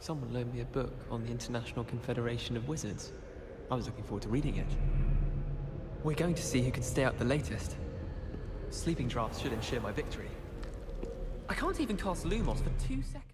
Someone loaned me a book on the International Confederation of Wizards. I was looking forward to reading it. We're going to see who can stay up the latest. Sleeping drafts should ensure my victory. I can't even cast Lumos for 2 seconds.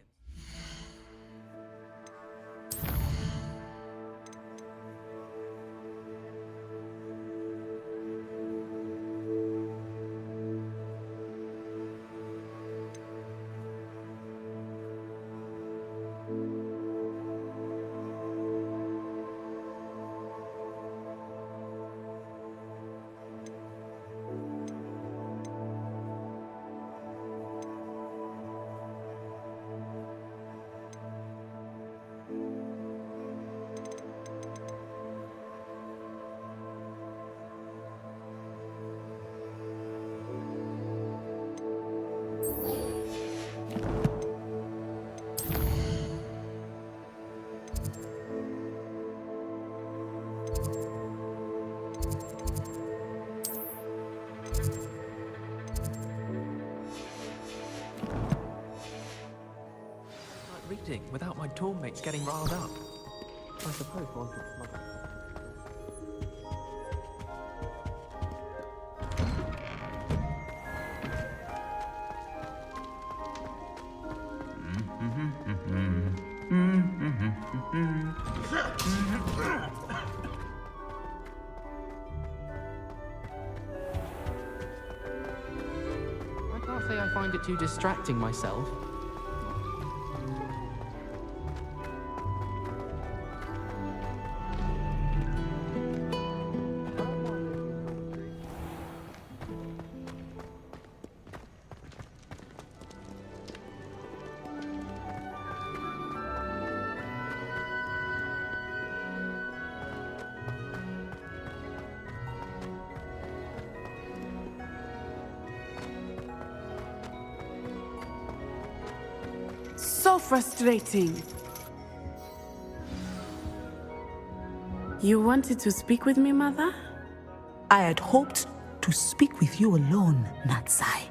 Reading without my dorm mates getting riled up. I suppose one could smuggle. I can't say I find it too distracting myself. So frustrating. You wanted to speak with me, Mother? I had hoped to speak with you alone, Natsai.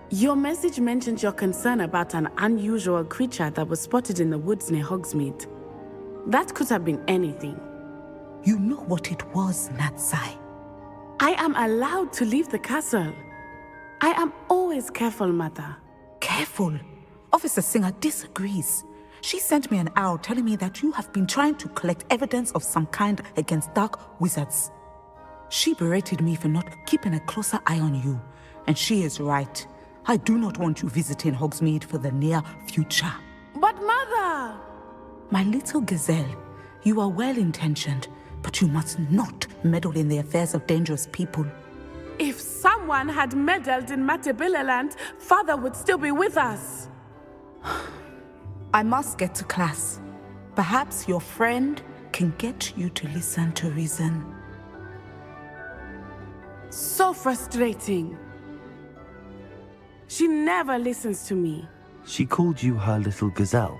Your message mentioned your concern about an unusual creature that was spotted in the woods near Hogsmeade. That could have been anything. You know what it was, Natsai. I am allowed to leave the castle. I am always careful, Mother. Careful? Officer Singer disagrees. She sent me an owl telling me that you have been trying to collect evidence of some kind against dark wizards. She berated me for not keeping a closer eye on you, and she is right. I do not want you visiting Hogsmeade for the near future. But Mother! My little gazelle, you are well-intentioned, but you must not meddle in the affairs of dangerous people. If someone had meddled in Matabeleland, Father would still be with us. I must get to class. Perhaps your friend can get you to listen to reason. So frustrating. She never listens to me. She called you her little gazelle.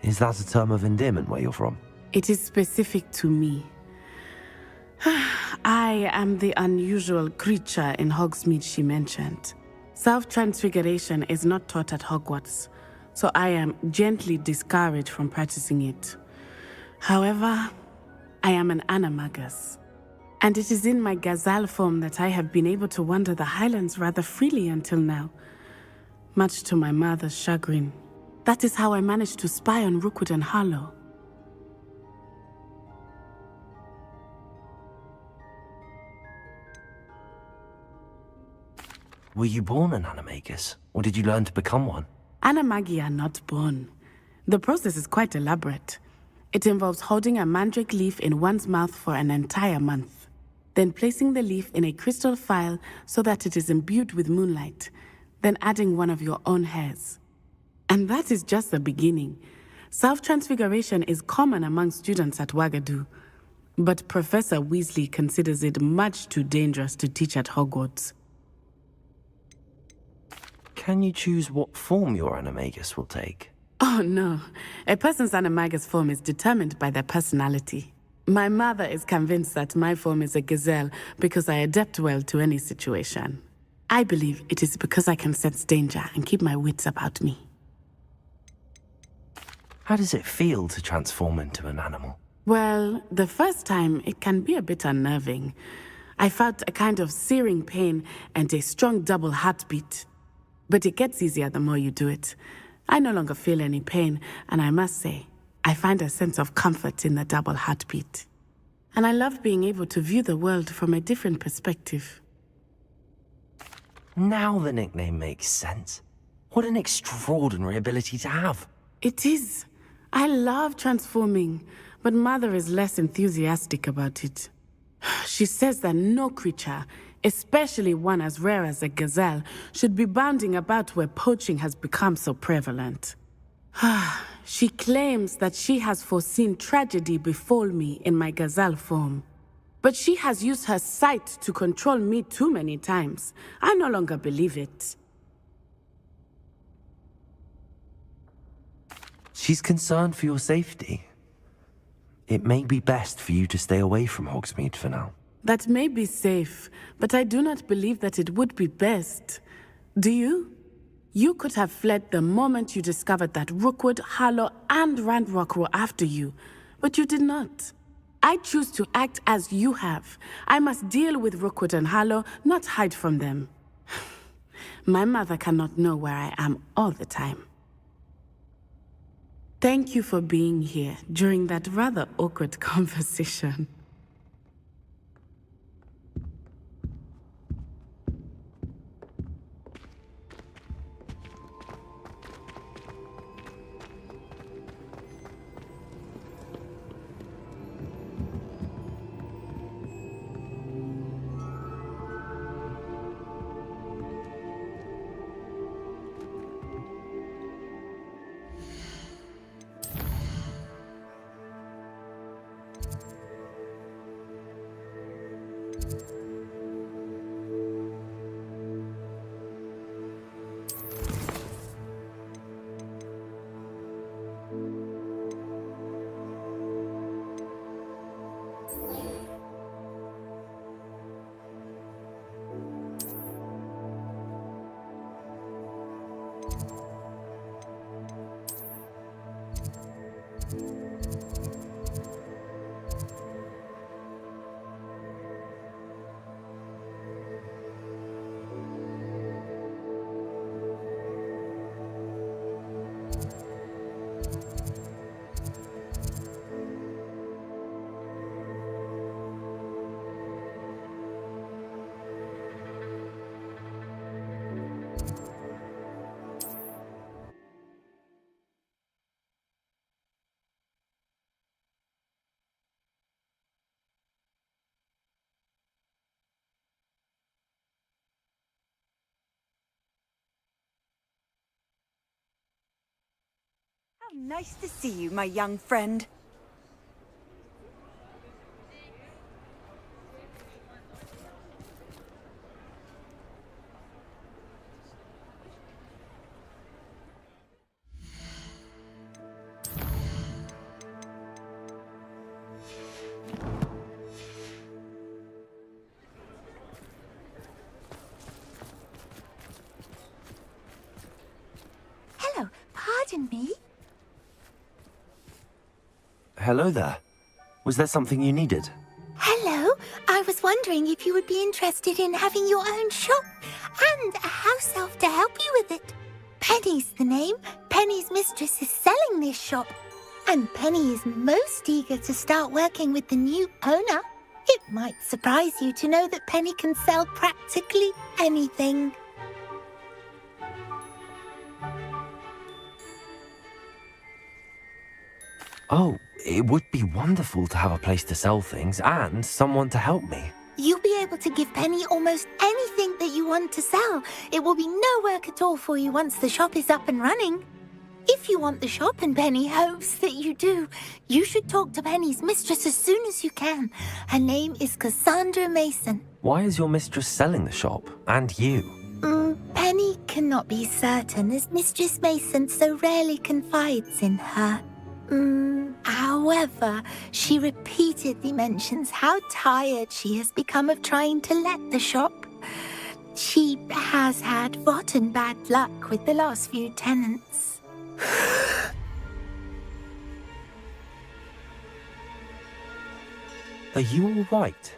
Is that a term of endearment where you're from? It is specific to me. I am the unusual creature in Hogsmeade she mentioned. Self-transfiguration is not taught at Hogwarts, so I am gently discouraged from practicing it. However, I am an animagus, and it is in my gazelle form that I have been able to wander the Highlands rather freely until now, much to my mother's chagrin. That is how I managed to spy on Rookwood and Harlow. Were you born an animagus, or did you learn to become one? Animagi are not born. The process is quite elaborate. It involves holding a mandrake leaf in one's mouth for an entire month, then placing the leaf in a crystal phial so that it is imbued with moonlight, then adding one of your own hairs. And that is just the beginning. Self-transfiguration is common among students at Wagadu, but Professor Weasley considers it much too dangerous to teach at Hogwarts. Can you choose what form your animagus will take? Oh no, a person's animagus form is determined by their personality. My mother is convinced that my form is a gazelle because I adapt well to any situation. I believe it is because I can sense danger and keep my wits about me. How does it feel to transform into an animal? Well, the first time it can be a bit unnerving. I felt a kind of searing pain and a strong double heartbeat. But it gets easier the more you do it. I no longer feel any pain, and I must say, I find a sense of comfort in the double heartbeat. And I love being able to view the world from a different perspective. Now the nickname makes sense. What an extraordinary ability to have. It is. I love transforming, but Mother is less enthusiastic about it. She says that no creature, especially one as rare as a gazelle, should be bounding about where poaching has become so prevalent. She claims that she has foreseen tragedy befall me in my gazelle form. But she has used her sight to control me too many times. I no longer believe it. She's concerned for your safety. It may be best for you to stay away from Hogsmeade for now. That may be safe, but I do not believe that it would be best. Do you? You could have fled the moment you discovered that Rookwood, Harlow, and Randrock were after you, but you did not. I choose to act as you have. I must deal with Rookwood and Harlow, not hide from them. My mother cannot know where I am all the time. Thank you for being here during that rather awkward conversation. How nice to see you, my young friend. Hello, pardon me? Hello there. Was there something you needed? Hello, I was wondering if you would be interested in having your own shop and a house elf to help you with it. Penny's the name. Penny's mistress is selling this shop, and Penny is most eager to start working with the new owner. It might surprise you to know that Penny can sell practically anything. Oh, it would be wonderful to have a place to sell things and someone to help me. You'll be able to give Penny almost anything that you want to sell. It will be no work at all for you once the shop is up and running. If you want the shop and Penny hopes that you do, you should talk to Penny's mistress as soon as you can. Her name is Cassandra Mason. Why is your mistress selling the shop? And you? Penny cannot be certain, as Mistress Mason so rarely confides in her. However, she repeatedly mentions how tired she has become of trying to let the shop. She has had rotten bad luck with the last few tenants. Are you all right?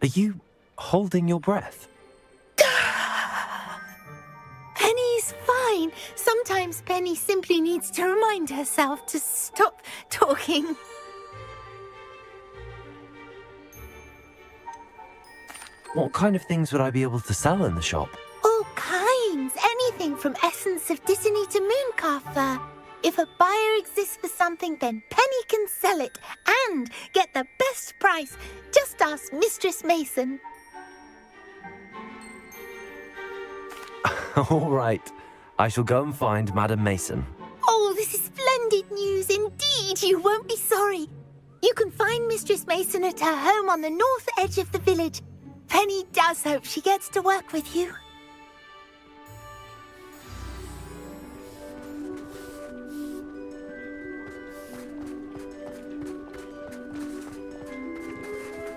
Are you holding your breath? Penny's fine. Sometimes Penny simply needs to remind herself to stop talking. What kind of things would I be able to sell in the shop? All kinds. Anything from essence of Disney to mooncalf fur. If a buyer exists for something, then Penny can sell it and get the best price. Just ask Mistress Mason. All right. I shall go and find Madam Mason. Oh, this is splendid news indeed. You won't be sorry. You can find Mistress Mason at her home on the north edge of the village. Penny does hope she gets to work with you.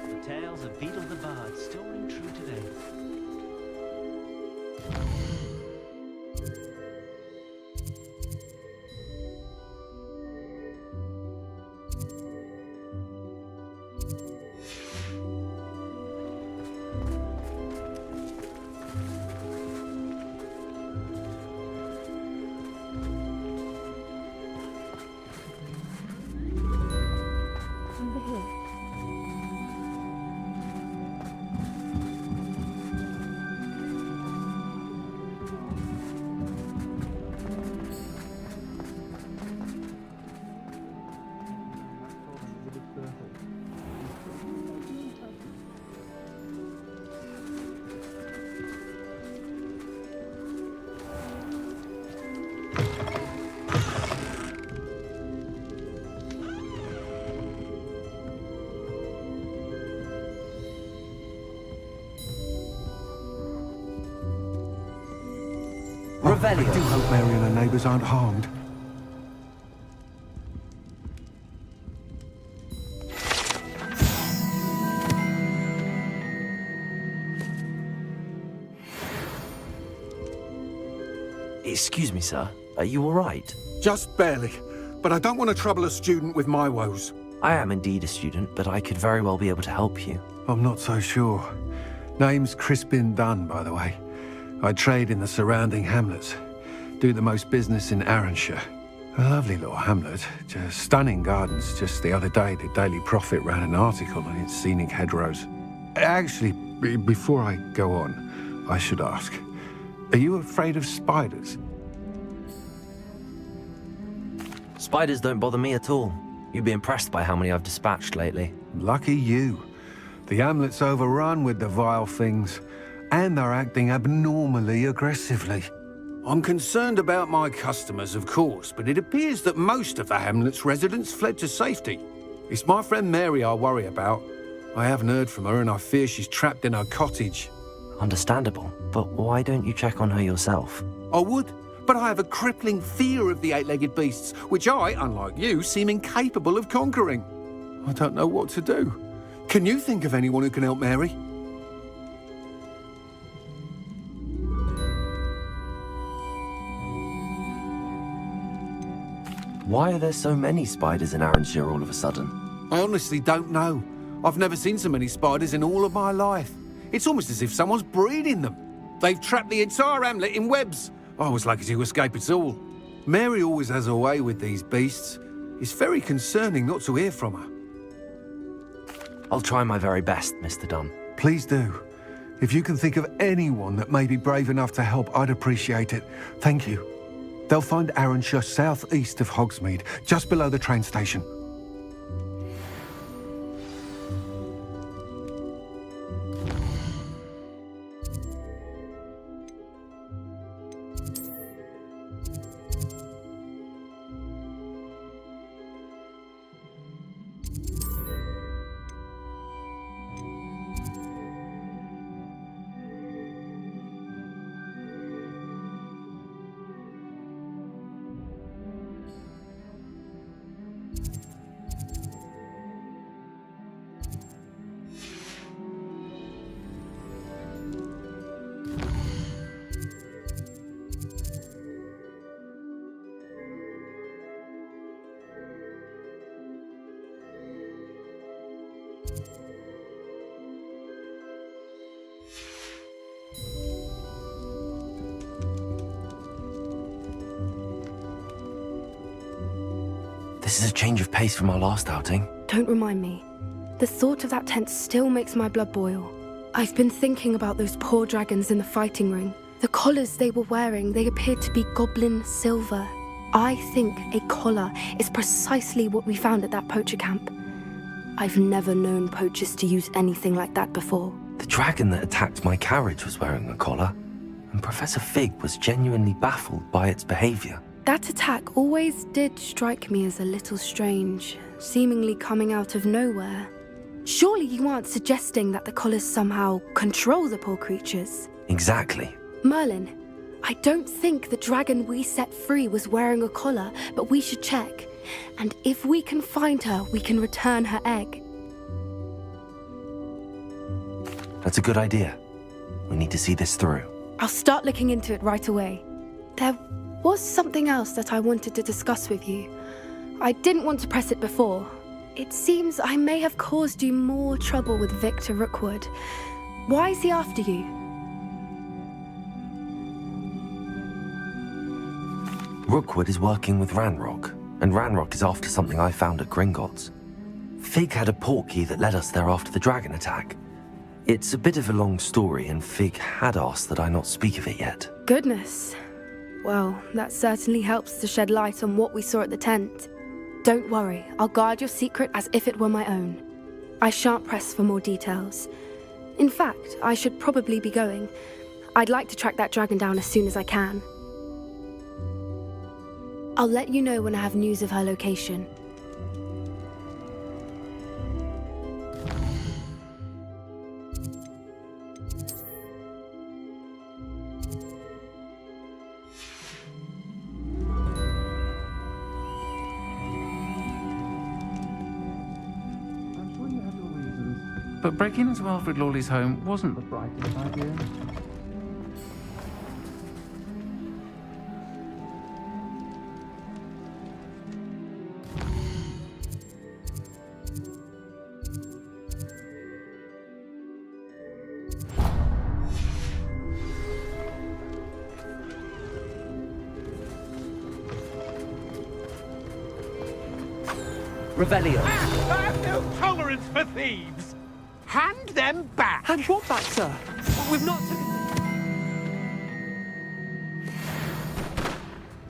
The tales of Beetle the Bard still ring true today. I do hope Mary and her neighbours aren't harmed. Excuse me, sir. Are you all right? Just barely. But I don't want to trouble a student with my woes. I am indeed a student, but I could very well be able to help you. I'm not so sure. Name's Crispin Dunn, by the way. I trade in the surrounding hamlets. Do the most business in Arranshire. A lovely little hamlet. Just stunning gardens. Just the other day, the Daily Prophet ran an article on its scenic hedgerows. Actually, before I go on, I should ask, are you afraid of spiders? Spiders don't bother me at all. You'd be impressed by how many I've dispatched lately. Lucky you. The hamlet's overrun with the vile things, and they're acting abnormally aggressively. I'm concerned about my customers, of course, but it appears that most of the hamlet's residents fled to safety. It's my friend Mary I worry about. I haven't heard from her, and I fear she's trapped in her cottage. Understandable, but why don't you check on her yourself? I would, but I have a crippling fear of the eight-legged beasts, which I, unlike you, seem incapable of conquering. I don't know what to do. Can you think of anyone who can help Mary? Why are there so many spiders in Arranshire all of a sudden? I honestly don't know. I've never seen so many spiders in all of my life. It's almost as if someone's breeding them. They've trapped the entire hamlet in webs. I was lucky to escape it all. Mary always has a way with these beasts. It's very concerning not to hear from her. I'll try my very best, Mr. Dunn. Please do. If you can think of anyone that may be brave enough to help, I'd appreciate it. Thank you. They'll find Arranshire southeast of Hogsmeade, just below the train station. This is a change of pace from our last outing. Don't remind me. The thought of that tent still makes my blood boil. I've been thinking about those poor dragons in the fighting ring. The collars they were wearing, they appeared to be goblin silver. I think a collar is precisely what we found at that poacher camp. I've never known poachers to use anything like that before. The dragon that attacked my carriage was wearing a collar, and Professor Fig was genuinely baffled by its behavior. That attack always did strike me as a little strange, seemingly coming out of nowhere. Surely you aren't suggesting that the collars somehow control the poor creatures? Exactly. Merlin, I don't think the dragon we set free was wearing a collar, but we should check. And if we can find her, we can return her egg. That's a good idea. We need to see this through. I'll start looking into it right away. There was something else that I wanted to discuss with you. I didn't want to press it before. It seems I may have caused you more trouble with Victor Rookwood. Why is he after you? Rookwood is working with Ranrock, and Ranrock is after something I found at Gringotts. Fig had a portkey that led us there after the dragon attack. It's a bit of a long story, and Fig had asked that I not speak of it yet. Goodness. Well, that certainly helps to shed light on what we saw at the tent. Don't worry, I'll guard your secret as if it were my own. I shan't press for more details. In fact, I should probably be going. I'd like to track that dragon down as soon as I can. I'll let you know when I have news of her location. But breaking into Alfred Lawley's home wasn't the brightest idea. Revelio. I have no tolerance for thieves! Hand them back! Hand what back, sir? We've not taken...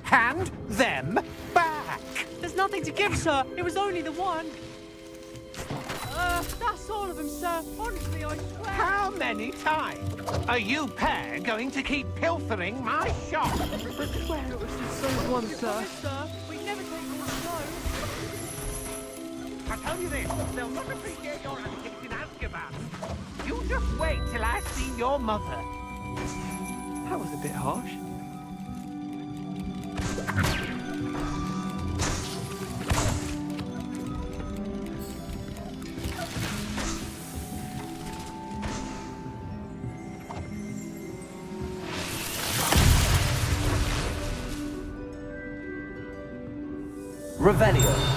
Hand them back! There's nothing to give, sir. It was only the one. That's all of them, sir. Honestly, I swear. How many times are you pair going to keep pilfering my shop? I swear it was just those ones, sir. Sir, we never take all the snow. I tell you this, they'll not appreciate your antics in Azkaban. You just wait till I see your mother. That was a bit harsh. Revelio.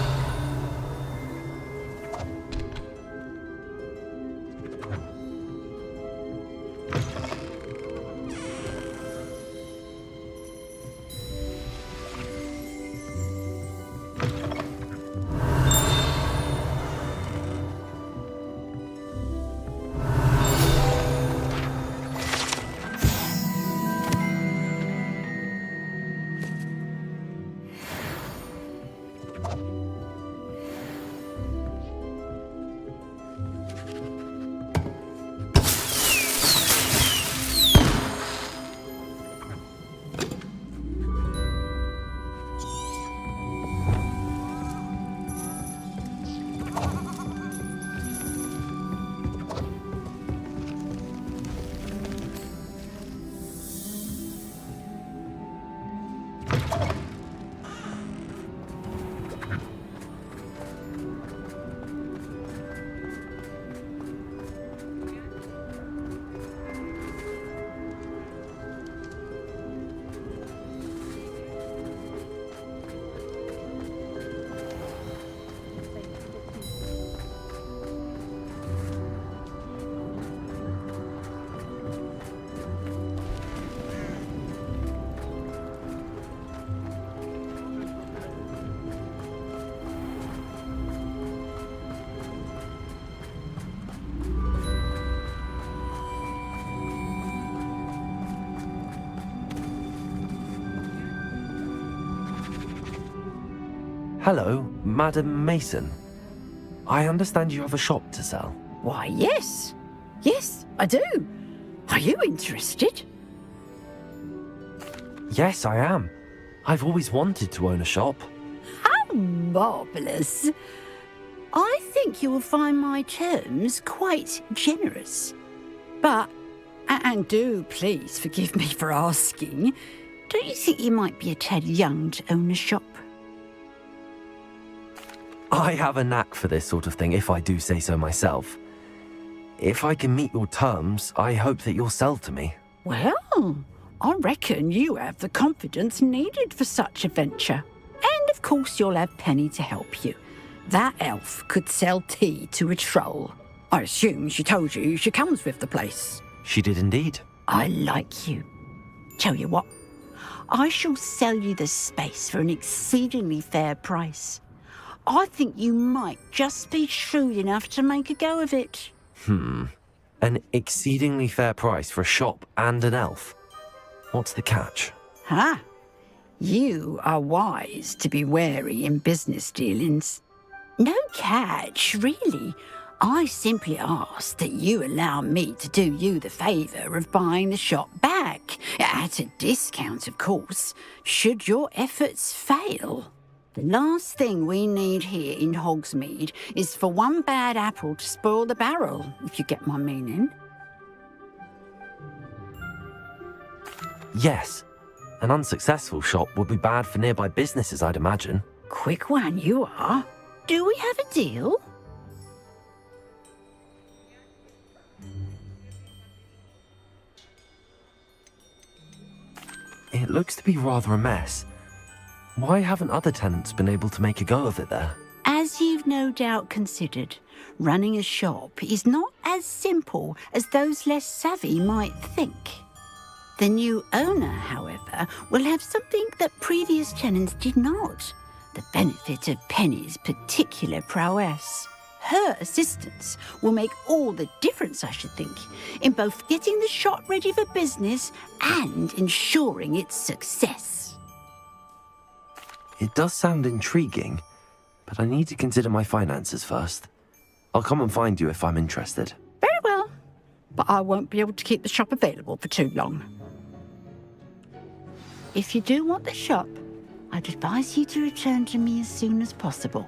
Hello, Madam Mason. I understand you have a shop to sell. Why, yes. Yes, I do. Are you interested? Yes, I am. I've always wanted to own a shop. How marvellous. I think you will find my terms quite generous. But, and do please forgive me for asking, don't you think you might be a tad young to own a shop? I have a knack for this sort of thing, if I do say so myself. If I can meet your terms, I hope that you'll sell to me. Well, I reckon you have the confidence needed for such a venture. And of course you'll have Penny to help you. That elf could sell tea to a troll. I assume she told you she comes with the place. She did indeed. I like you. Tell you what, I shall sell you the space for an exceedingly fair price. I think you might just be shrewd enough to make a go of it. An exceedingly fair price for a shop and an elf. What's the catch? Ha! You are wise to be wary in business dealings. No catch, really. I simply ask that you allow me to do you the favour of buying the shop back, at a discount, of course, should your efforts fail. The last thing we need here in Hogsmeade is for one bad apple to spoil the barrel, if you get my meaning. Yes. An unsuccessful shop would be bad for nearby businesses, I'd imagine. Quick one you are. Do we have a deal? It looks to be rather a mess. Why haven't other tenants been able to make a go of it there? As you've no doubt considered, running a shop is not as simple as those less savvy might think. The new owner, however, will have something that previous tenants did not. The benefit of Penny's particular prowess. Her assistance will make all the difference, I should think, in both getting the shop ready for business and ensuring its success. It does sound intriguing, but I need to consider my finances first. I'll come and find you if I'm interested. Very well, but I won't be able to keep the shop available for too long. If you do want the shop, I'd advise you to return to me as soon as possible.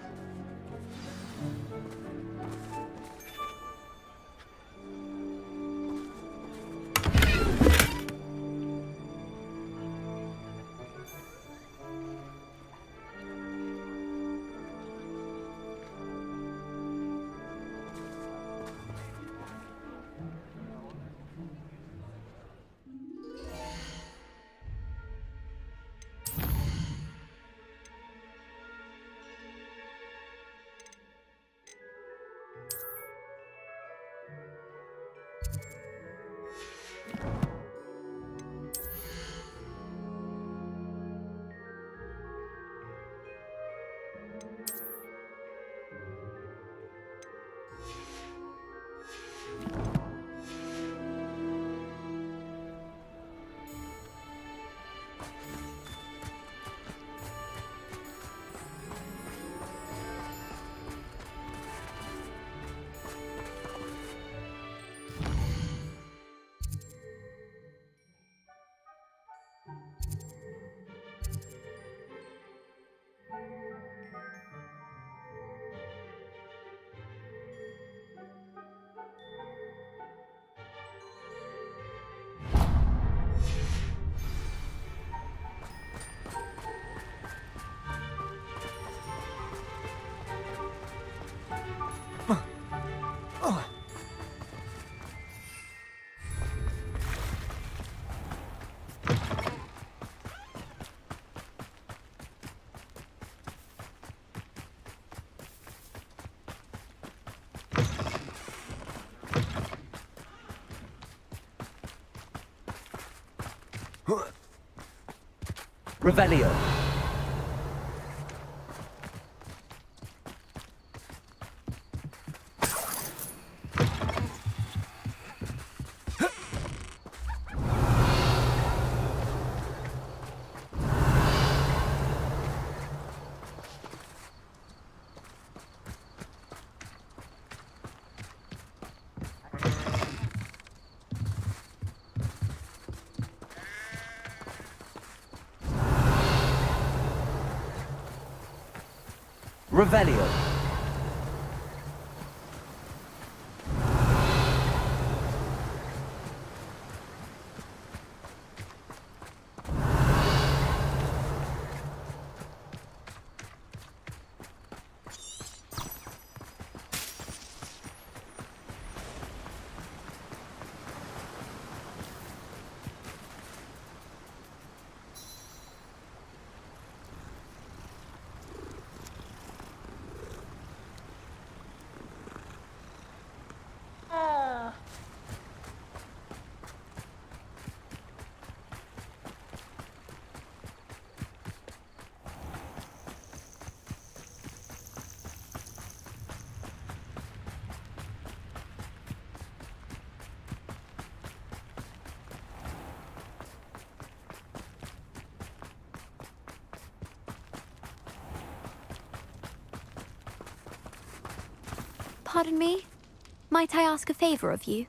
Revelio. Revelio. Pardon me? Might I ask a favor of you?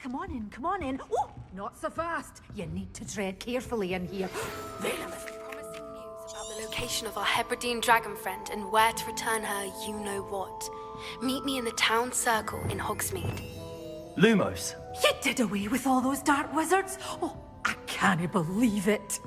Come on in, come on in. Oh, not so fast. You need to tread carefully in here. Promising news about the location of our Hebridean dragon friend and where to return her you-know-what. Meet me in the town circle in Hogsmeade. Lumos. You did away with all those dark wizards? Oh, I can't believe it.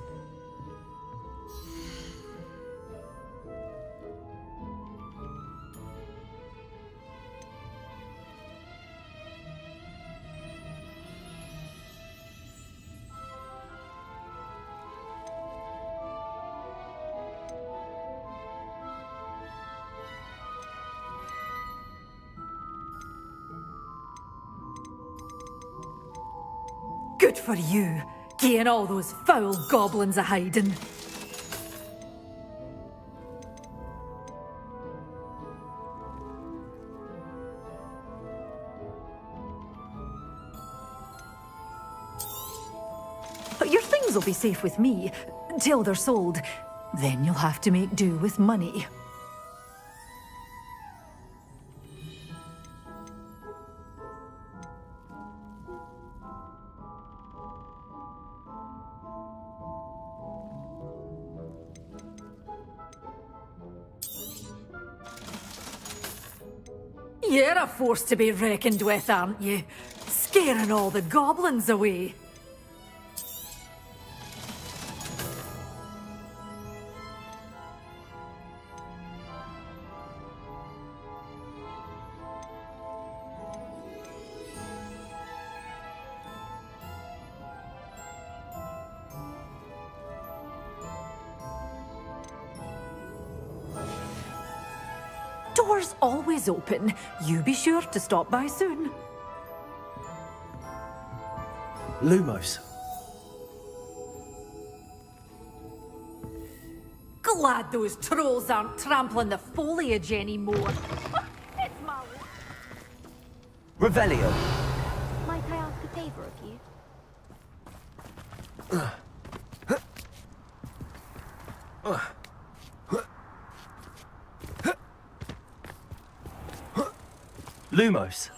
Good for you, getting all those foul goblins a hiding. Your things will be safe with me, till they're sold. Then you'll have to make do with money. You're a force to be reckoned with, aren't you? Scaring all the goblins away. Doors always open. You be sure to stop by soon. Lumos. Glad those trolls aren't trampling the foliage anymore. It's my... Revelio. Might I ask a favor of you? Lumos.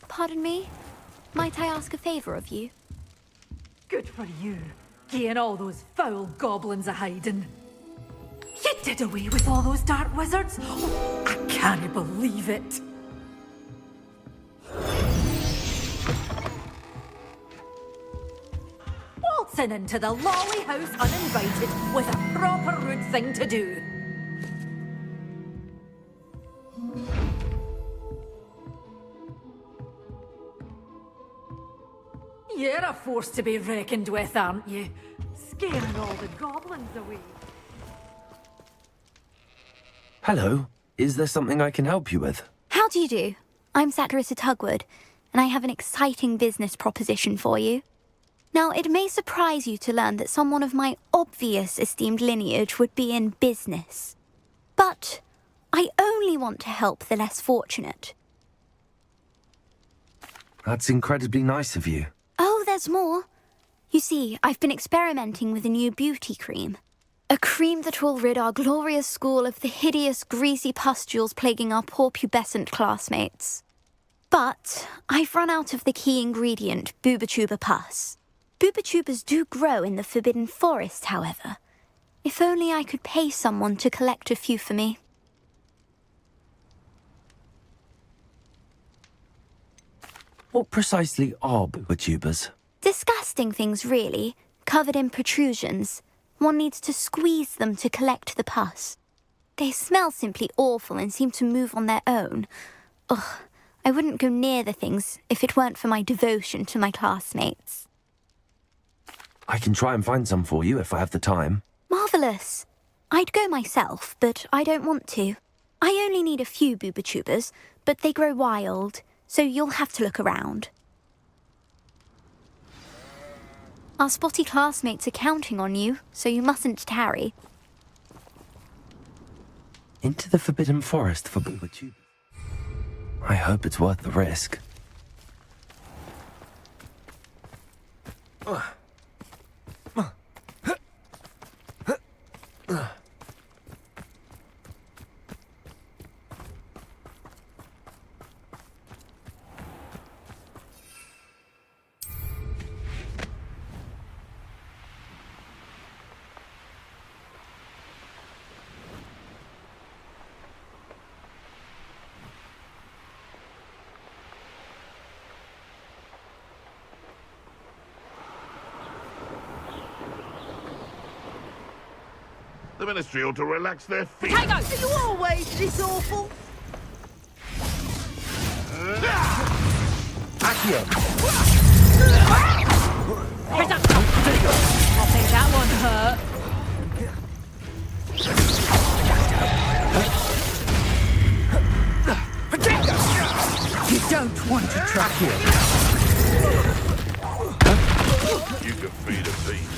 Pardon me? Might I ask a favor of you? Good for you, getting all those foul goblins a hiding. You did away with all those dark wizards? Oh, I can't believe it. Waltzing into the lolly house uninvited was a proper rude thing to do. You're a force to be reckoned with, aren't you? Scaring all the goblins away. Hello. Is there something I can help you with? How do you do? I'm Satyrissa Tugwood, and I have an exciting business proposition for you. Now, it may surprise you to learn that someone of my obvious esteemed lineage would be in business. But I only want to help the less fortunate. That's incredibly nice of you. Oh, there's more. You see, I've been experimenting with a new beauty cream. A cream that will rid our glorious school of the hideous, greasy pustules plaguing our poor pubescent classmates. But I've run out of the key ingredient, Booba-Tuba pus. Booba-Tubas do grow in the Forbidden Forest, however. If only I could pay someone to collect a few for me. What precisely are Booba-Tubas? Disgusting things, really, covered in protrusions. One needs to squeeze them to collect the pus. They smell simply awful and seem to move on their own. Ugh, I wouldn't go near the things if it weren't for my devotion to my classmates. I can try and find some for you if I have the time. Marvellous. I'd go myself, but I don't want to. I only need a few Booba-Tubas, but they grow wild, so you'll have to look around. Our spotty classmates are counting on you, so you mustn't tarry. Into the Forbidden Forest for Booba-Tubas. I hope it's worth the risk. The Ministry ought to relax their feet. Potatoes! Are you always this awful? Accio! I think that one hurt. You don't want to try here. You can feed a beast.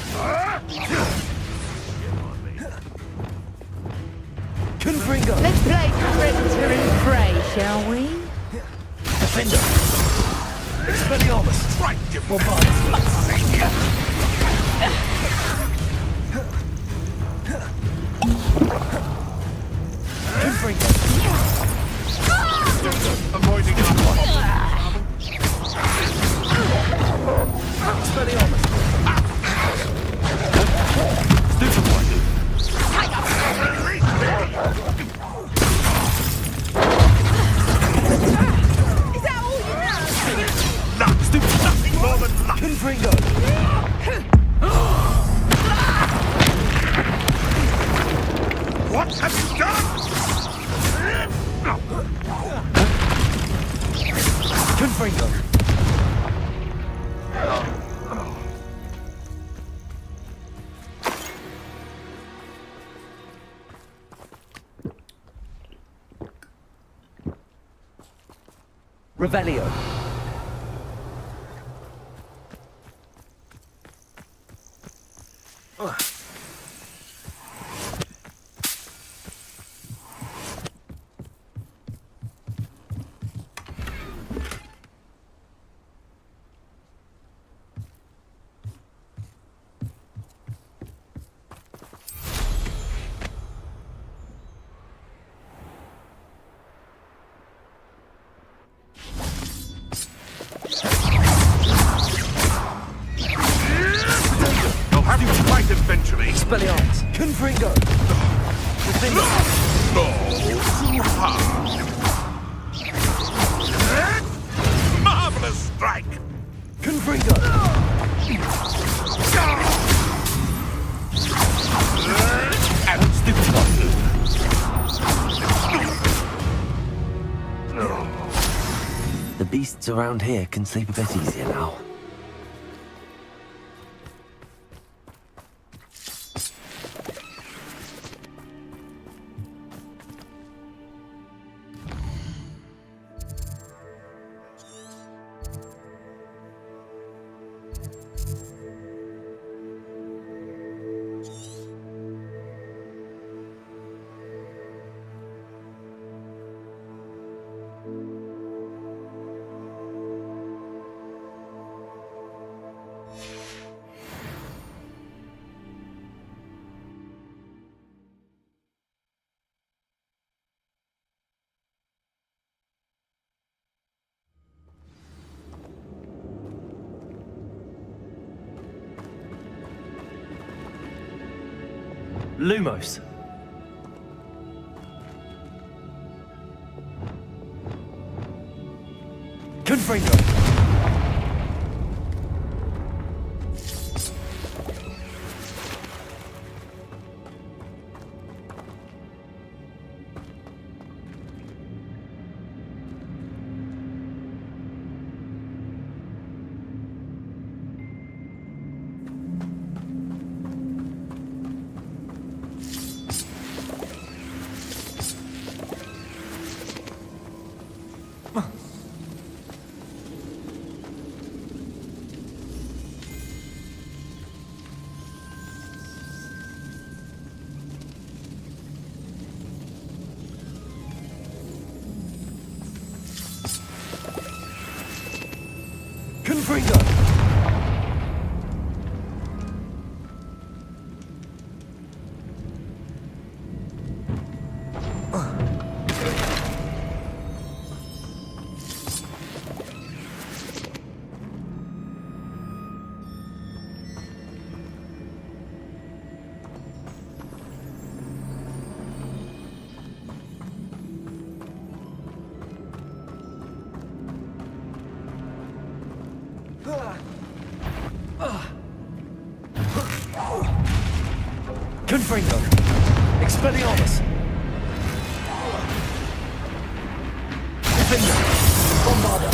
Confringo! Let's play predator and prey, shall we? Defender! Expelliarmus! Right, Confringo! Avoiding Expelliarmus! Stupid one! Is that all you know? Luck, stupid, nothing more than luck. Confringo! What have you done? Confringo! Revelio. They'll have to fight eventually. Expelliarmus. Confringo. Defender. No, too hard. Marvelous strike. Confringo. And stupid one. The beasts around here can sleep a bit easier now. Lumos. Confringo. Confringo. Confringo. Expelliarmus. Defender. Bombarda.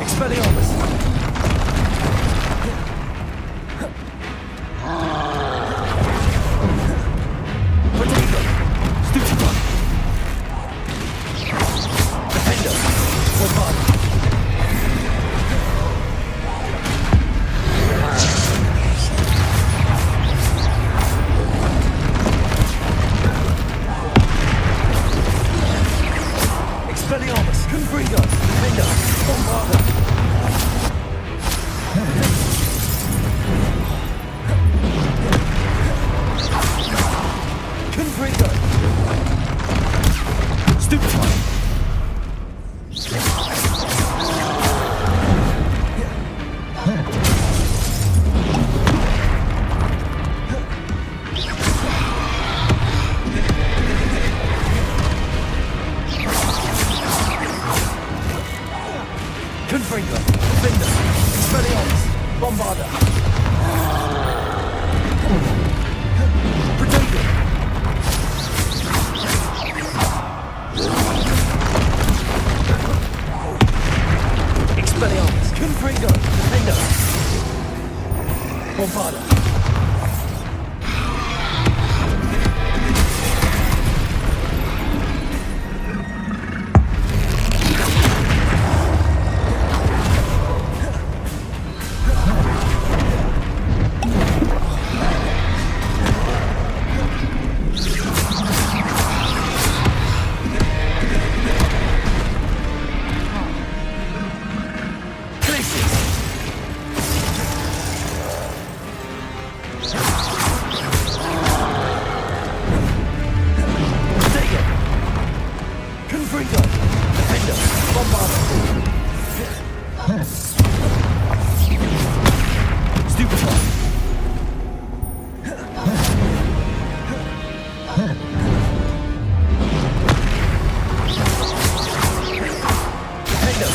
Expelliarmus. Potato. Stupefy. Defender. Bombarda. Expelliarmus, Confringo, Defender, Bombarda. Confringo. Stupefy. Confringo, Defender, Expelliarmus, Bombarda. Potato. Expelliarmus, Confringo, Defender, Bombarda. Confringo, Defender, Bombarda. Stupefy. Defender.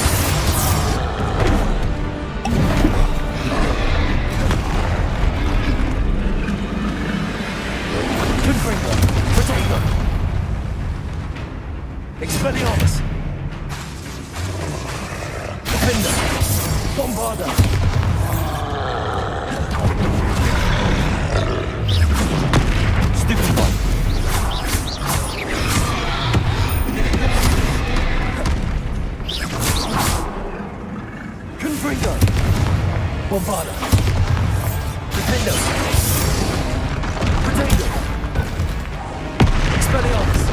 Confringo, Potato. Expelliarmus. Defender. Bombarda. Stupefy. Confringo. Bombarda. Defender. Potato. Expelliarmus.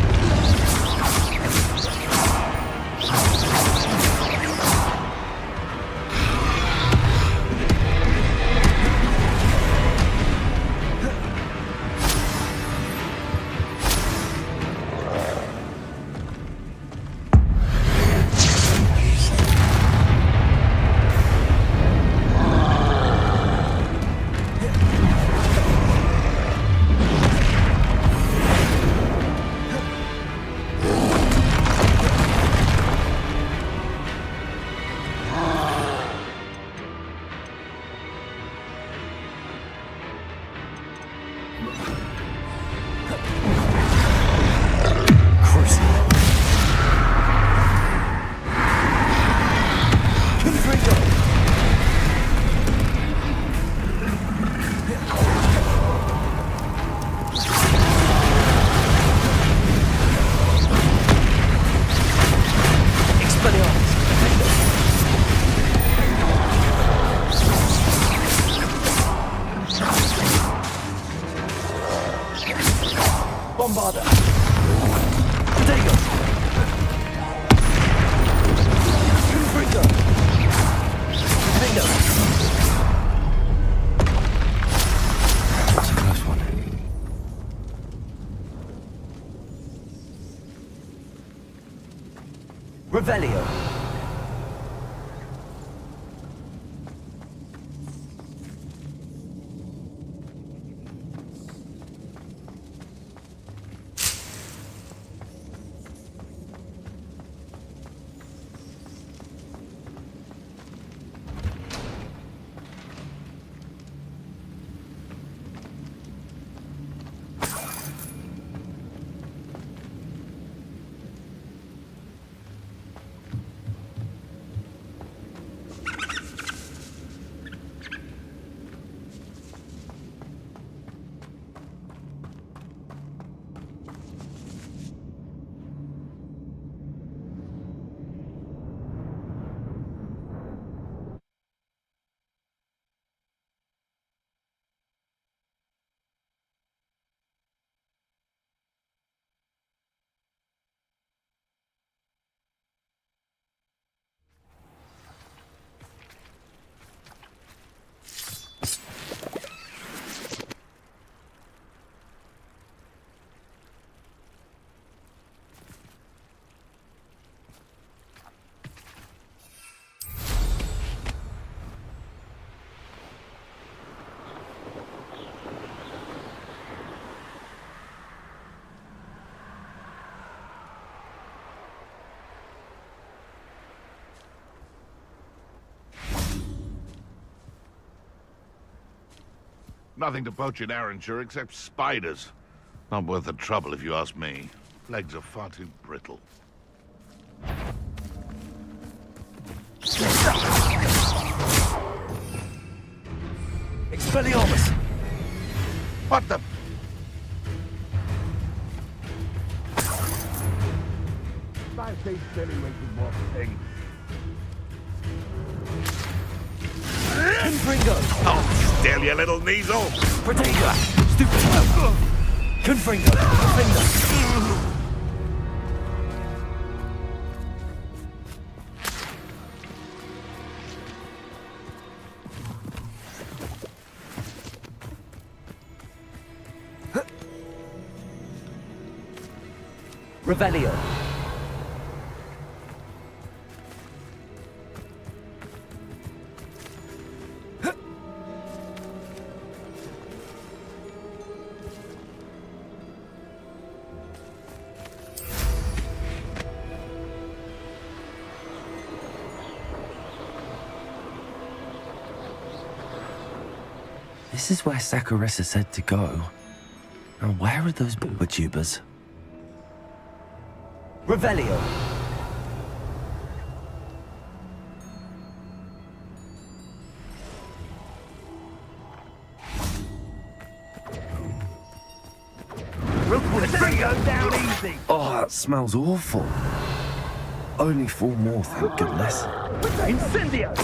Bombarda! Protego! Confringo! Protego! That's a close one. Revelio! Nothing to poach in Arrowshire except spiders. Not worth the trouble if you ask me. Legs are far too brittle. Expelliarmus! What the... I say silly making more thing. Confringo! Oh, still, you little Kneasel! Protego! Stupefy! Confringo! Confringo! Revelio. This is where Saccharissa said to go. Now, where are those booba tubers? Revelio. Down easy! Oh, that smells awful. Only 4 more, thank goodness. Incendio!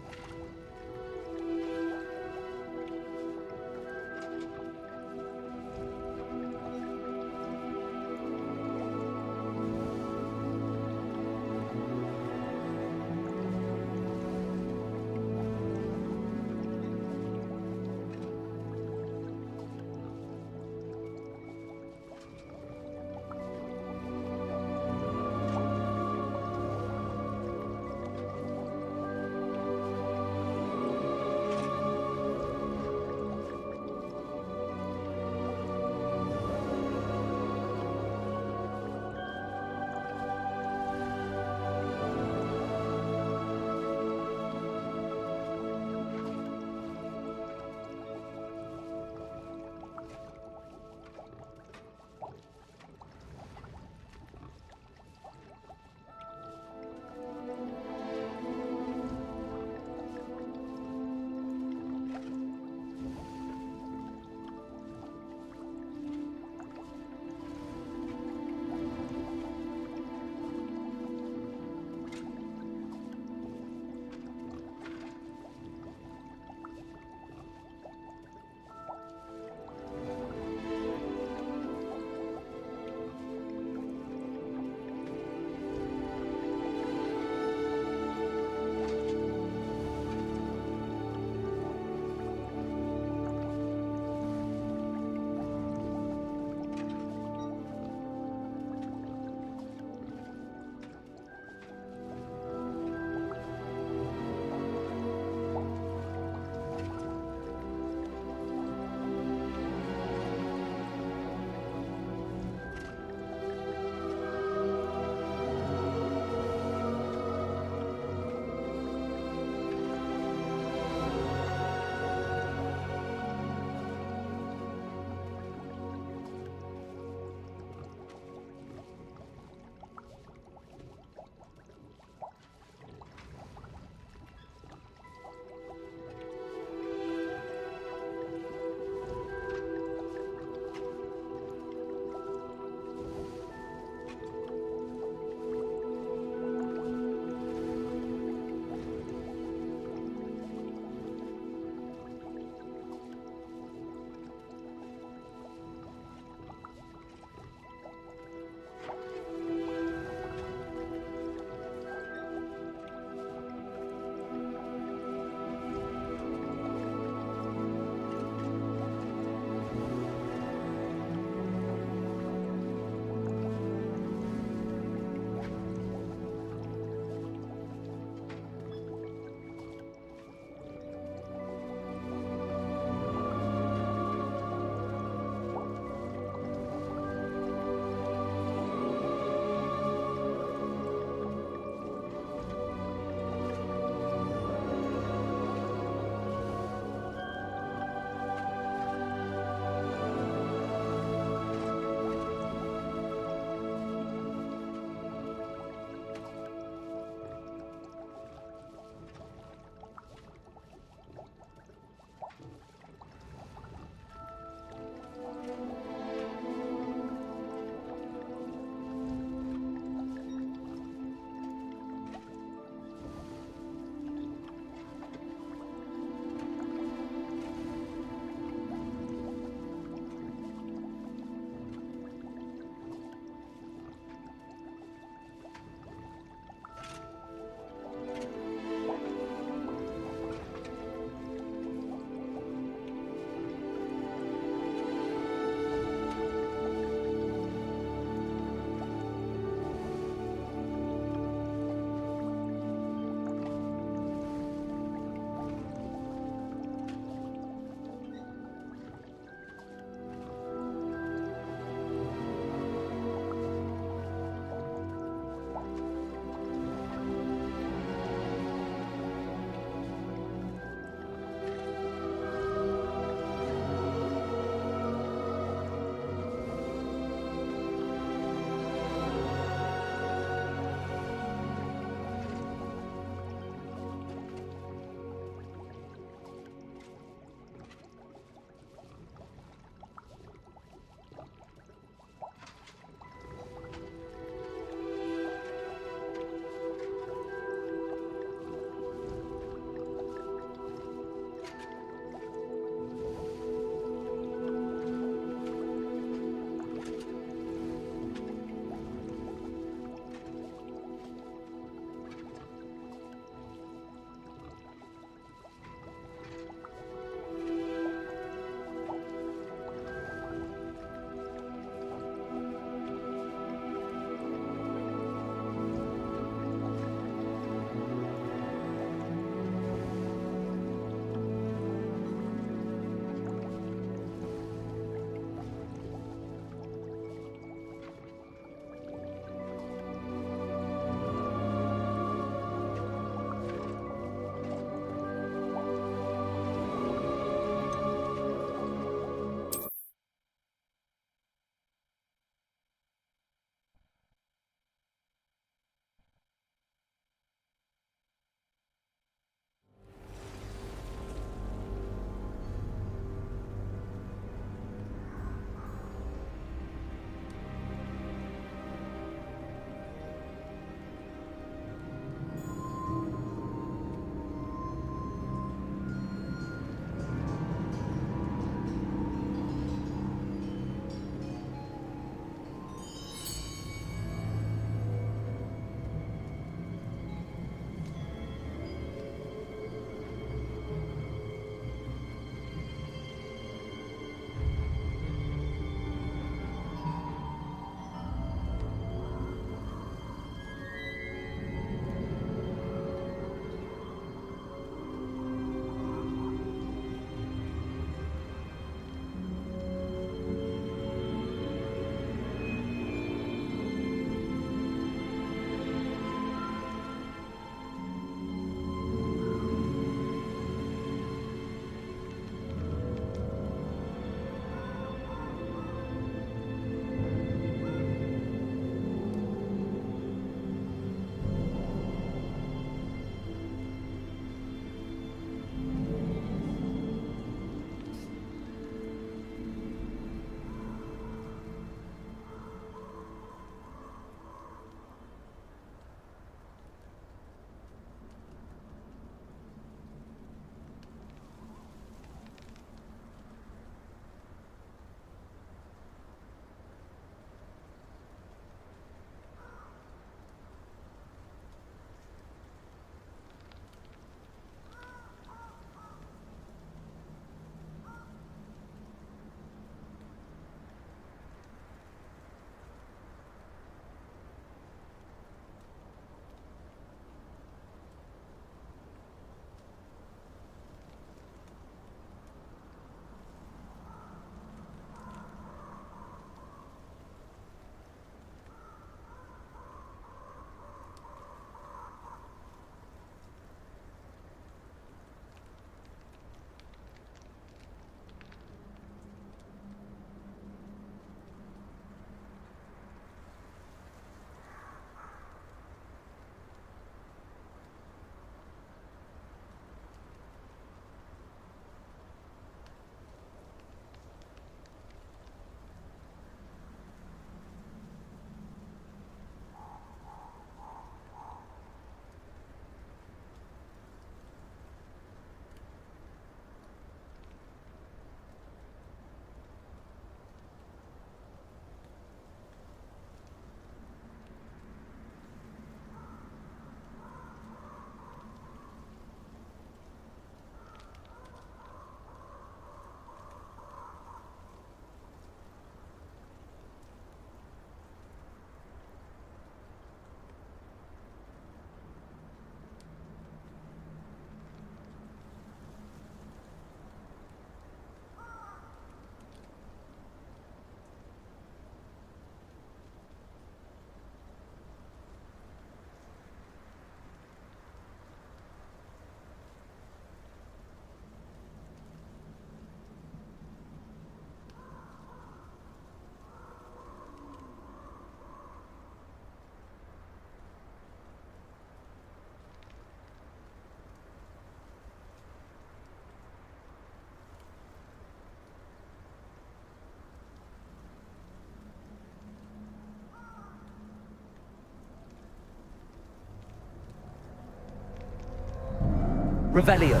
Revelio.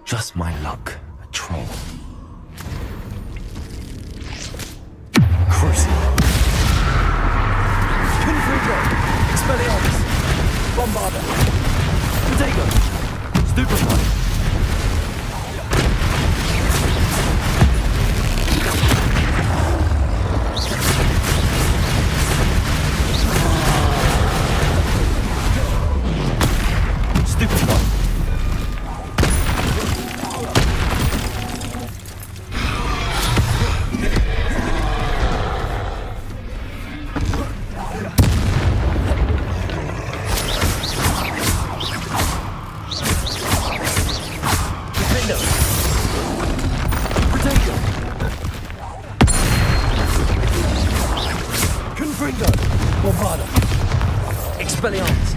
Just my luck. A troll. Crucible. Confringo. Expelliarmus. Bombarda. Protego. Stupefy. Expelliarmus.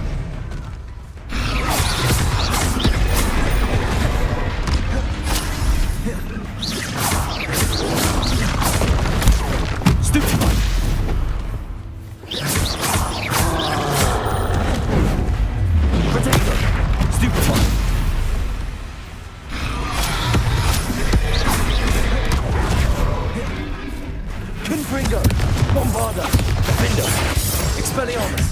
Stupefy. Protego. Stupefy. Confringo. Bombarda. Defendo. Expelliarmus.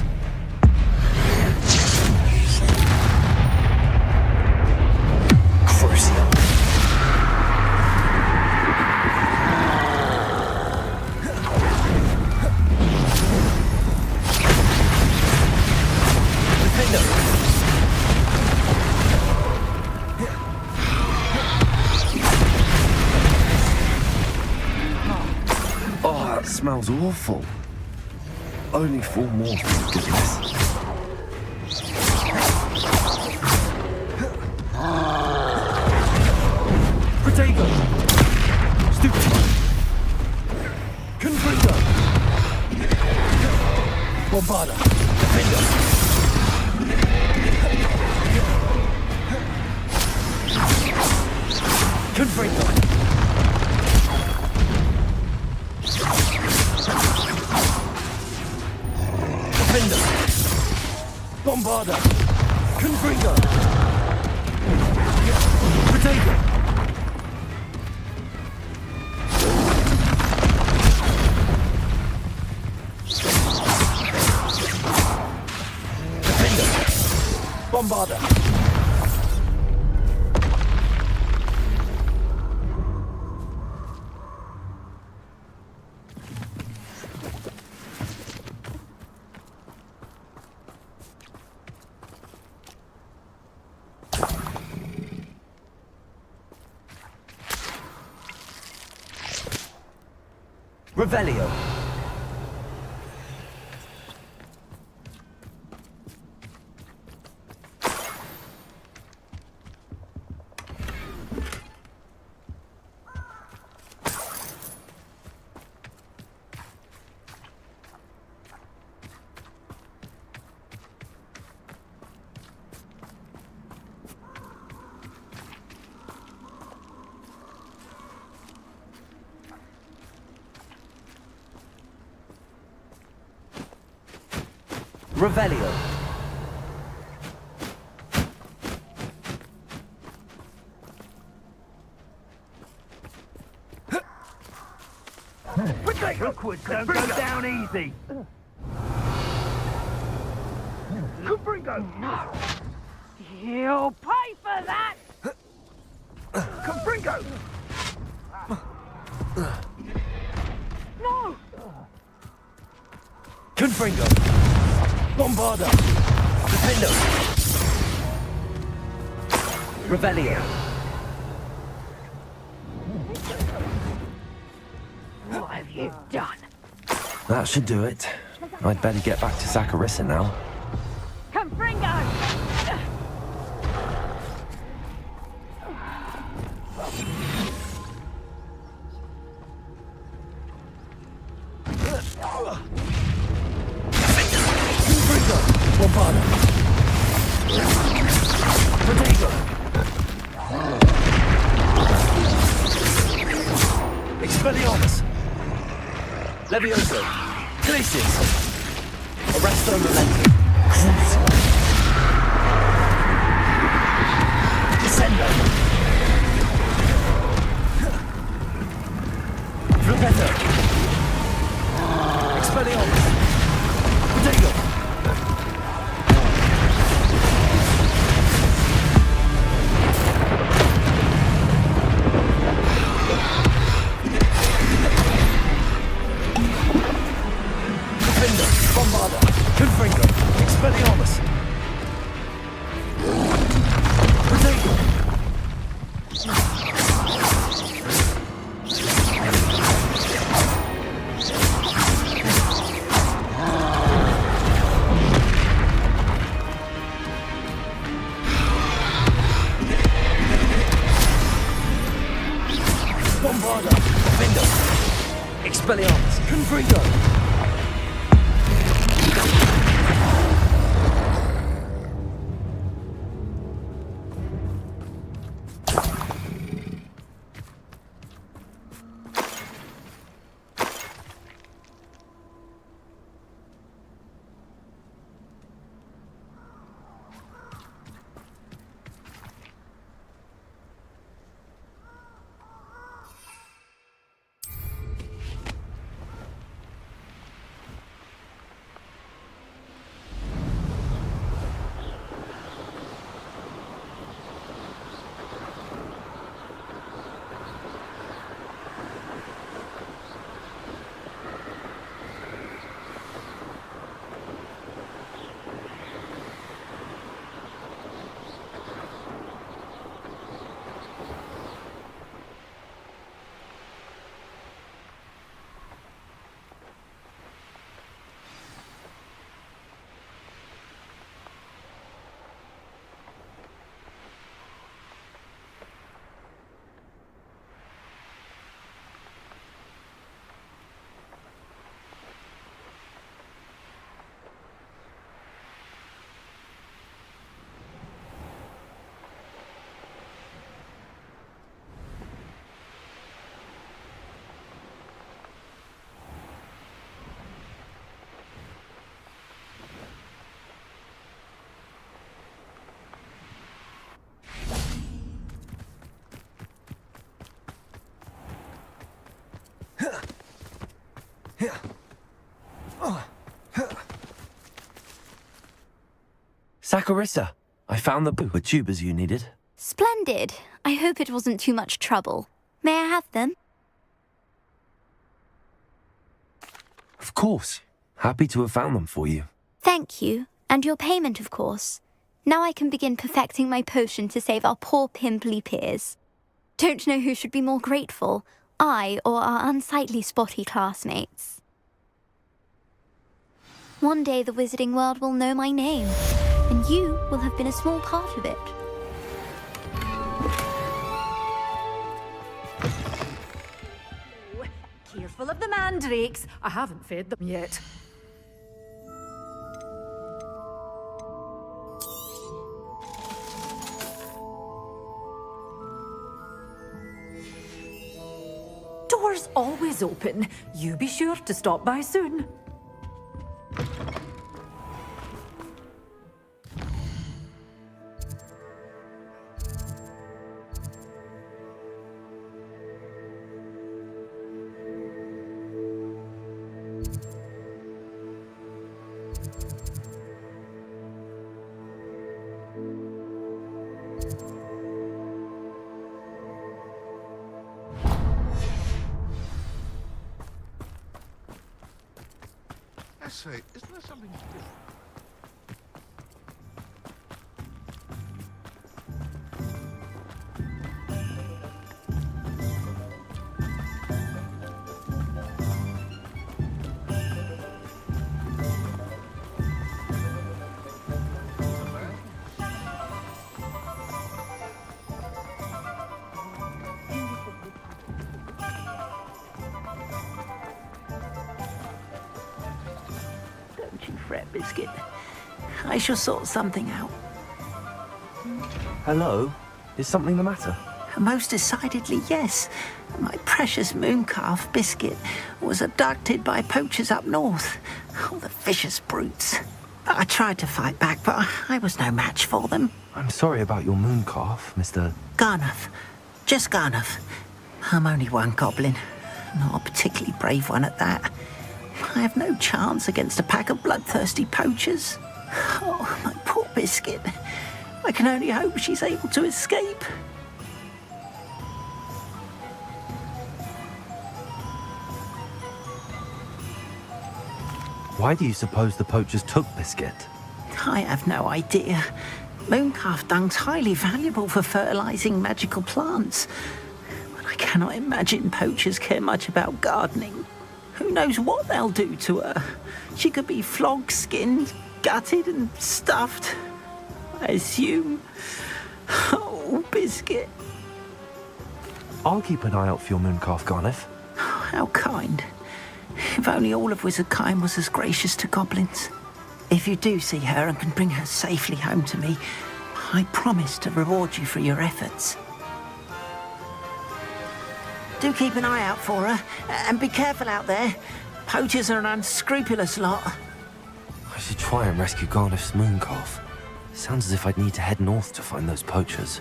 Oh, that smells awful. Only 4 more, thank goodness. Protego. Stupefy. Confringo. Bombarda. Defendo. Confringo. Defendo. Bombarda. Confringo. Protego. Defendo. Bombarda. Revelio. Revelio. Rookwood, don't go down easy. Confringo. You'll pay for that. Confringo. No. Confringo. Bombarda. Defendo. Revelio. What have you done? That should do it. I'd better get back to Zacharissa now. Confringo. Bombarda. Protego. Expelliarmus. Levioso. Glacius. Arresto momentum. Cruising. Descendo. Flipetto. Expelliarmus. Protego. Bombarda, Confringo, Expelliarmus. Protego. Bombarda, Vindo, Expelliarmus, Confringo. Saccharissa, I found the tubers you needed. Splendid. I hope it wasn't too much trouble. May I have them? Of course. Happy to have found them for you. Thank you. And your payment, of course. Now I can begin perfecting my potion to save our poor pimply peers. Don't know who should be more grateful, I or our unsightly spotty classmates. One day the wizarding world will know my name, and you will have been a small part of it. Careful of the mandrakes. I haven't fed them yet. Doors always open. You be sure to stop by soon. Say, isn't there something different? Fret, Biscuit. I shall sort something out. Hello? Is something the matter? Most decidedly, yes. My precious mooncalf biscuit was abducted by poachers up north. Oh, the vicious brutes. I tried to fight back, but I was no match for them. I'm sorry about your mooncalf, Mr. Garnuff. Just Garnuff. I'm only one goblin. Not a particularly brave one at that. I have no chance against a pack of bloodthirsty poachers. Oh, my poor biscuit. I can only hope she's able to escape. Why do you suppose the poachers took Biscuit? I have no idea. Mooncalf dung's highly valuable for fertilizing magical plants. But I cannot imagine poachers care much about gardening. Who knows what they'll do to her? She could be flogged, skinned, gutted and stuffed. I assume. Oh, Biscuit. I'll keep an eye out for your mooncalf, Garniff. How kind. If only all of Wizardkind was as gracious to goblins. If you do see her and can bring her safely home to me, I promise to reward you for your efforts. Do keep an eye out for her, and be careful out there. Poachers are an unscrupulous lot. I should try and rescue Garniff's mooncalf. Sounds as if I'd need to head north to find those poachers.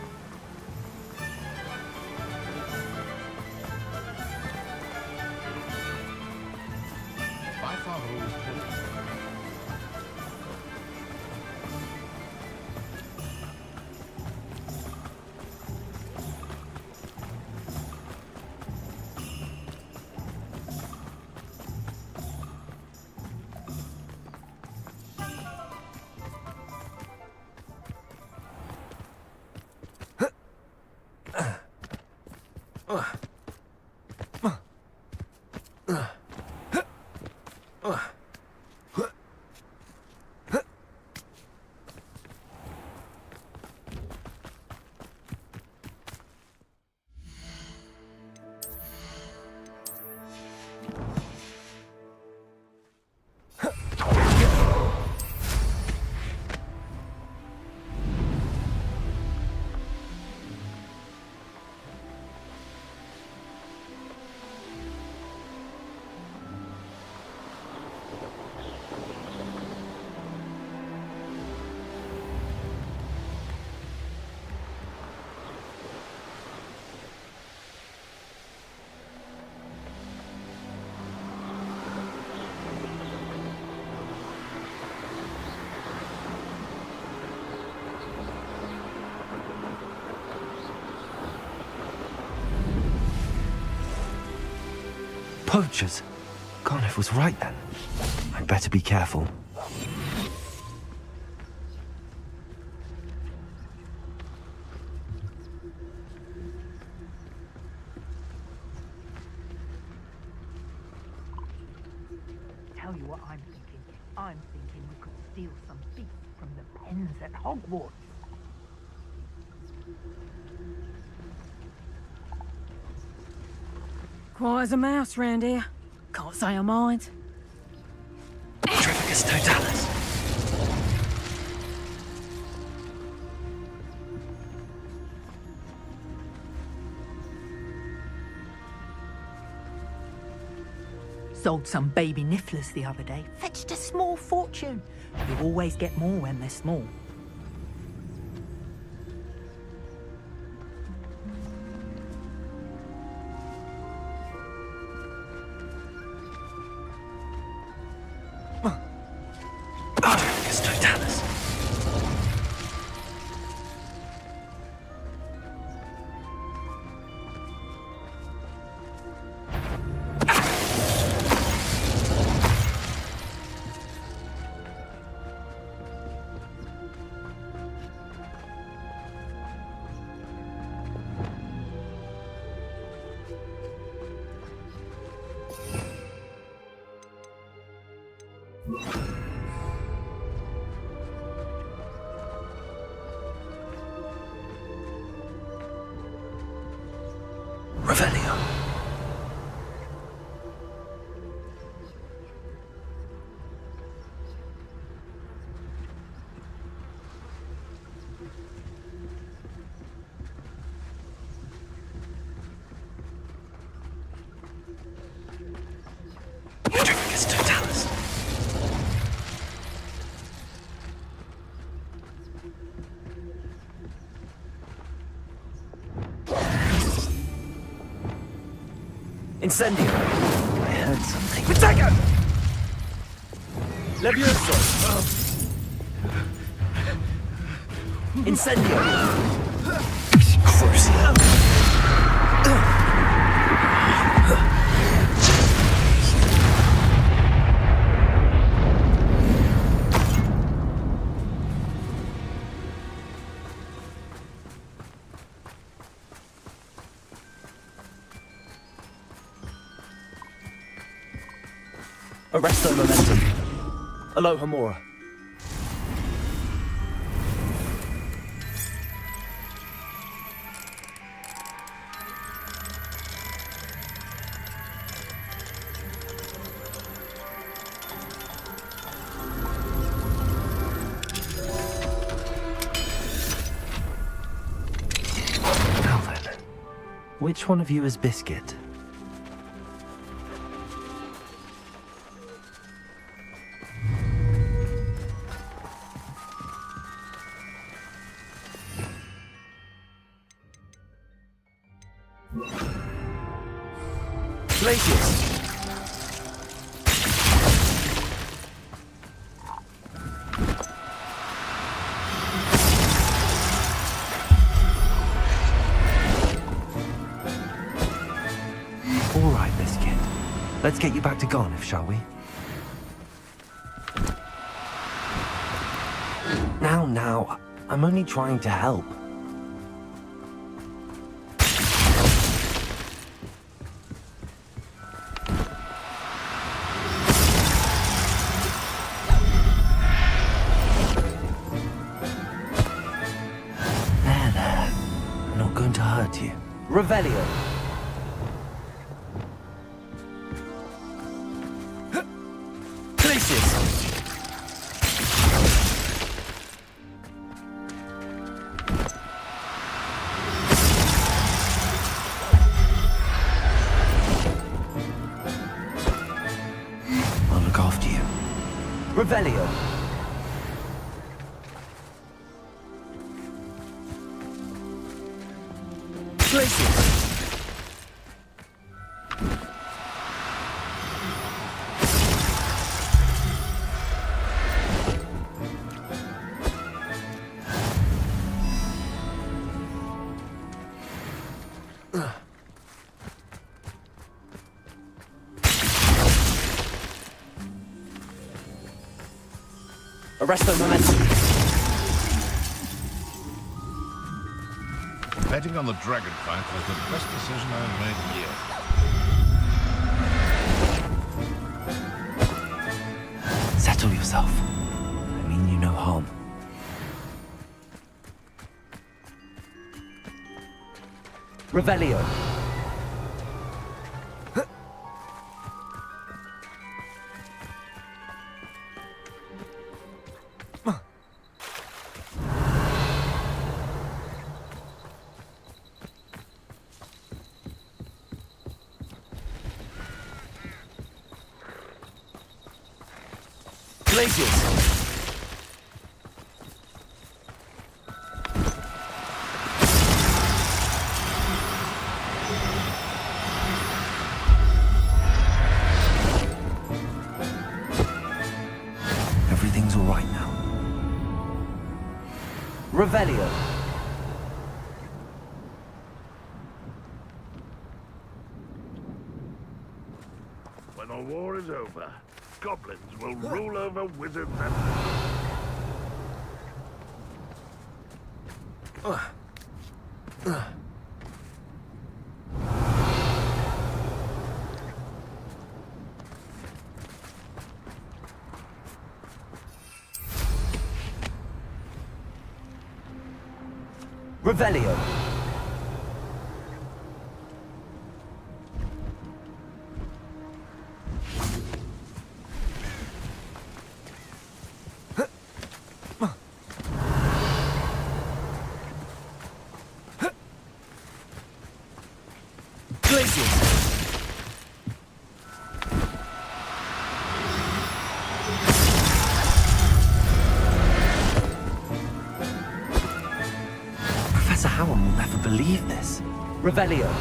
Poachers! Garniff was right then. I'd better be careful. Tell you what I'm thinking. I'm thinking we could steal some beef from the pens at Hogwarts. Quiet as a mouse round here. Can't say I mind. Trifficus totalis. Sold some baby nifflers the other day. Fetched a small fortune. You always get more when they're small. Trifficus totalis. Revelio. Yes, Totalis. Incendio! I heard something. Protego! Levioso! Incendio! Crucio! Arresto momentum. Aloha Mora. Now then, which one of you is Biscuit? Glacius! All right, Biscuit. Let's get you back to Garniff, shall we? Now, I'm only trying to help. There. I'm not going to hurt you. Revelio. Glacius! I'll look after you. Revelio. Glacius! Arresto momentum. Betting on the dragon fight was the best decision I've made in years. Settle yourself. I mean you no harm. Revelio. Glacius! Everything's all right now. Revelio. When the war is over, goblins will rule over wizards and... Revelio. Glacius. Cowan will never believe this. Revelio.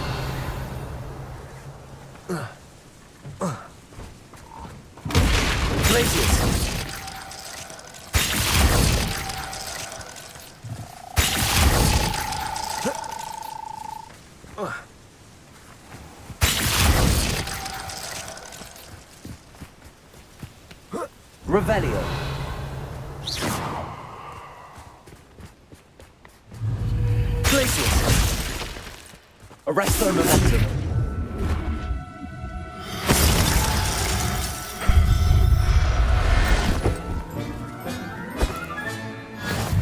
Glaciers. Revelio. Glaciers. Arrest their momentum.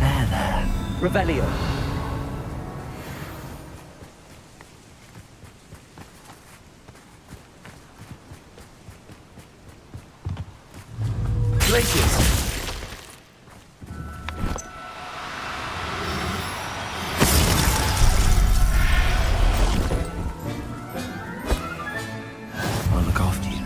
There. Revelio. Glaciers. I'll look after you.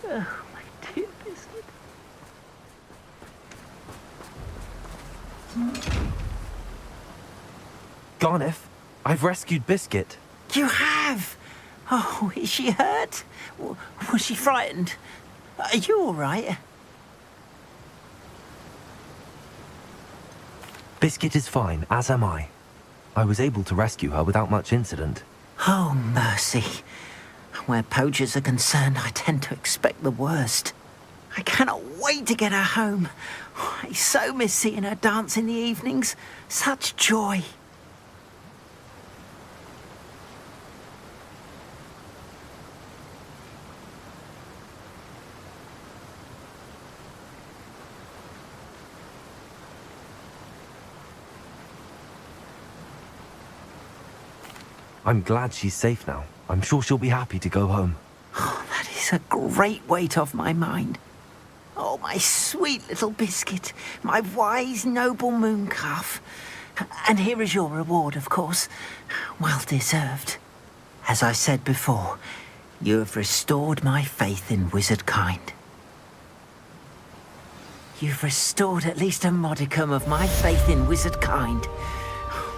Oh, my dear Biscuit. Garniff, I've rescued Biscuit. You have? Oh, is she hurt? Was she frightened? Are you all right? Biscuit is fine, as am I. I was able to rescue her without much incident. Oh, mercy. Where poachers are concerned, I tend to expect the worst. I cannot wait to get her home. I so miss seeing her dance in the evenings. Such joy. I'm glad she's safe now. I'm sure she'll be happy to go home. Oh, that is a great weight off my mind. Oh, my sweet little Biscuit, my wise, noble moon calf. And here is your reward, of course. Well deserved. As I said before, you have restored my faith in wizard kind. You've restored at least a modicum of my faith in wizard kind.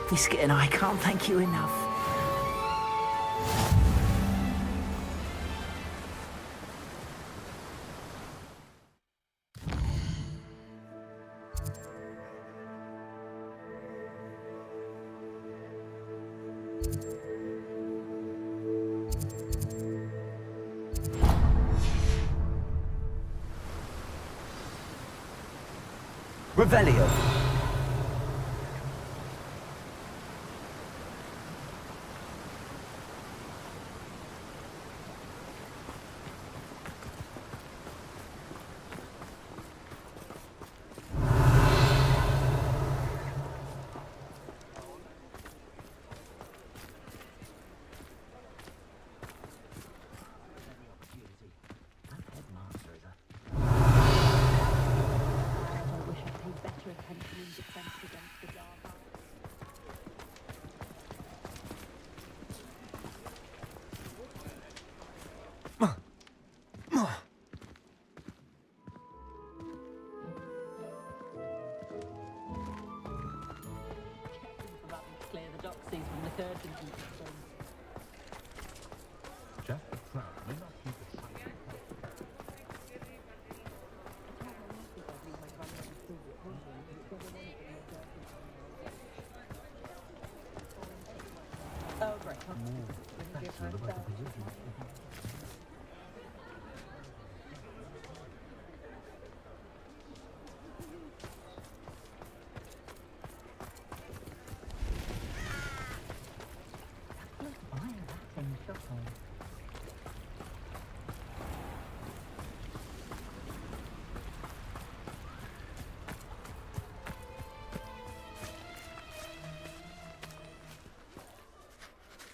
Biscuit and I can't thank you enough. Revelio.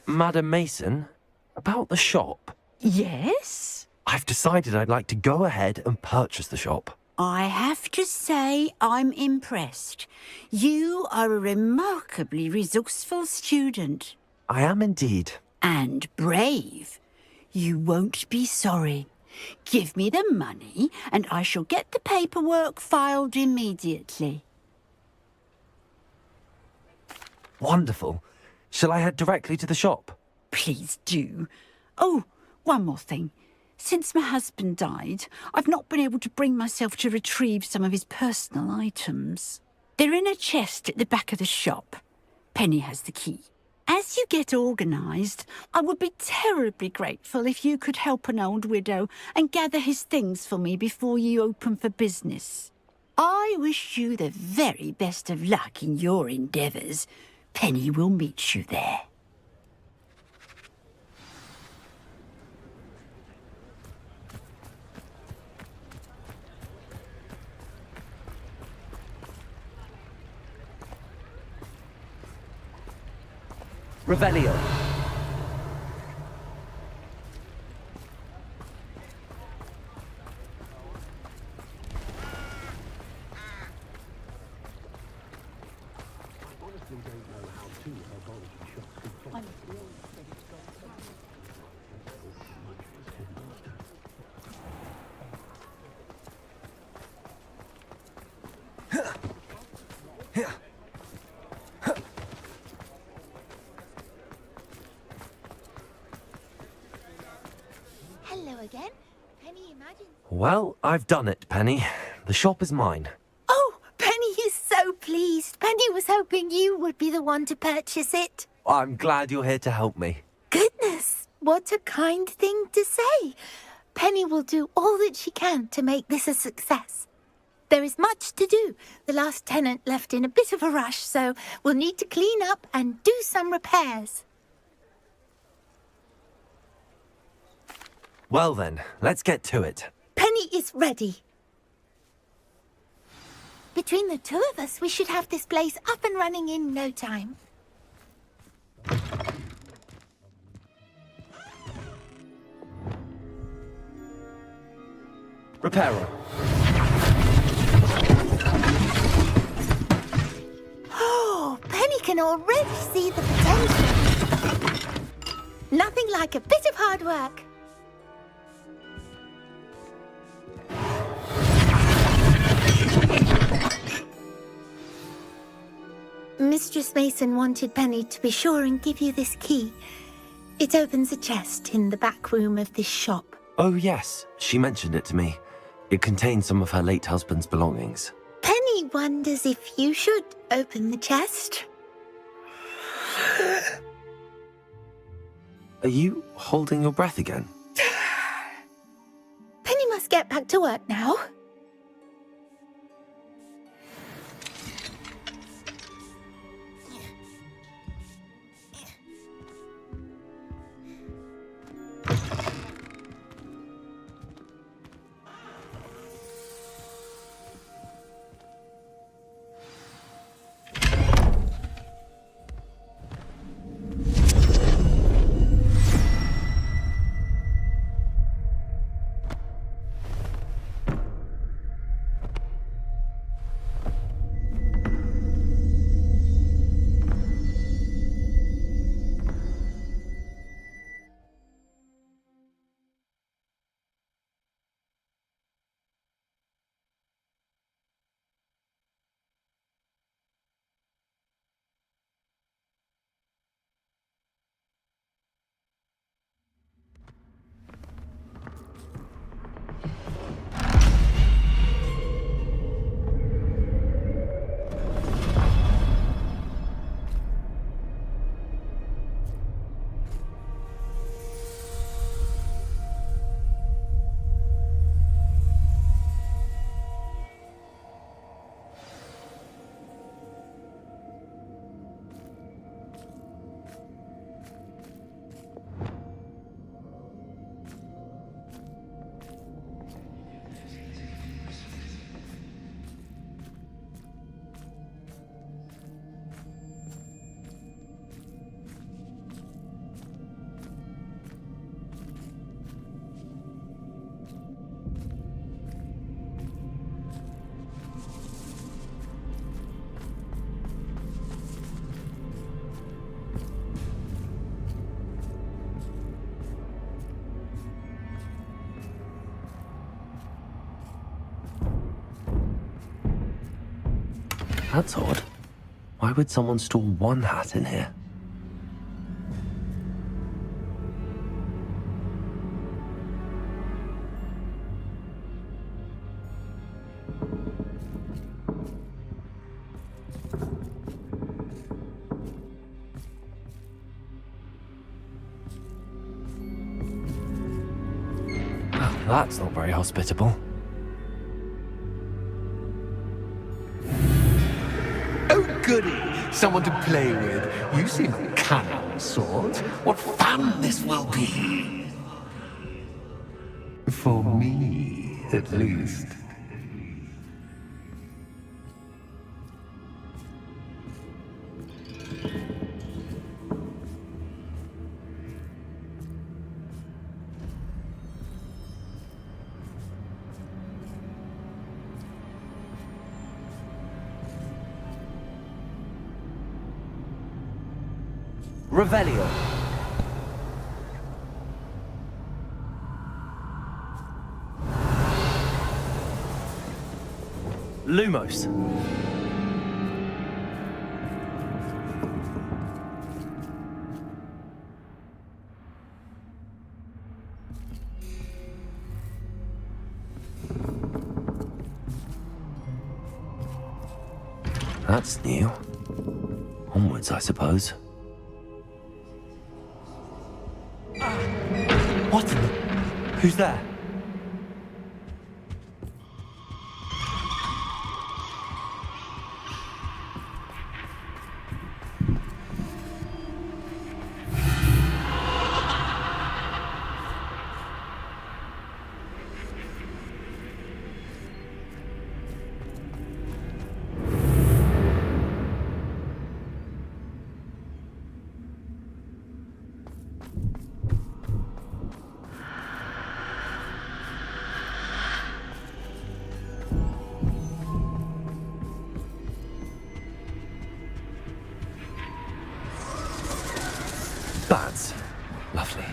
Madam Mason, about the shop. Yes? I've decided I'd like to go ahead and purchase the shop. I have to say I'm impressed. You are a remarkably resourceful student. I am indeed. And brave. You won't be sorry. Give me the money and I shall get the paperwork filed immediately. Wonderful. Shall I head directly to the shop? Please do. Oh, one more thing. Since my husband died, I've not been able to bring myself to retrieve some of his personal items. They're in a chest at the back of the shop. Penny has the key. As you get organised, I would be terribly grateful if you could help an old widow and gather his things for me before you open for business. I wish you the very best of luck in your endeavours. Penny will meet you there. Revelio. Hello again. Penny imagines... Well, I've done it, Penny. The shop is mine. Oh, Penny is so pleased. Penny was hoping you would be the one to purchase it. I'm glad you're here to help me. Goodness, what a kind thing to say. Penny will do all that she can to make this a success. There is much to do. The last tenant left in a bit of a rush, so we'll need to clean up and do some repairs. Well then, let's get to it. Penny is ready. Between the two of us, we should have this place up and running in no time. Reparo. Oh, Penny can already see the potential. Nothing like a bit of hard work. Mistress Mason wanted Penny to be sure and give you this key. It opens a chest in the back room of this shop. Oh yes, she mentioned it to me. It contains some of her late husband's belongings. Penny wonders if you should open the chest. Are you holding your breath again? Penny must get back to work now. That's odd. Why would someone store one hat in here? Well, that's not very hospitable. Oh, goody! Someone to play with. You seem a cunning sort. What fun this will be! For me, at least. Revelio. Lumos. That's new. Onwards, I suppose. What in the... Who's there? That's lovely.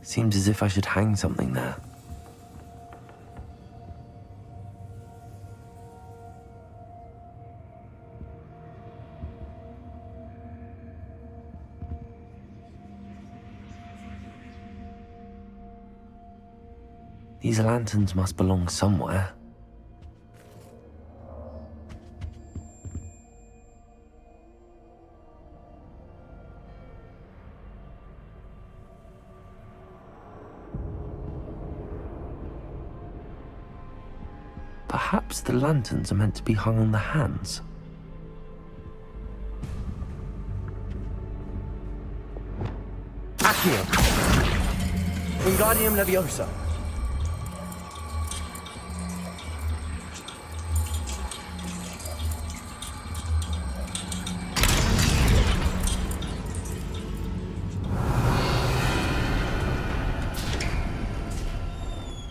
Seems as if I should hang something there. These lanterns must belong somewhere. Perhaps the lanterns are meant to be hung on the hands. Accio! Wingardium Leviosa!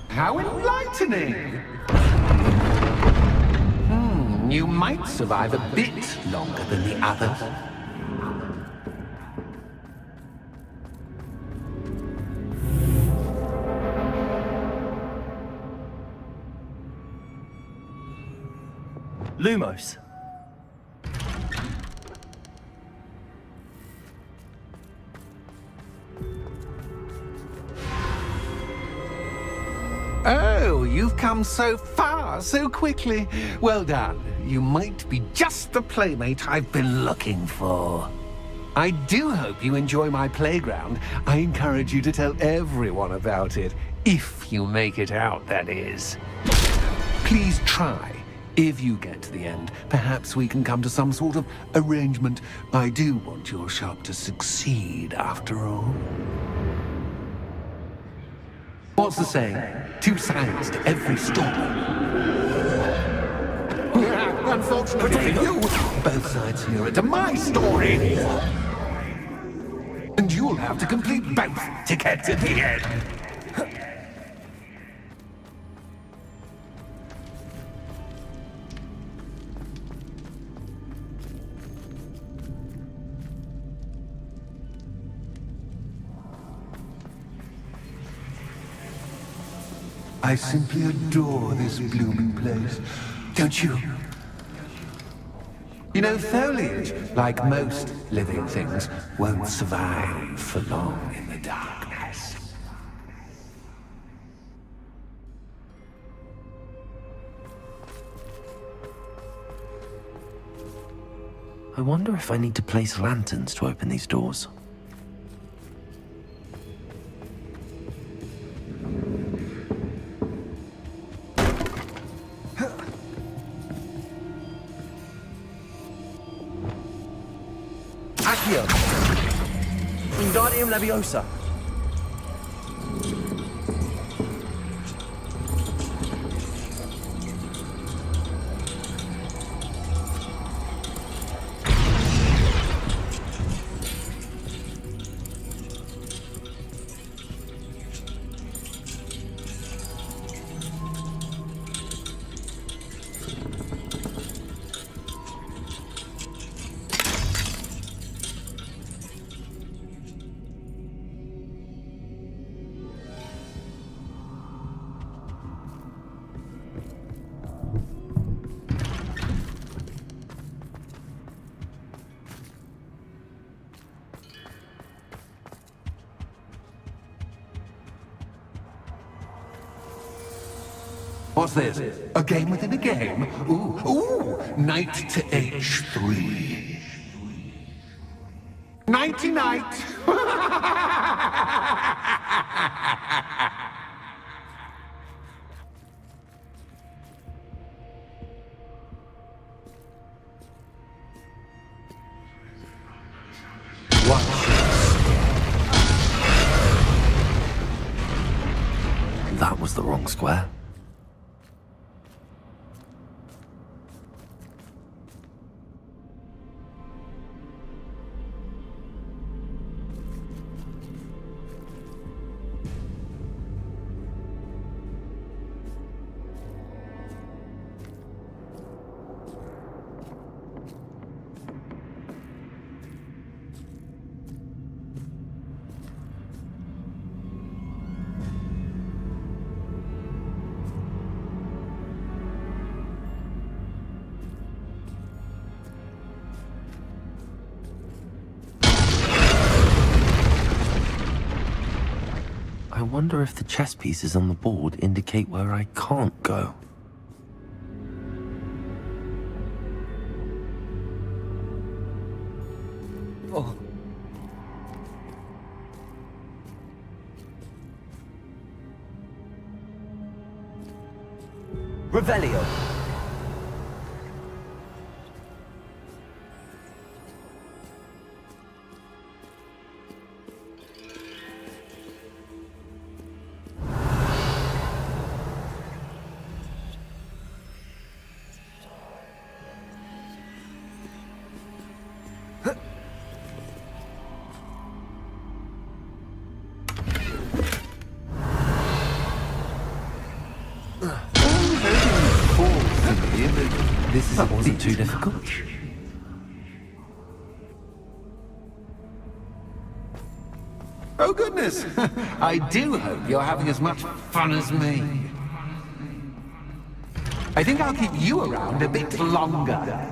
How enlightening! You might survive a bit longer than the others. Lumos. Oh, you've come so far, so quickly. Well done. You might be just the playmate I've been looking for. I do hope you enjoy my playground. I encourage you to tell everyone about it. If you make it out, that is. Please try. If you get to the end, perhaps we can come to some sort of arrangement. I do want your shop to succeed, after all. What's the saying? Two sides to every story. Unfortunately for you, both sides hear it to my story. And you'll You'll have to complete both to get to the end. I simply adore this blooming place, don't you? You know, foliage, like most living things, won't survive for long in the darkness. I wonder if I need to place lanterns to open these doors. Accio! Wingardium Leviosa! What's this? A game within a game? Ooh, knight to H3. Nighty-night! That was the wrong square. I wonder if the chess pieces on the board indicate where I can't go. Oh. Revelio. That wasn't too difficult. Oh goodness! I do hope you're having as much fun as me. I think I'll keep you around a bit longer.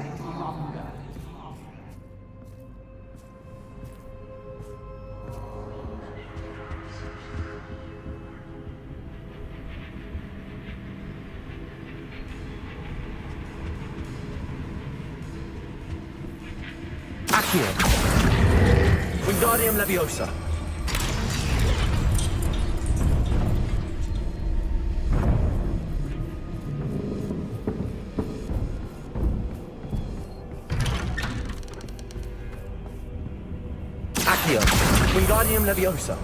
Accio! Wingardium Leviosa! Accio! Wingardium Leviosa!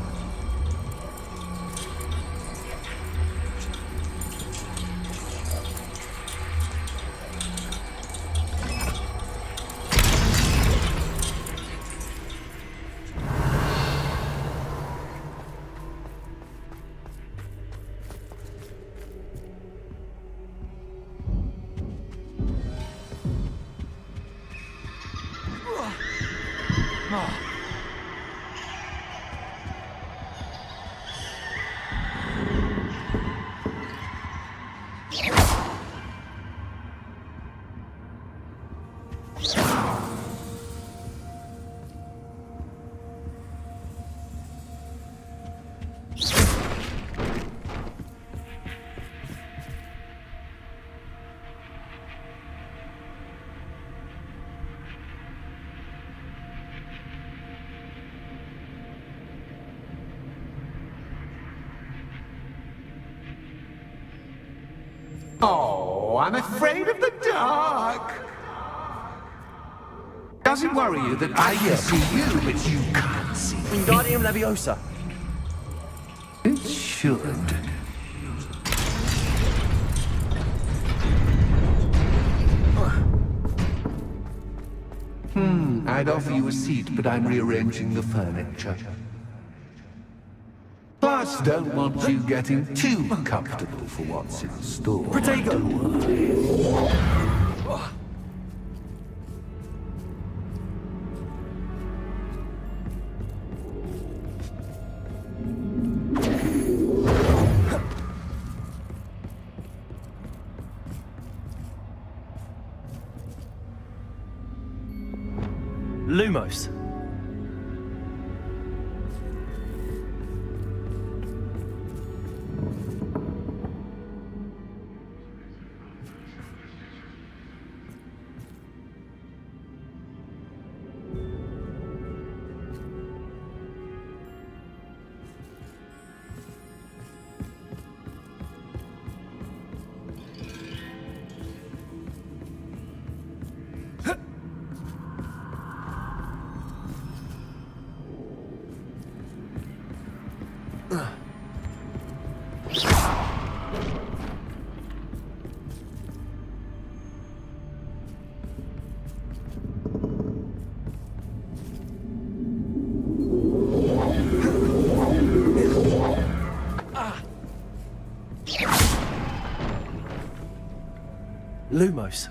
Oh, I'm afraid of the dark. Does it worry you that I can see you, but you can't see me? Wingardium Leviosa. It should. I'd offer you a seat, but I'm rearranging the furniture. Plus, don't want you getting too comfortable for what's in store. Protego! Lumos. Lumos.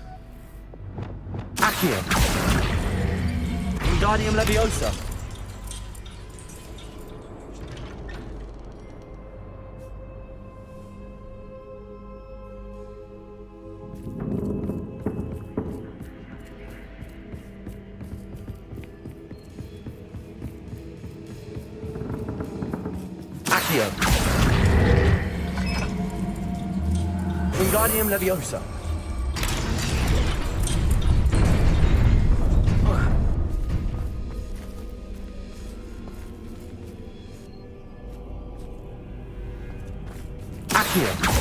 Accio. Wingardium Leviosa. Accio. Wingardium Leviosa. Accio.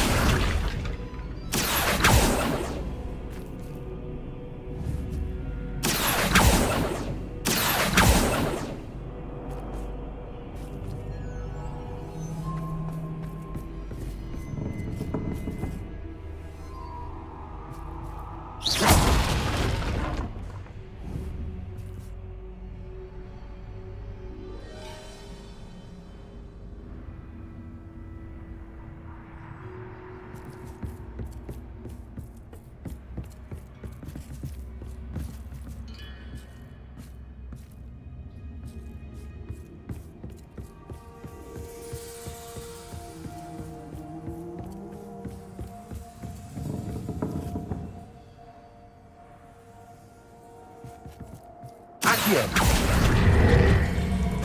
Accio.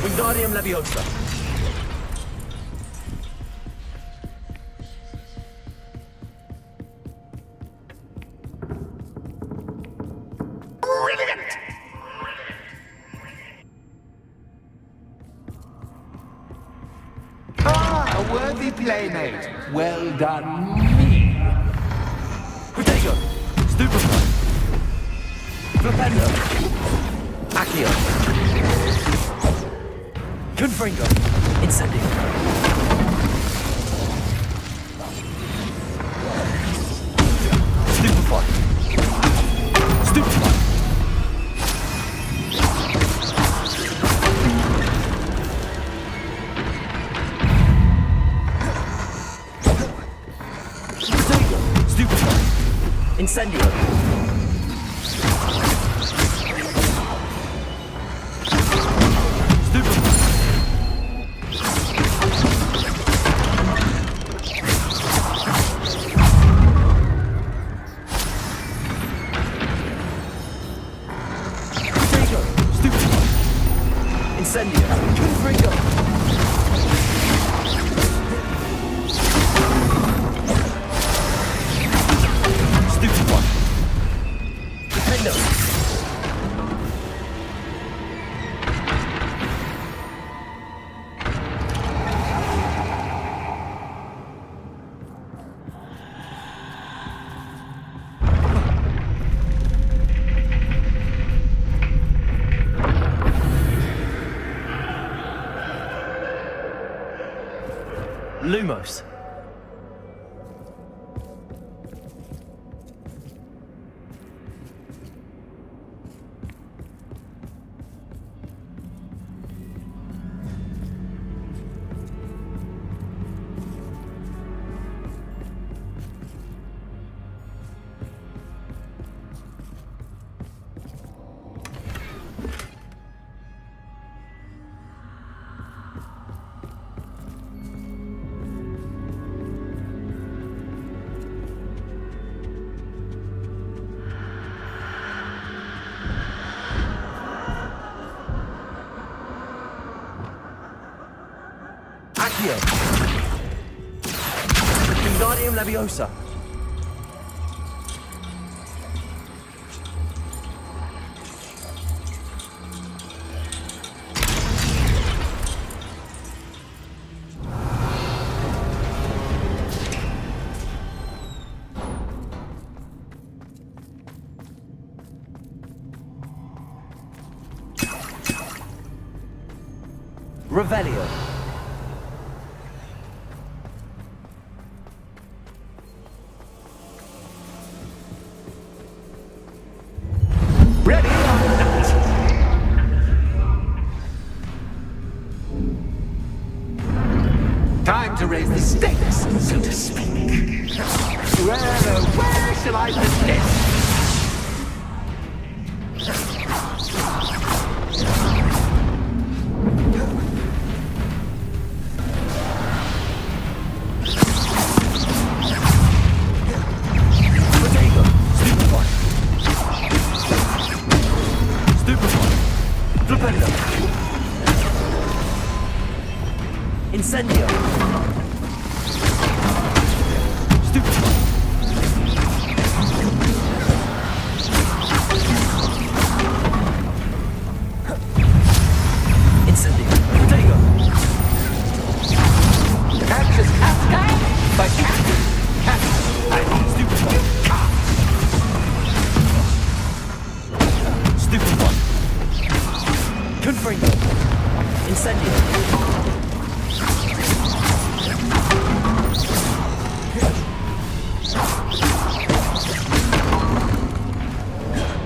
Wingardium Leviosa. Brilliant! Ah, a worthy playmate. Well done, me. Protego. Stupefy. Flipendo. Accio. Confringo. Incendio. Stupefy. Stupefy. Protego. Stupefy. Incendio. Incendio. Confringo. Stupefy. Defendo. Lumos. Accio. Wingardium Leviosa. Revelio. Time to raise the stakes, so to speak. Where shall I put this? Incendio. Incendio. Protego. Catches Cascade by Captain. Stupid one. Confringo. Incendio.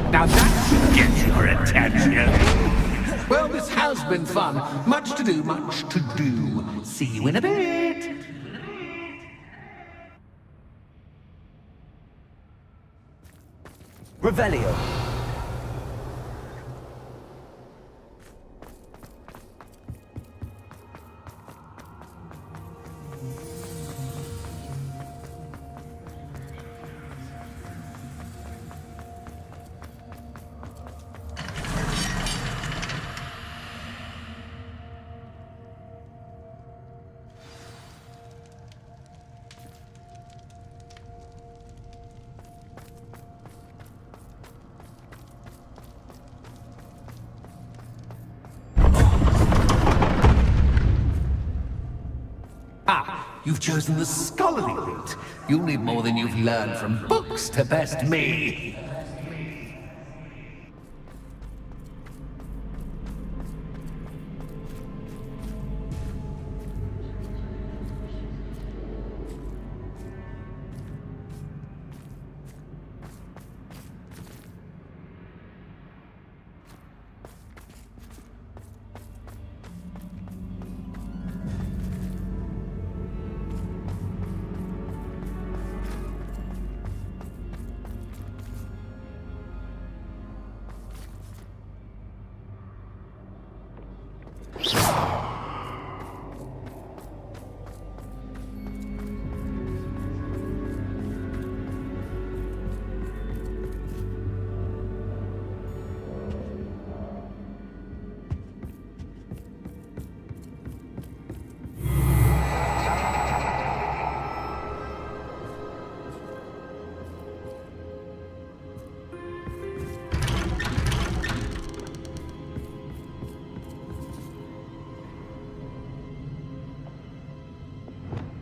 Now that should get your attention. Well, this has been fun. Much to do, much to do. See you in a bit. Revelio. You've chosen the scholarly route. You'll need more than you've learned from books to best me.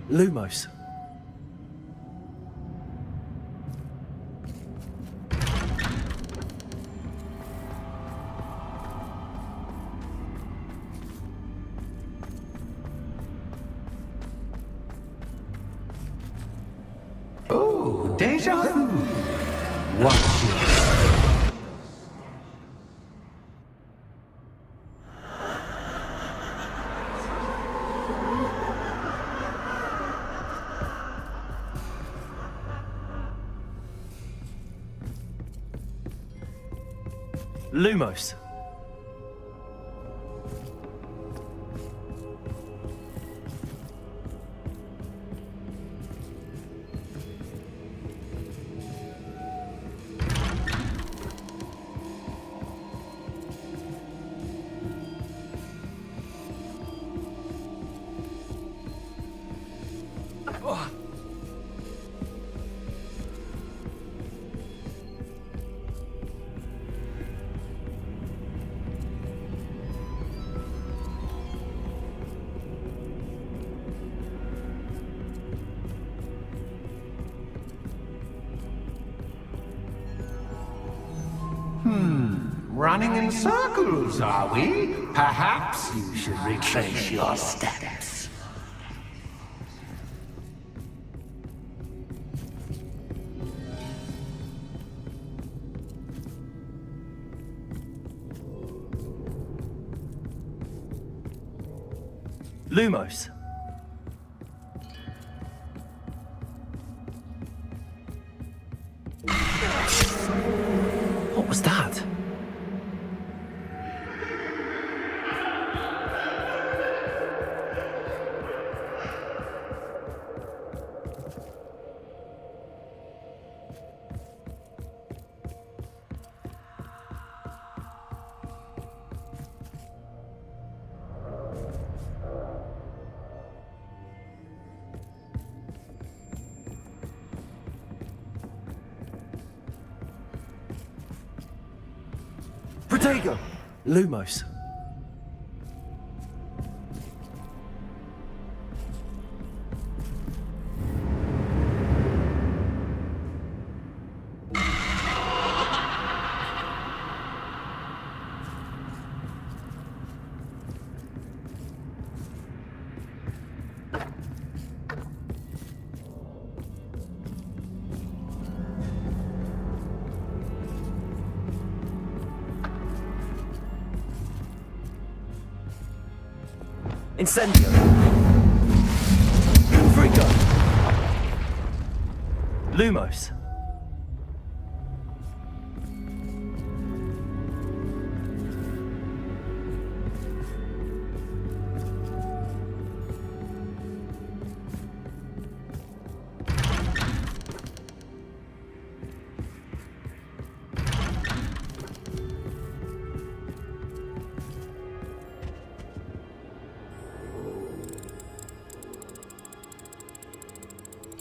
Lumos. Watch it. Lumos. Running in circles, are we? Perhaps you should retrace your steps. Lumos. What was that? Protego. Lumos. Incendio. Frigo. Lumos.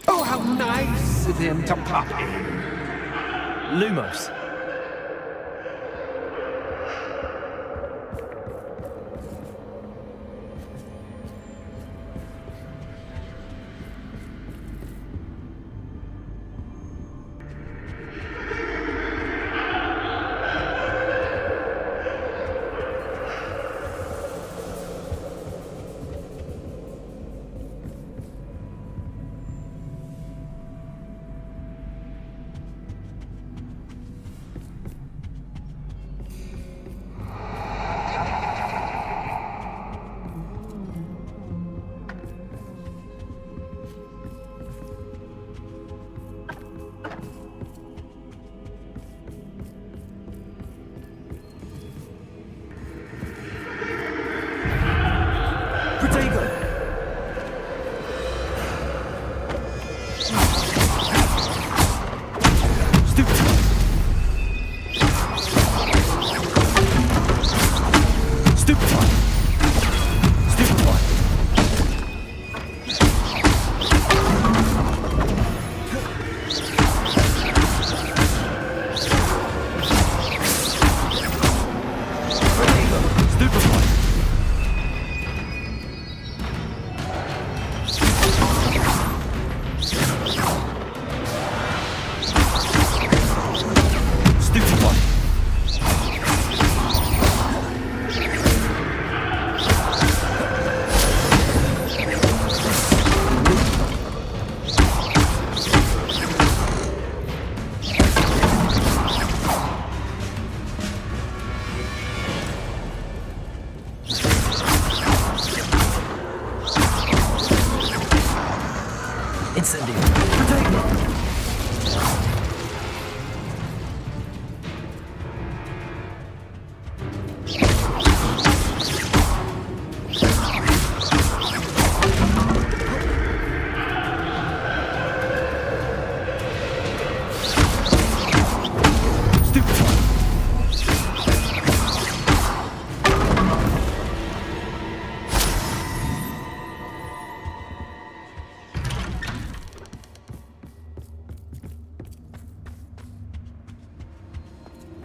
Oh, how nice of him to pop in. Lumos.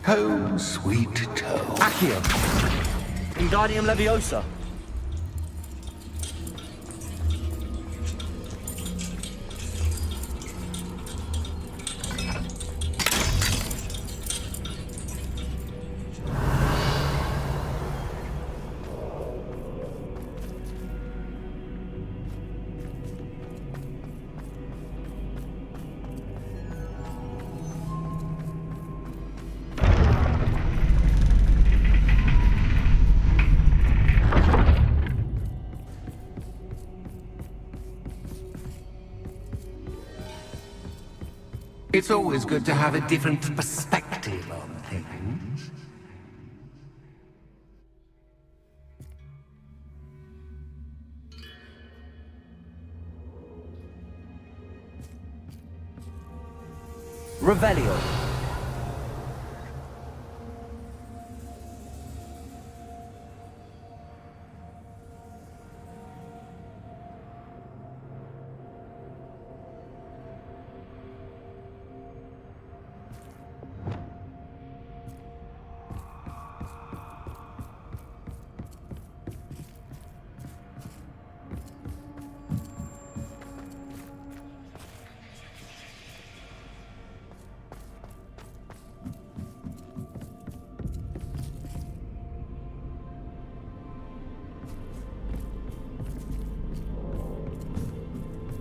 Home sweet toe. Accio. Wingardium Leviosa. It's always good to have a different perspective on things. Revelio.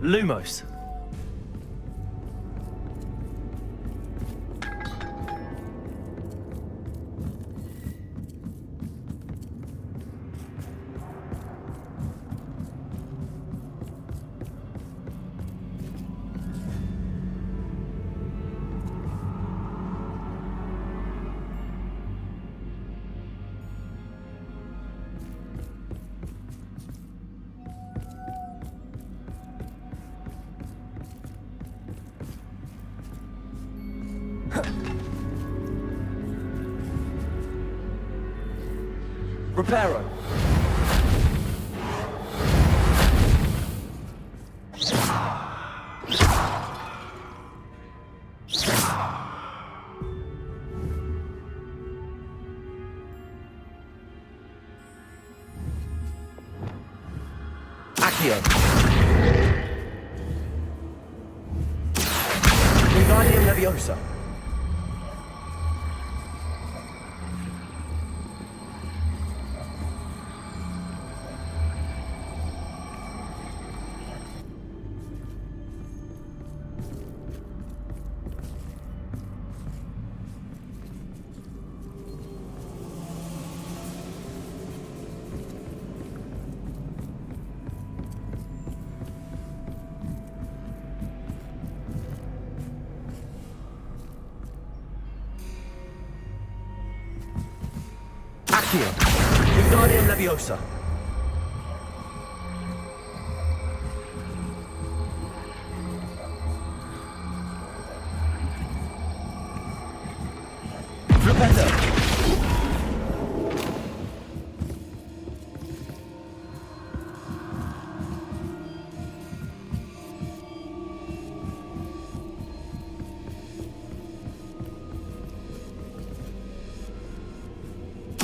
Lumos. Reparo. Accio. Wingardium Leviosa. Accio. Wingardium Leviosa. Flipendo.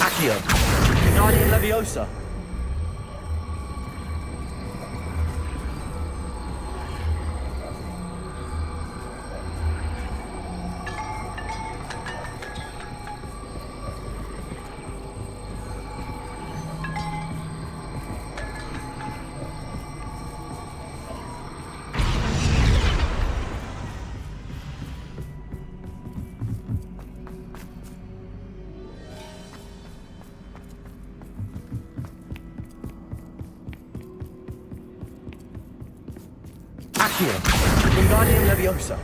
Accio. Wingardium Leviosa. Accio. Wingardium Leviosa.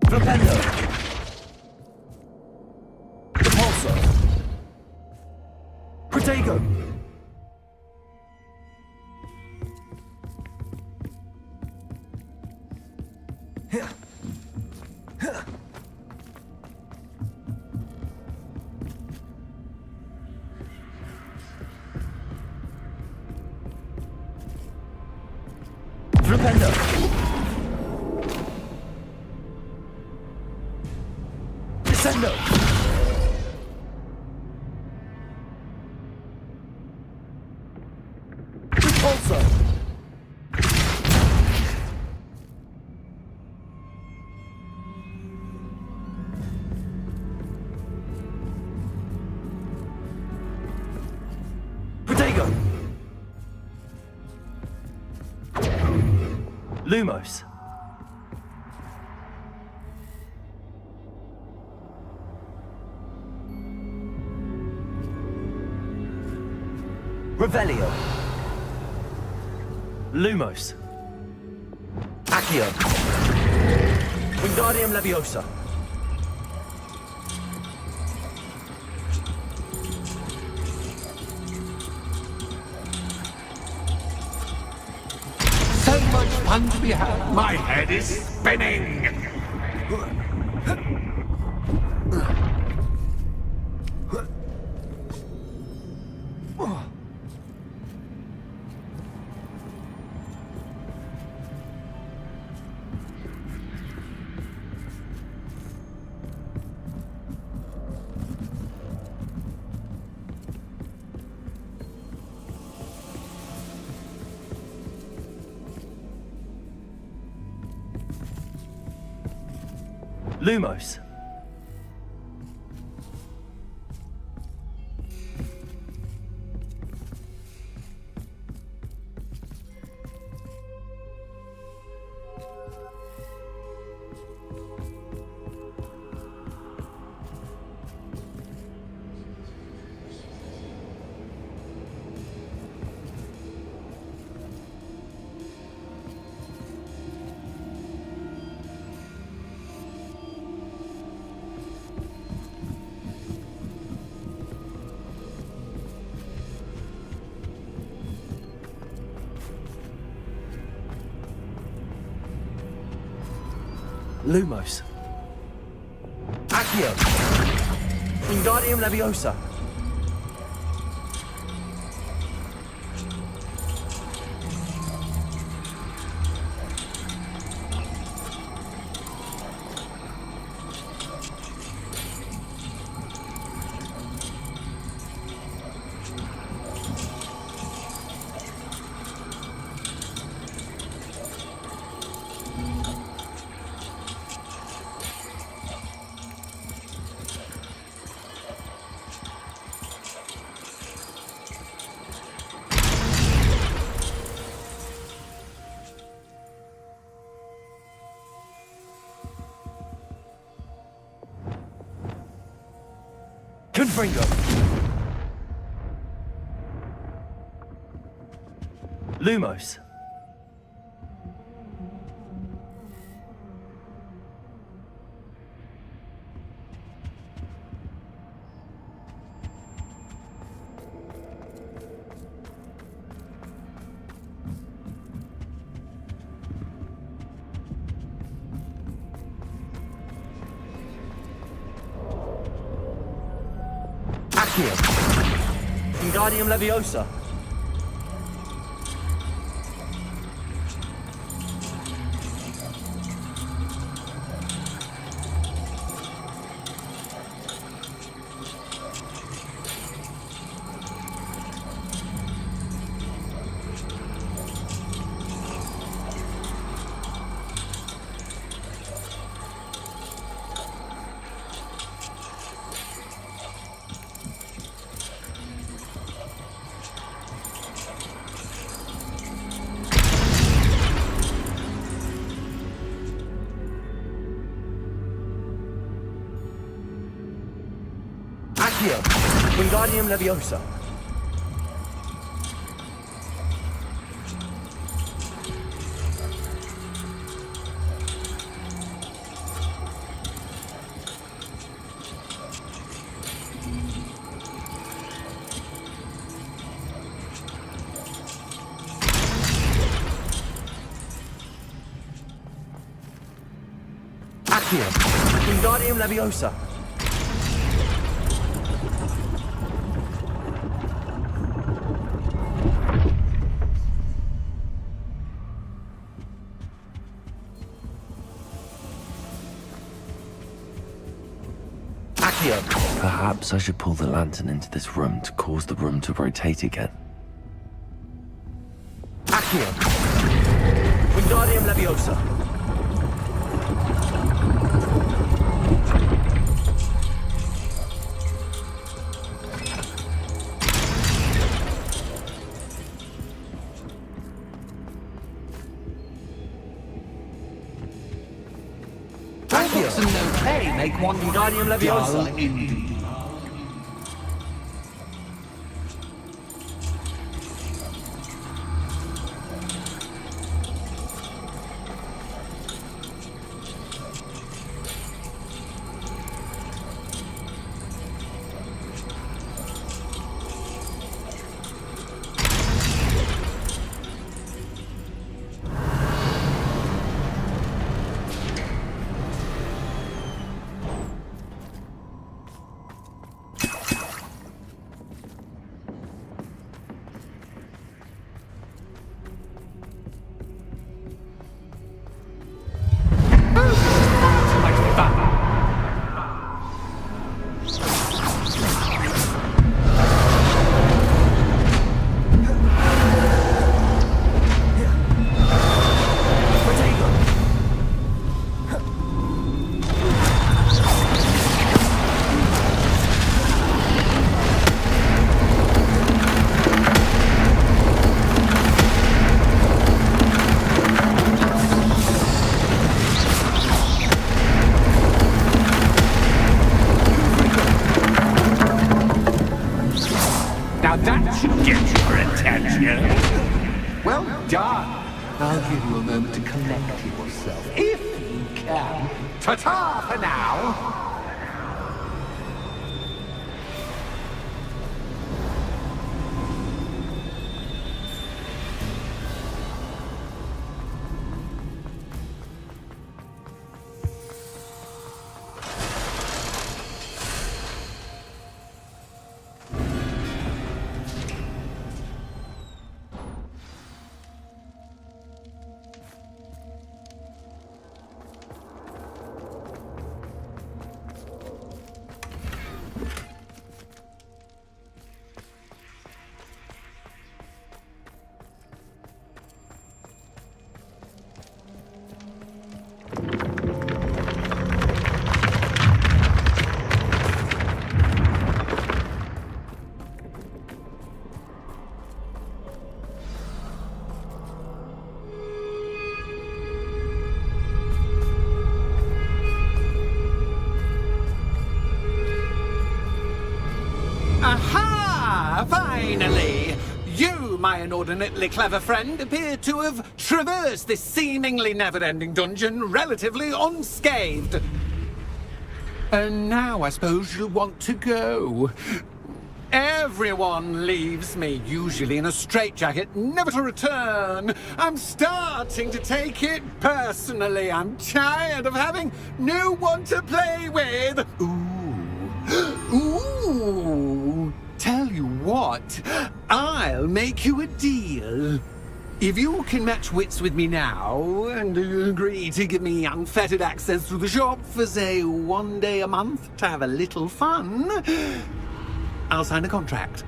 Flipendo. Repulsor. Protego. Huh. Flipendo. Descendo. Repulso. Protego. Lumos. Revelio. Lumos. Accio. Wingardium Leviosa. So much fun to be had. My head is spinning. Lumos. Lumos. Accio. Wingardium Leviosa. Confringo. Lumos. Accio. Wingardium Leviosa. Accio. Wingardium Leviosa. Accio. Wingardium Leviosa. Accio. Perhaps I should pull the lantern into this room to cause the room to rotate again. Accio. Wingardium Leviosa. Books and no pay make one Wingardium Leviosa. dull indeed. That should get your attention. Well done. I'll give you a moment to collect yourself, if you can. Ta-ta for now. Aha! Finally! You, my inordinately clever friend, appear to have traversed this seemingly never-ending dungeon relatively unscathed. And now I suppose you'll want to go. Everyone leaves me, usually in a straitjacket, never to return. I'm starting to take it personally. I'm tired of having no one to play with. Ooh, tell you what, I'll make you a deal. If you can match wits with me now, and agree to give me unfettered access to the shop for, say, 1 day a month to have a little fun, I'll sign a contract.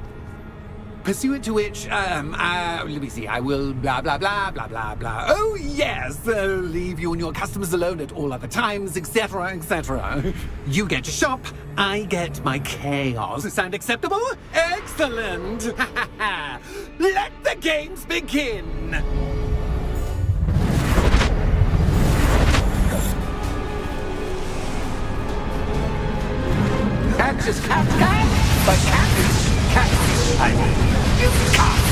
Pursuant to which, let me see, I will blah, blah, blah, blah, blah, blah. Oh, yes, leave you and your customers alone at all other times, etc., etc. You get to shop, I get my chaos. Sound acceptable? Excellent! Let the games begin! Catch is cat, but cat is cat. I mean, you can't.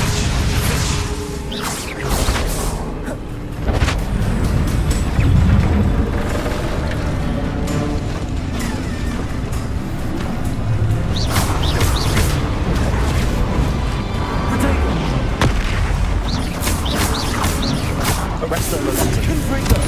Arrest the locator. Confringo.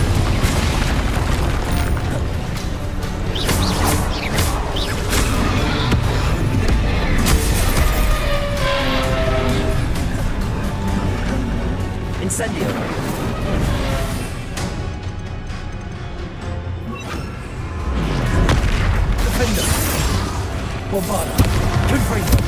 Incendio. Defender. Bombarda. Confringo.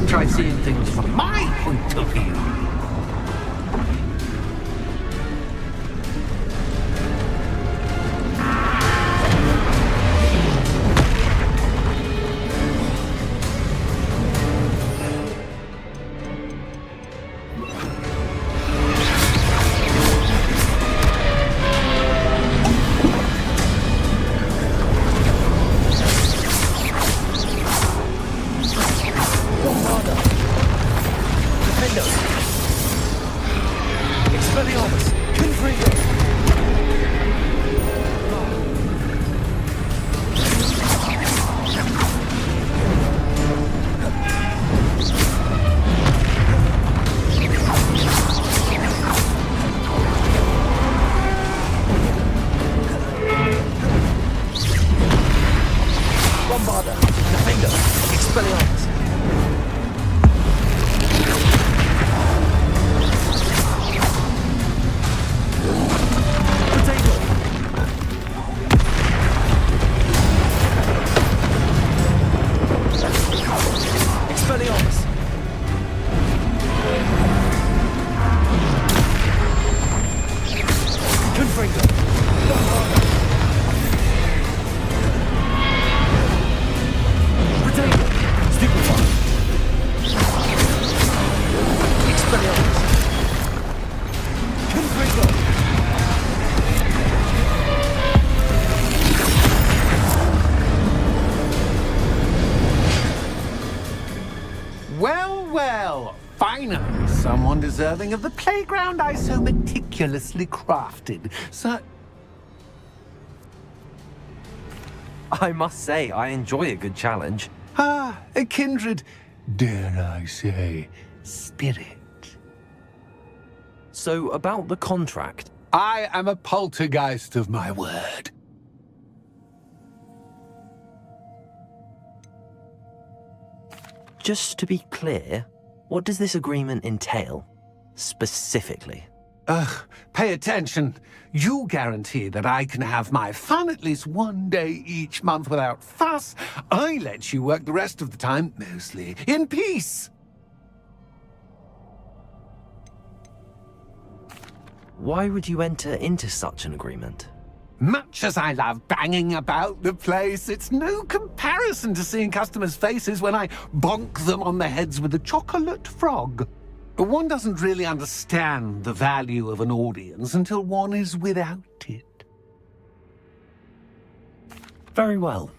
Try seeing things from my point of view. Defender. finally someone deserving of the playground I so meticulously crafted. So... I must say, I enjoy a good challenge. Ah, a kindred, dare I say, spirit. So, about the contract. I am a poltergeist of my word. Just to be clear, what does this agreement entail, specifically? Ugh, pay attention. You guarantee that I can have my fun at least one day each month without fuss. I let you work the rest of the time, mostly, in peace. Why would you enter into such an agreement? Much as I love banging about the place, it's no comparison to seeing customers' faces when I bonk them on the heads with a chocolate frog. One doesn't really understand the value of an audience until one is without it. Very well.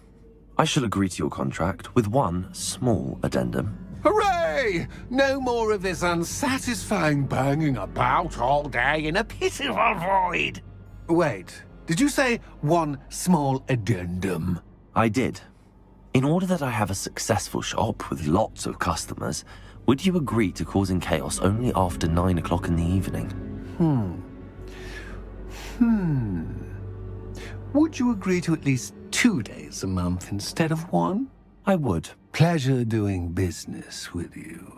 I shall agree to your contract with one small addendum. Hooray! No more of this unsatisfying banging about all day in a pitiful void. Wait, did you say one small addendum? I did. In order that I have a successful shop with lots of customers, would you agree to causing chaos only after 9 o'clock in the evening? Would you agree to at least 2 days a month instead of one? I would. Pleasure doing business with you.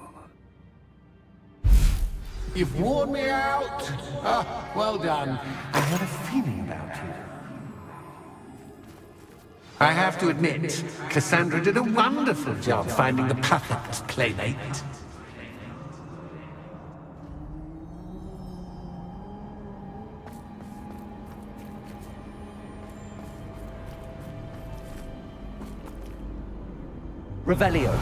You've worn me out. Ah, well done. I had a feeling about you. I have to admit, Cassandra did a wonderful job finding the perfect playmate. Revelio.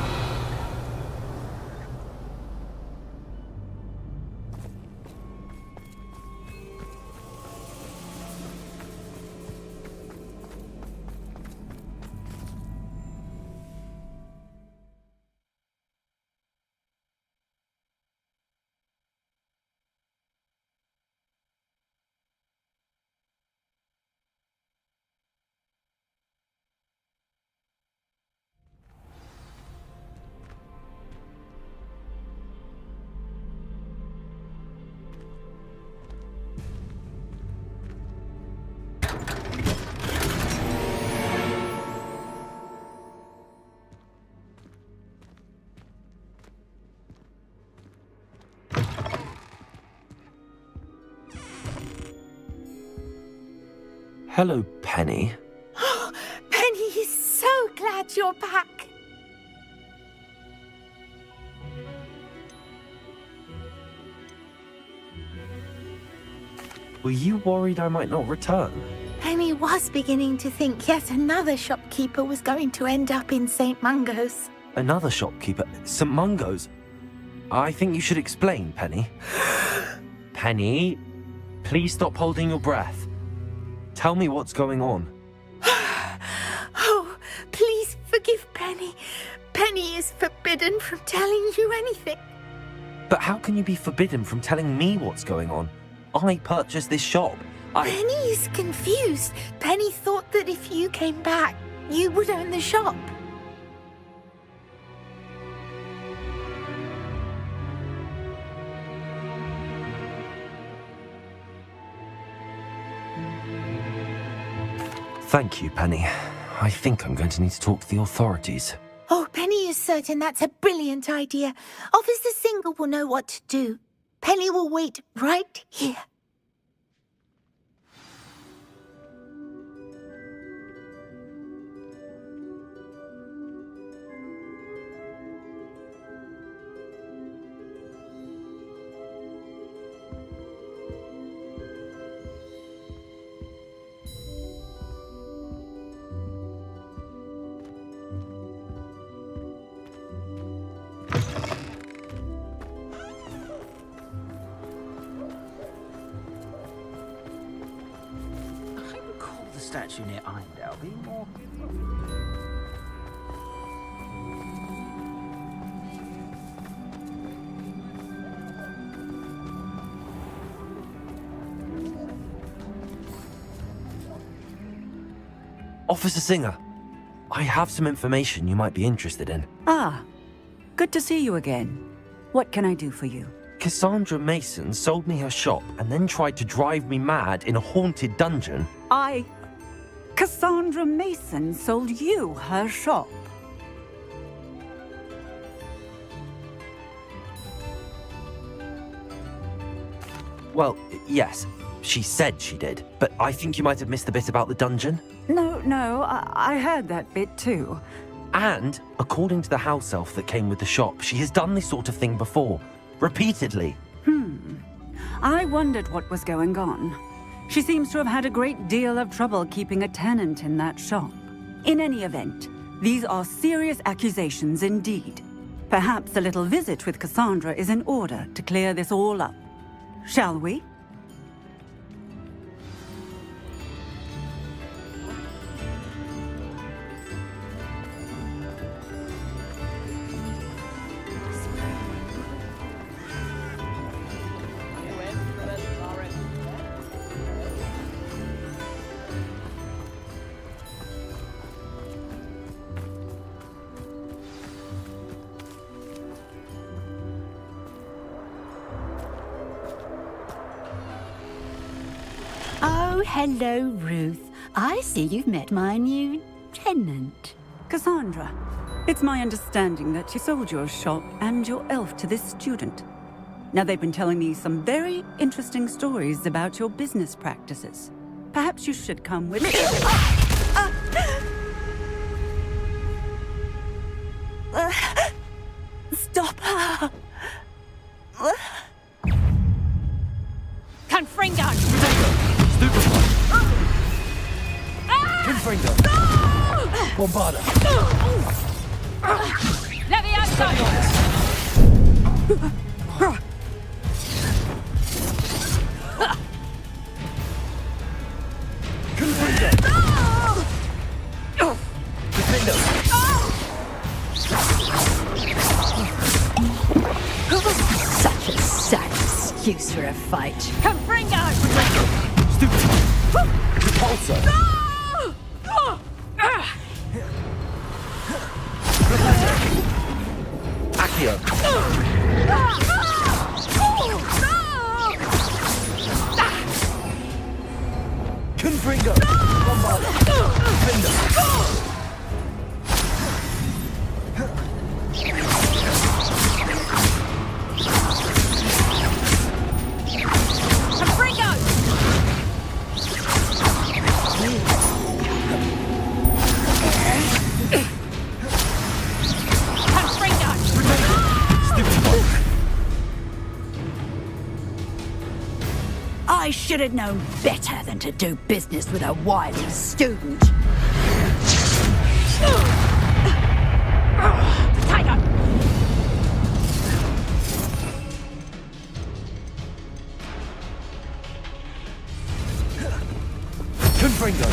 Hello, Penny. Penny is so glad you're back. Were you worried I might not return? Penny was beginning to think yet another shopkeeper was going to end up in St. Mungo's. Another shopkeeper? St. Mungo's? I think you should explain, Penny. Penny, please stop holding your breath. Tell me what's going on. Oh, please forgive Penny. Penny is forbidden from telling you anything. But how can you be forbidden from telling me what's going on? I purchased this shop. Penny is confused. Penny thought that if you came back, you would own the shop. Thank you, Penny. I think I'm going to need to talk to the authorities. Oh, Penny is certain that's a brilliant idea. Officer Single will know what to do. Penny will wait right here. Statue near Eindel be more... Officer Singer, I have some information you might be interested in. Ah, good to see you again. What can I do for you? Cassandra Mason sold me her shop and then tried to drive me mad in a haunted dungeon. Cassandra Mason sold you her shop. Well, yes, she said she did, but I think you might have missed the bit about the dungeon. No, I heard that bit too. And, according to the house elf that came with the shop, she has done this sort of thing before. Repeatedly. I wondered what was going on. She seems to have had a great deal of trouble keeping a tenant in that shop. In any event, these are serious accusations indeed. Perhaps a little visit with Cassandra is in order to clear this all up. Shall we? Oh, hello, Ruth. I see you've met my new tenant. Cassandra, it's my understanding that you sold your shop and your elf to this student. Now, they've been telling me some very interesting stories about your business practices. Perhaps you should come with me. Stop her! Confringo! Confringo! Bombarda! Levioso! Confringo! Defendo! Such a sad excuse for a fight. Confringo! Stupid! Repulsor! Accio! Confringo! Bombarda! Defender! I should have known better than to do business with a wily student. Tiger! Confringo!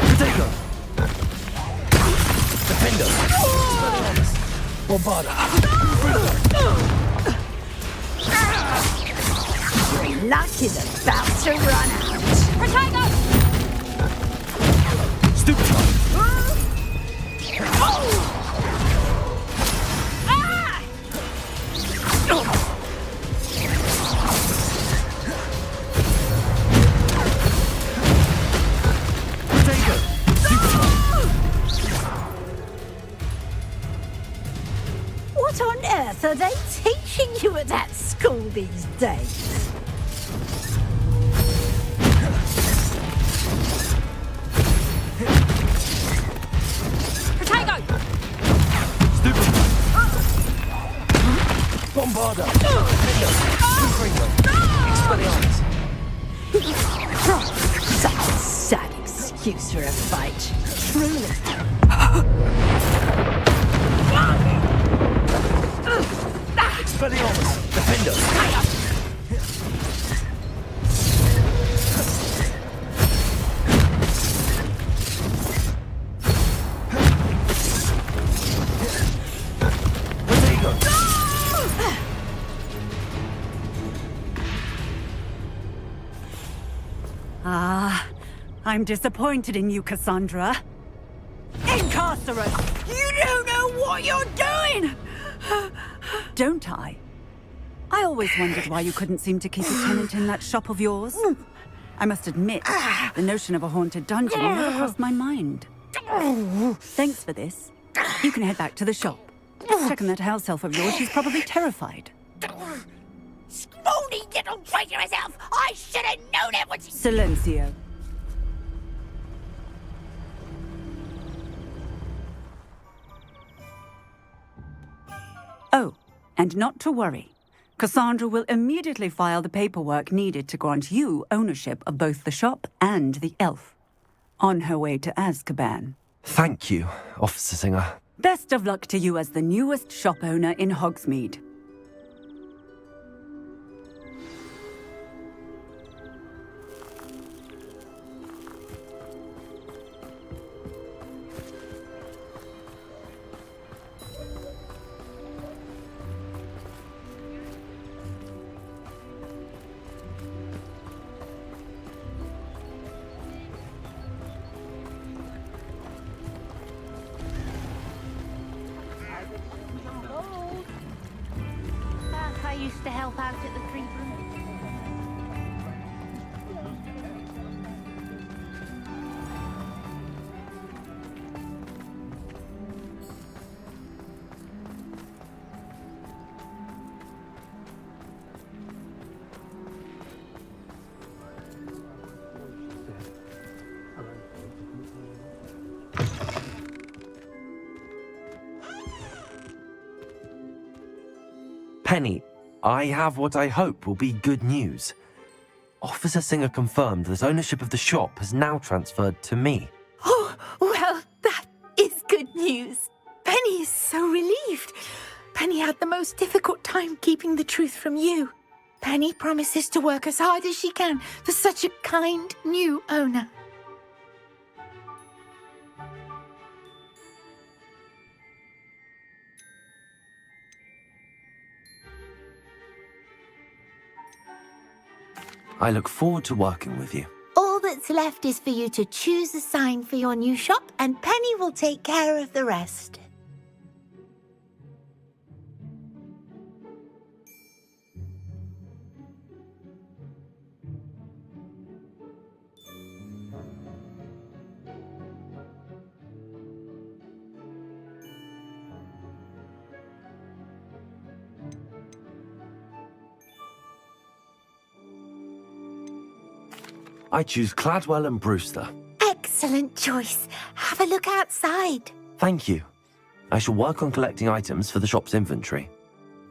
Potato! Defendo! Bombarda! Your luck is about to run out. Potato! Stupid! What on earth are they teaching you at that school these days? Potato! Stupid! Bombarda! Confringo! Expelliarmus! Such a sad excuse for a fight. Truly. Expelliarmus! Defendo! Potato! I'm disappointed in you, Cassandra. Incarcerate! You don't know what you're doing! Don't I? I always wondered why you couldn't seem to keep a tenant in that shop of yours. I must admit, the notion of a haunted dungeon never crossed my mind. Thanks for this. You can head back to the shop. Checking that house elf of yours, she's probably terrified. Scrawny little traitorous elf! I should have known it was... Silencio. Oh, and not to worry. Cassandra will immediately file the paperwork needed to grant you ownership of both the shop and the elf. On her way to Azkaban. Thank you, Officer Singer. Best of luck to you as the newest shop owner in Hogsmeade. I used to help out at the Three Rooms. Penny, I have what I hope will be good news. Officer Singer confirmed that ownership of the shop has now transferred to me. Oh, well, that is good news. Penny is so relieved. Penny had the most difficult time keeping the truth from you. Penny promises to work as hard as she can for such a kind new owner. I look forward to working with you. All that's left is for you to choose a sign for your new shop, and Penny will take care of the rest. I choose Cladwell and Brewster. Excellent choice. Have a look outside. Thank you. I shall work on collecting items for the shop's inventory.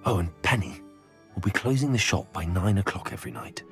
Oh, and Penny, we'll be closing the shop by 9 o'clock every night.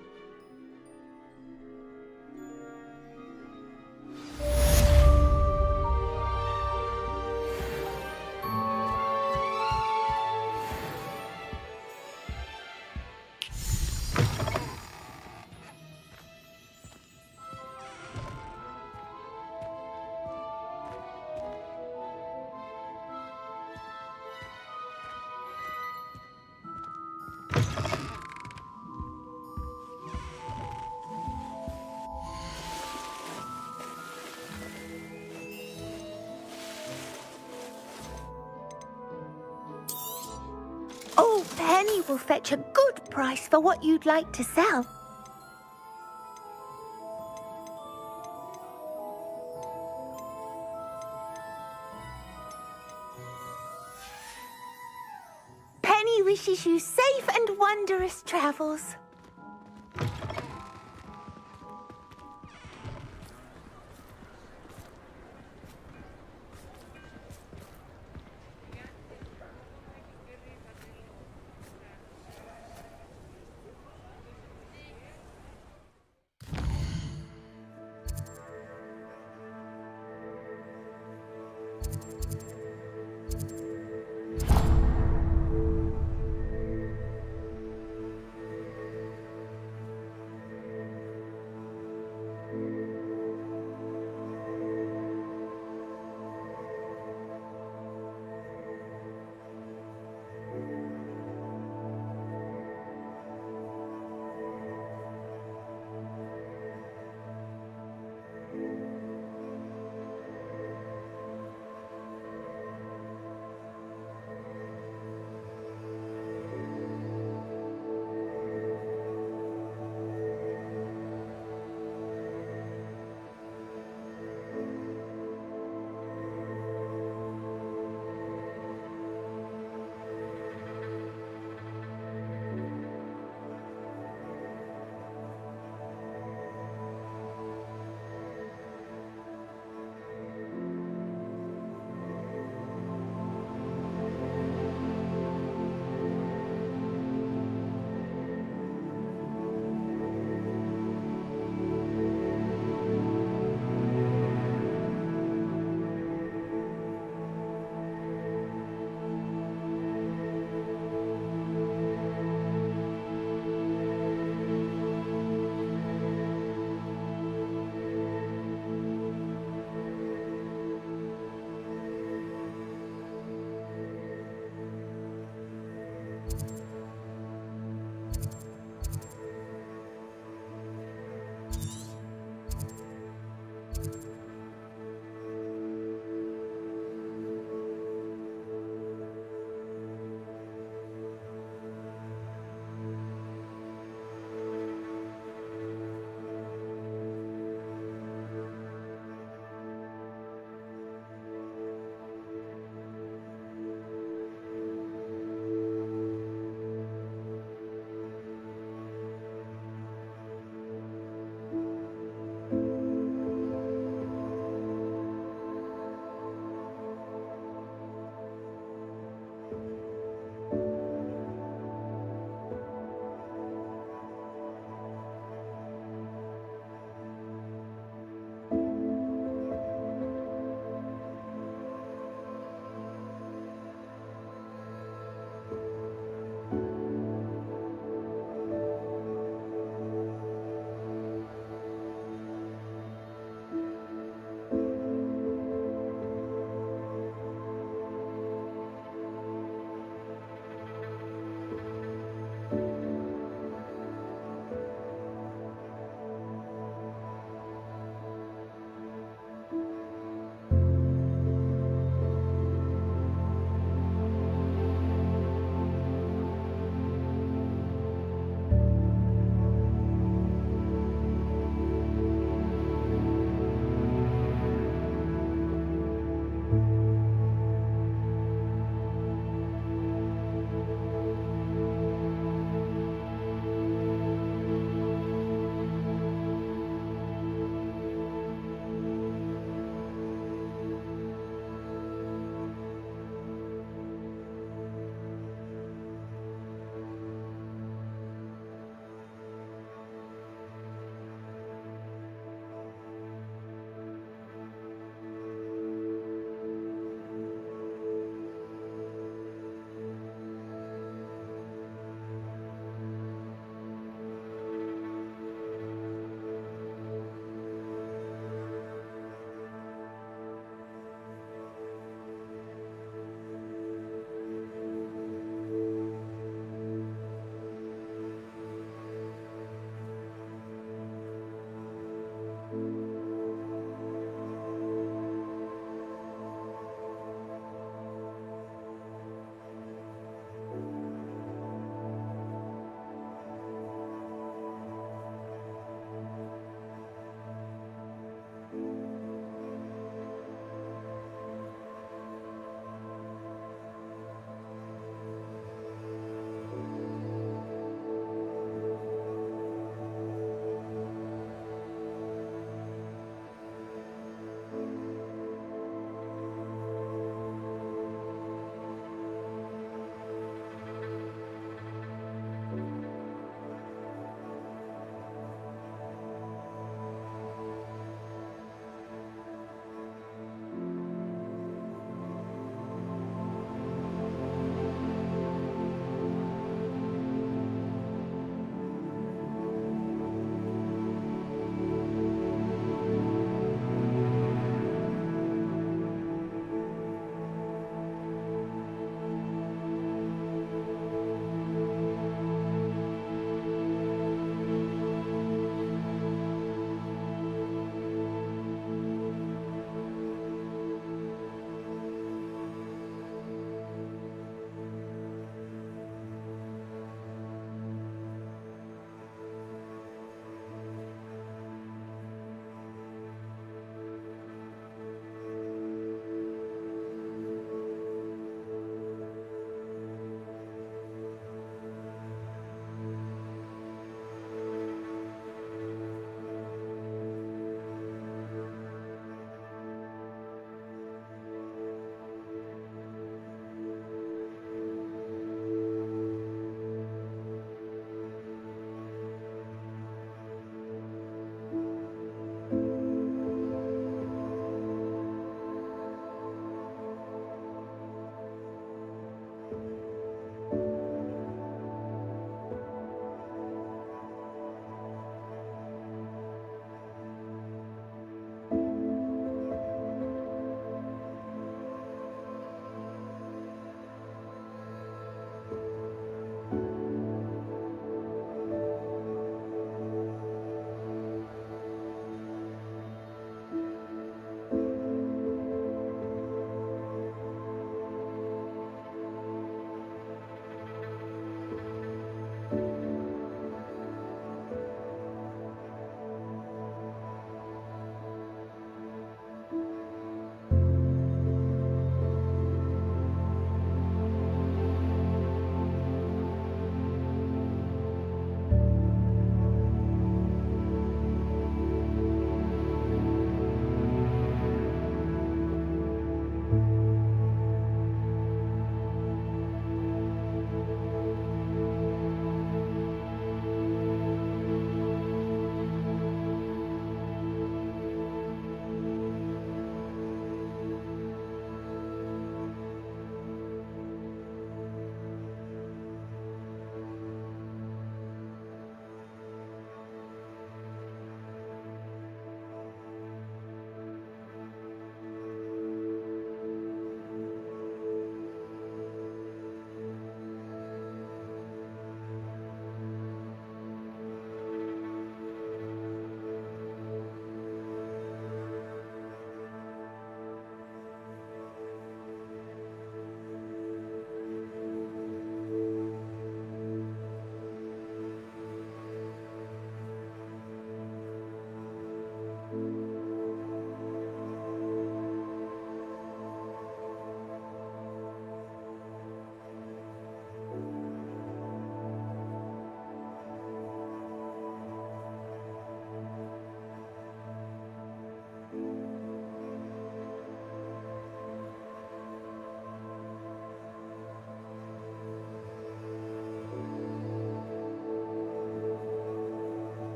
Oh, Penny will fetch a good price for what you'd like to sell. Penny wishes you safe and wondrous travels.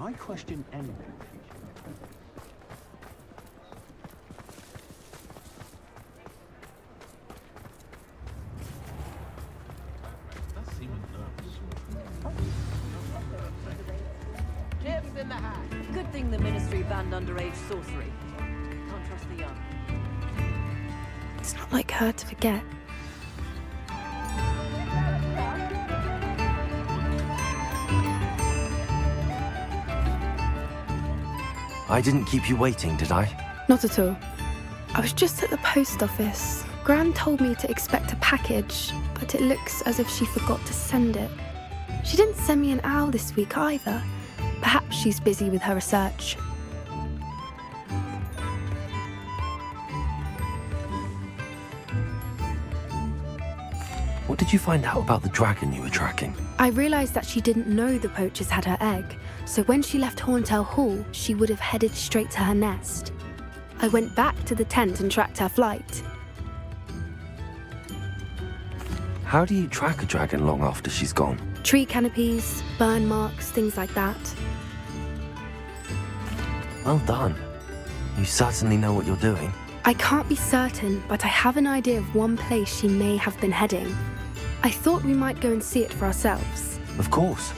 I question anything. Chips in the hat. Good thing the Ministry banned underage sorcery. Can't trust the young. It's not like her to forget. I didn't keep you waiting, did I? Not at all. I was just at the post office. Gran told me to expect a package, but it looks as if she forgot to send it. She didn't send me an owl this week either. Perhaps she's busy with her research. What did you find out about the dragon you were tracking? I realised that she didn't know the poachers had her egg, so when she left Horntail Hall, she would have headed straight to her nest. I went back to the tent and tracked her flight. How do you track a dragon long after she's gone? Tree canopies, burn marks, things like that. Well done. You certainly know what you're doing. I can't be certain, but I have an idea of one place she may have been heading. I thought we might go and see it for ourselves. Of course.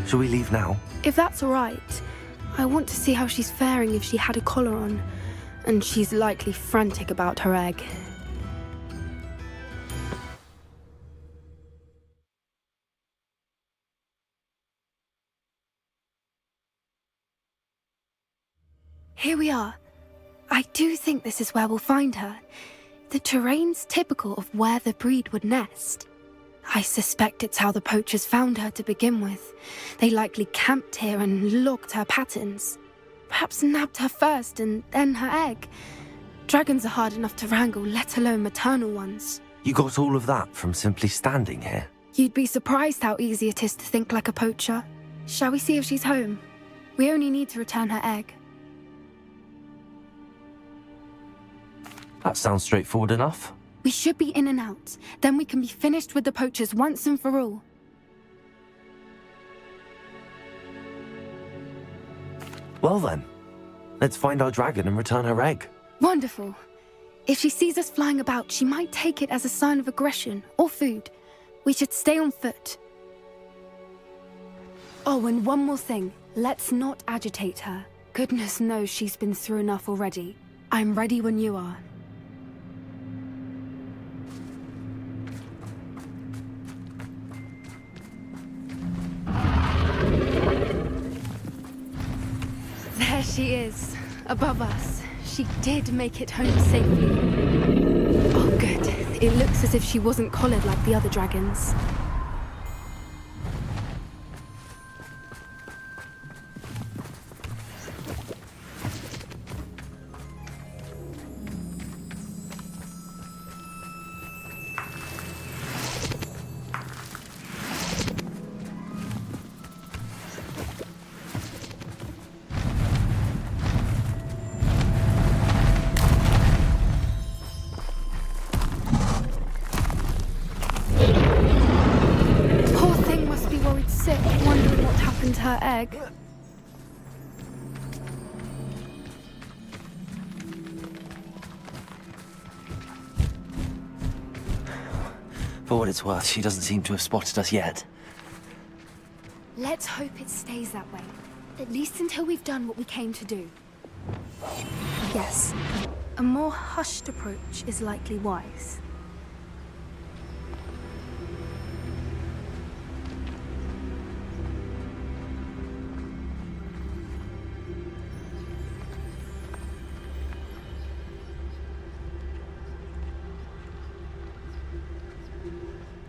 Shall we leave now? If that's all right, I want to see how she's faring if she had a collar on. And she's likely frantic about her egg. Here we are. I do think this is where we'll find her. The terrain's typical of where the breed would nest. I suspect it's how the poachers found her to begin with. They likely camped here and logged her patterns. Perhaps nabbed her first and then her egg. Dragons are hard enough to wrangle, let alone maternal ones. You got all of that from simply standing here? You'd be surprised how easy it is to think like a poacher. Shall we see if she's home? We only need to return her egg. That sounds straightforward enough. We should be in and out. Then we can be finished with the poachers once and for all. Well then, let's find our dragon and return her egg. Wonderful. If she sees us flying about, she might take it as a sign of aggression or food. We should stay on foot. Oh, and one more thing. Let's not agitate her. Goodness knows she's been through enough already. I'm ready when you are. There she is, above us. She did make it home safely. Oh, good. It looks as if she wasn't collared like the other dragons. Her egg. For what it's worth, she doesn't seem to have spotted us yet. Let's hope it stays that way. At least until we've done what we came to do. Yes, a more hushed approach is likely wise.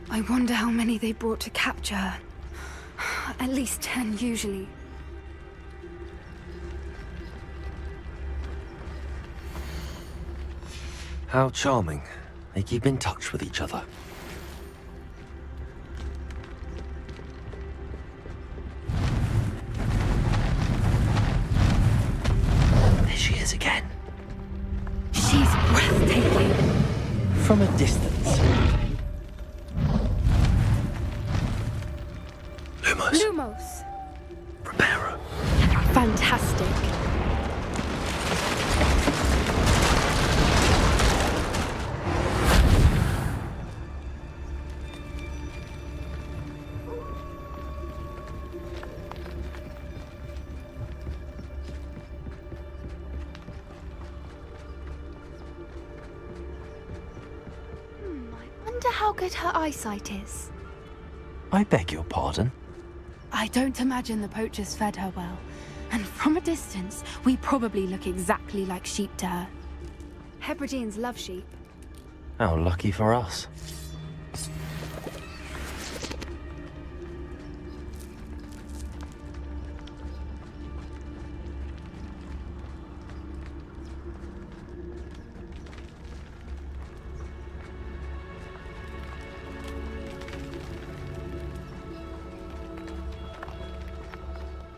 I wonder how many they brought to capture her. At least 10, usually. How charming. They keep in touch with each other. There she is again. She's breathtaking. From a distance. Lumos. Prepare her. wonder how good her eyesight is. I beg your pardon? I don't imagine the poachers fed her well. And from a distance, we probably look exactly like sheep to her. Hebrideans love sheep. How lucky for us.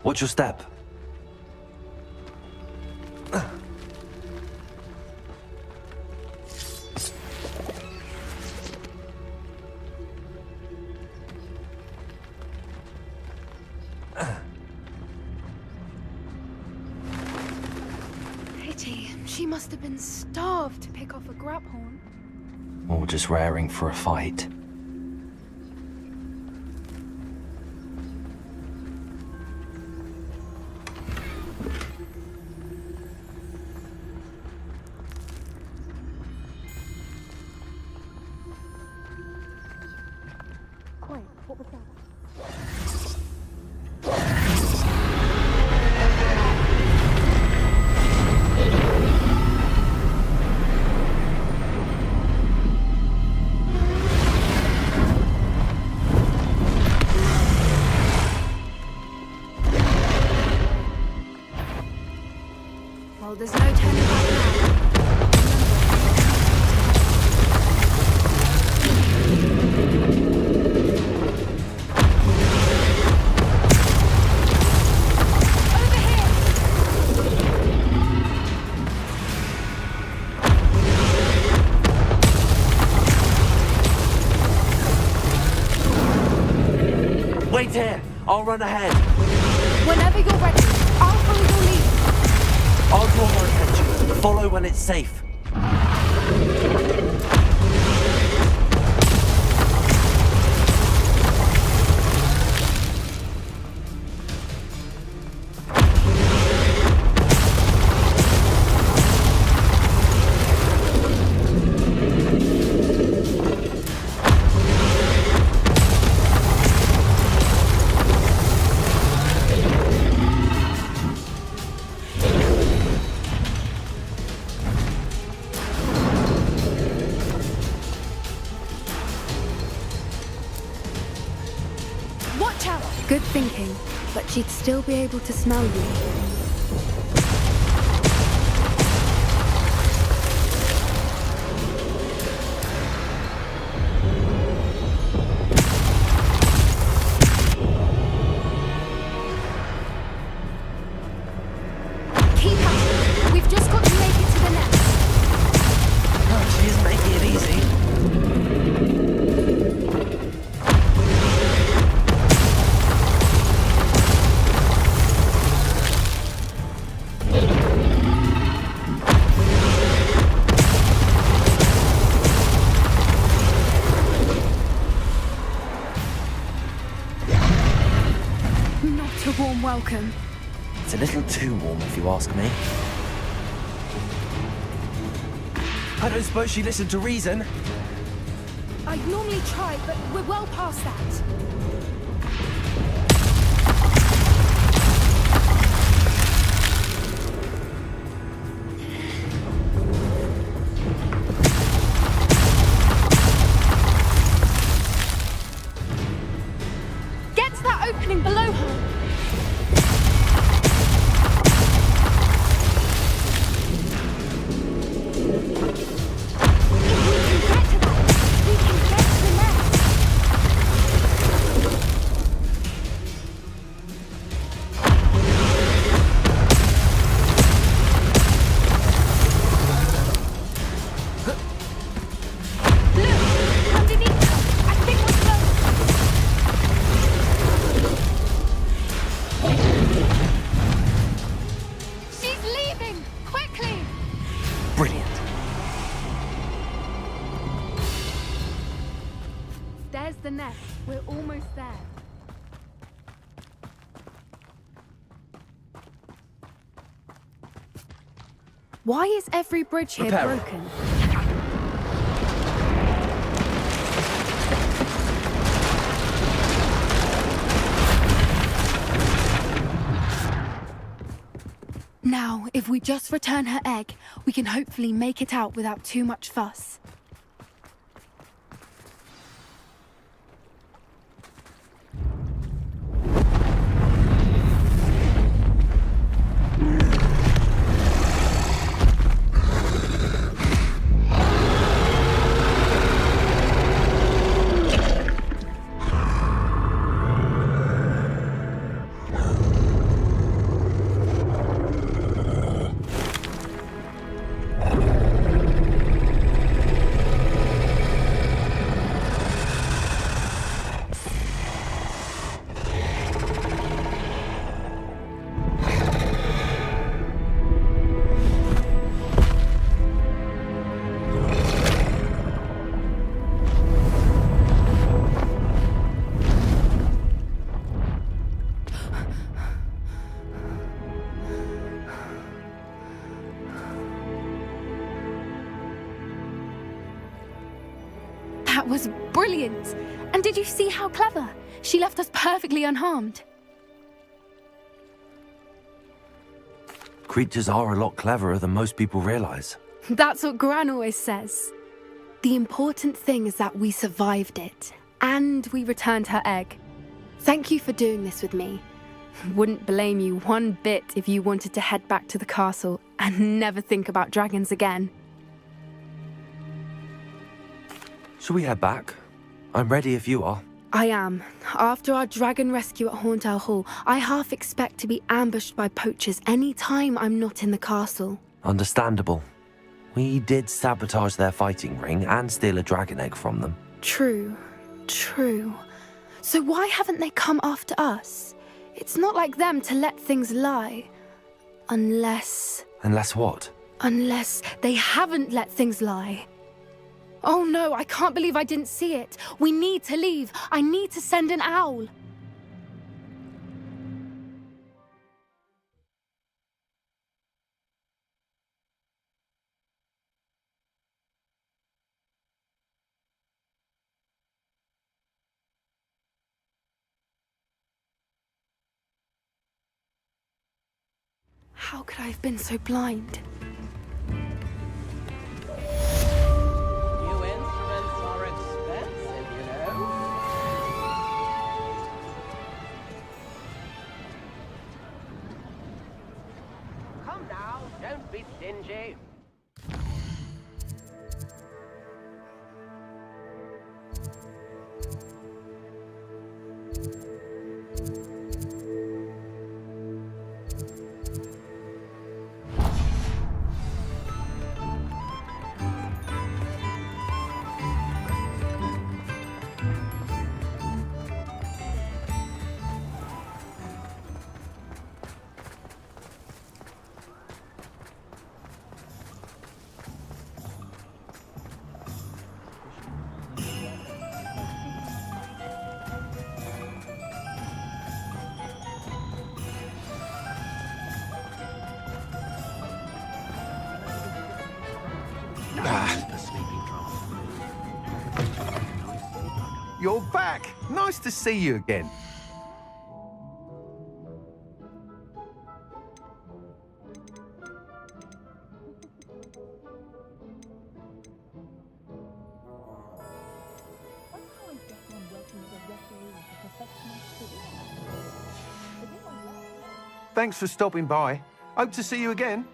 What's your step? Pity. She must have been starved to pick off a grabhorn. Or just raring for a fight. Quiet, what was that? Well, there's no turning back now. Wait here! I'll run ahead! Whenever you're ready, I'll follow your lead. I'll draw more attention. Follow when it's safe. Watch out! Good thinking, but she'd still be able to smell you. Keep at it. We've just got to make it to the nest. She is making it easy. Not a warm welcome. It's a little too warm, if you ask me. I don't suppose she listened to reason. I'd normally try, but we're well past that. Get to that opening below her. There's the nest. We're almost there. Why is every bridge here Repair it. broken? If we just return her egg, we can hopefully make it out without too much fuss. That was brilliant! And did you see how clever? She left us perfectly unharmed. Creatures are a lot cleverer than most people realize. That's what Gran always says. The important thing is that we survived it, and we returned her egg. Thank you for doing this with me. Wouldn't blame you one bit if you wanted to head back to the castle and never think about dragons again. Shall we head back? I'm ready if you are. I am. After our dragon rescue at Hauntow Hall, I half expect to be ambushed by poachers any time I'm not in the castle. Understandable. We did sabotage their fighting ring and steal a dragon egg from them. True. So why haven't they come after us? It's not like them to let things lie. Unless... Unless what? Unless they haven't let things lie. Oh no, I can't believe I didn't see it. We need to leave. I need to send an owl. How could I have been so blind? New instruments are expensive, you know. Come now, don't be stingy. You're back! Nice to see you again. Thanks for stopping by. Hope to see you again.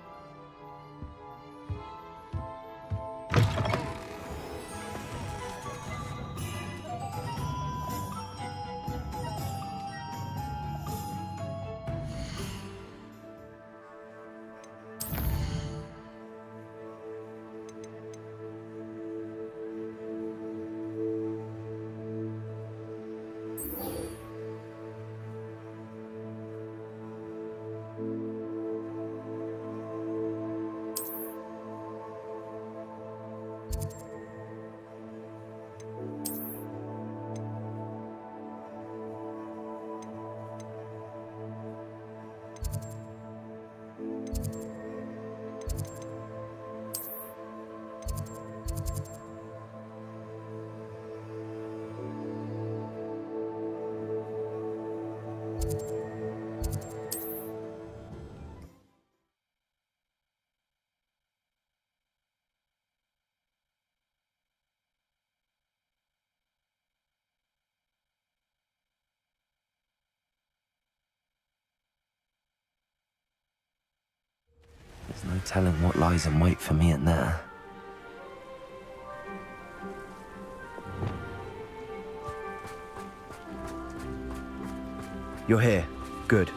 telling what lies in wait for me in there. You're here. Good.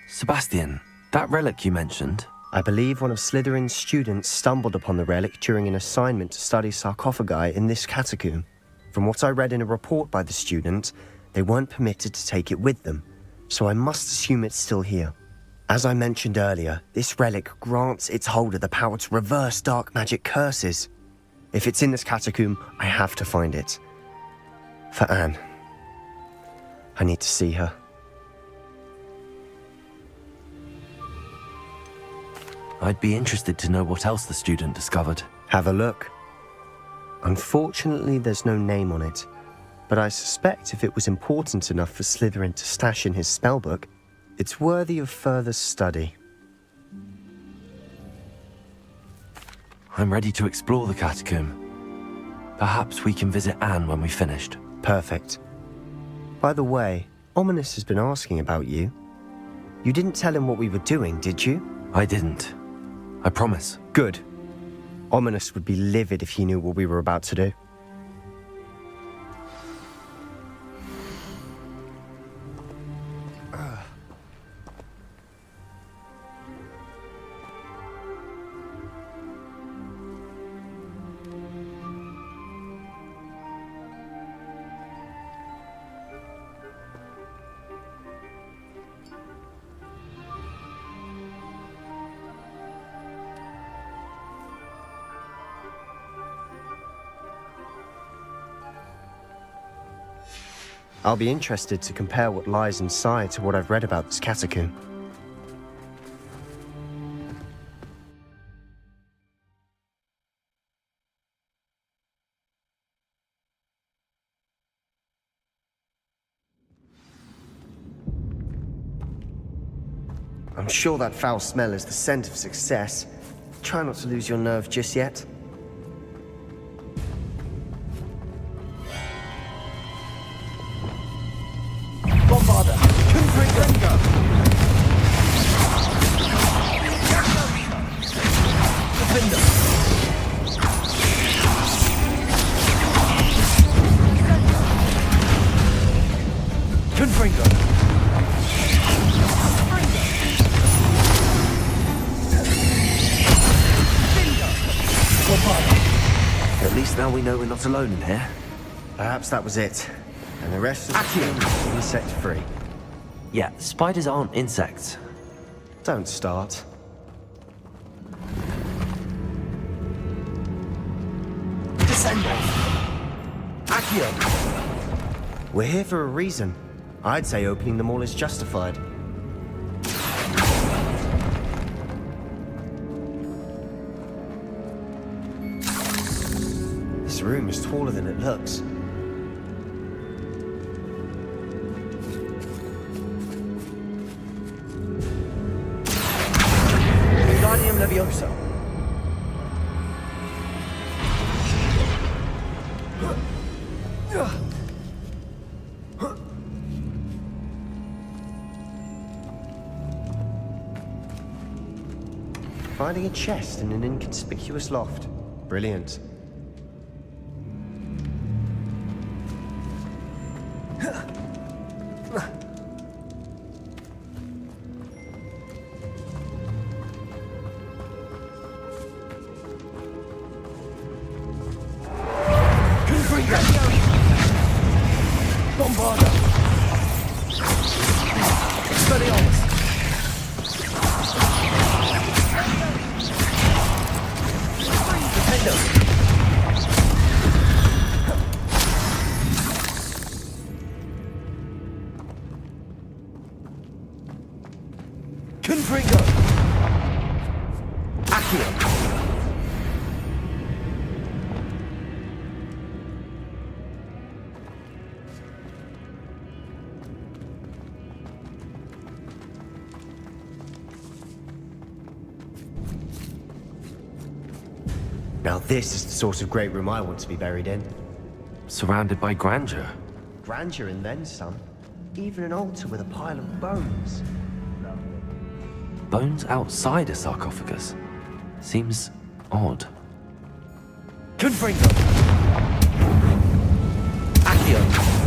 Sebastian, that relic you mentioned? I believe one of Slytherin's students stumbled upon the relic during an assignment to study sarcophagi in this catacomb. From what I read in a report by the student, they weren't permitted to take it with them, so I must assume it's still here. As I mentioned earlier, this relic grants its holder the power to reverse dark magic curses. If it's in this catacomb, I have to find it. For Anne. I need to see her. I'd be interested to know what else the student discovered. Have a look. Unfortunately, there's no name on it, but I suspect if it was important enough for Slytherin to stash in his spellbook, it's worthy of further study. I'm ready to explore the catacomb. Perhaps we can visit Anne when we've finished. Perfect. By the way, Ominous has been asking about you. You didn't tell him what we were doing, did you? I didn't. I promise. Good. Ominous would be livid if he knew what we were about to do. I'll be interested to compare what lies inside to what I've read about this catacomb. I'm sure that foul smell is the scent of success. Try not to lose your nerve just yet. At least now we know we're not alone in here. Perhaps that was it. And the rest of the team will be set free. Yeah, spiders aren't insects. Don't start. We're here for a reason. I'd say opening them all is justified. This room is taller than it looks. Wingardium Leviosa. Finding a chest in an inconspicuous loft. Brilliant. Now this is the sort of great room I want to be buried in. Surrounded by grandeur. Grandeur and then some. Even an altar with a pile of bones. Bones outside a sarcophagus. Seems odd. Confringo! Accio!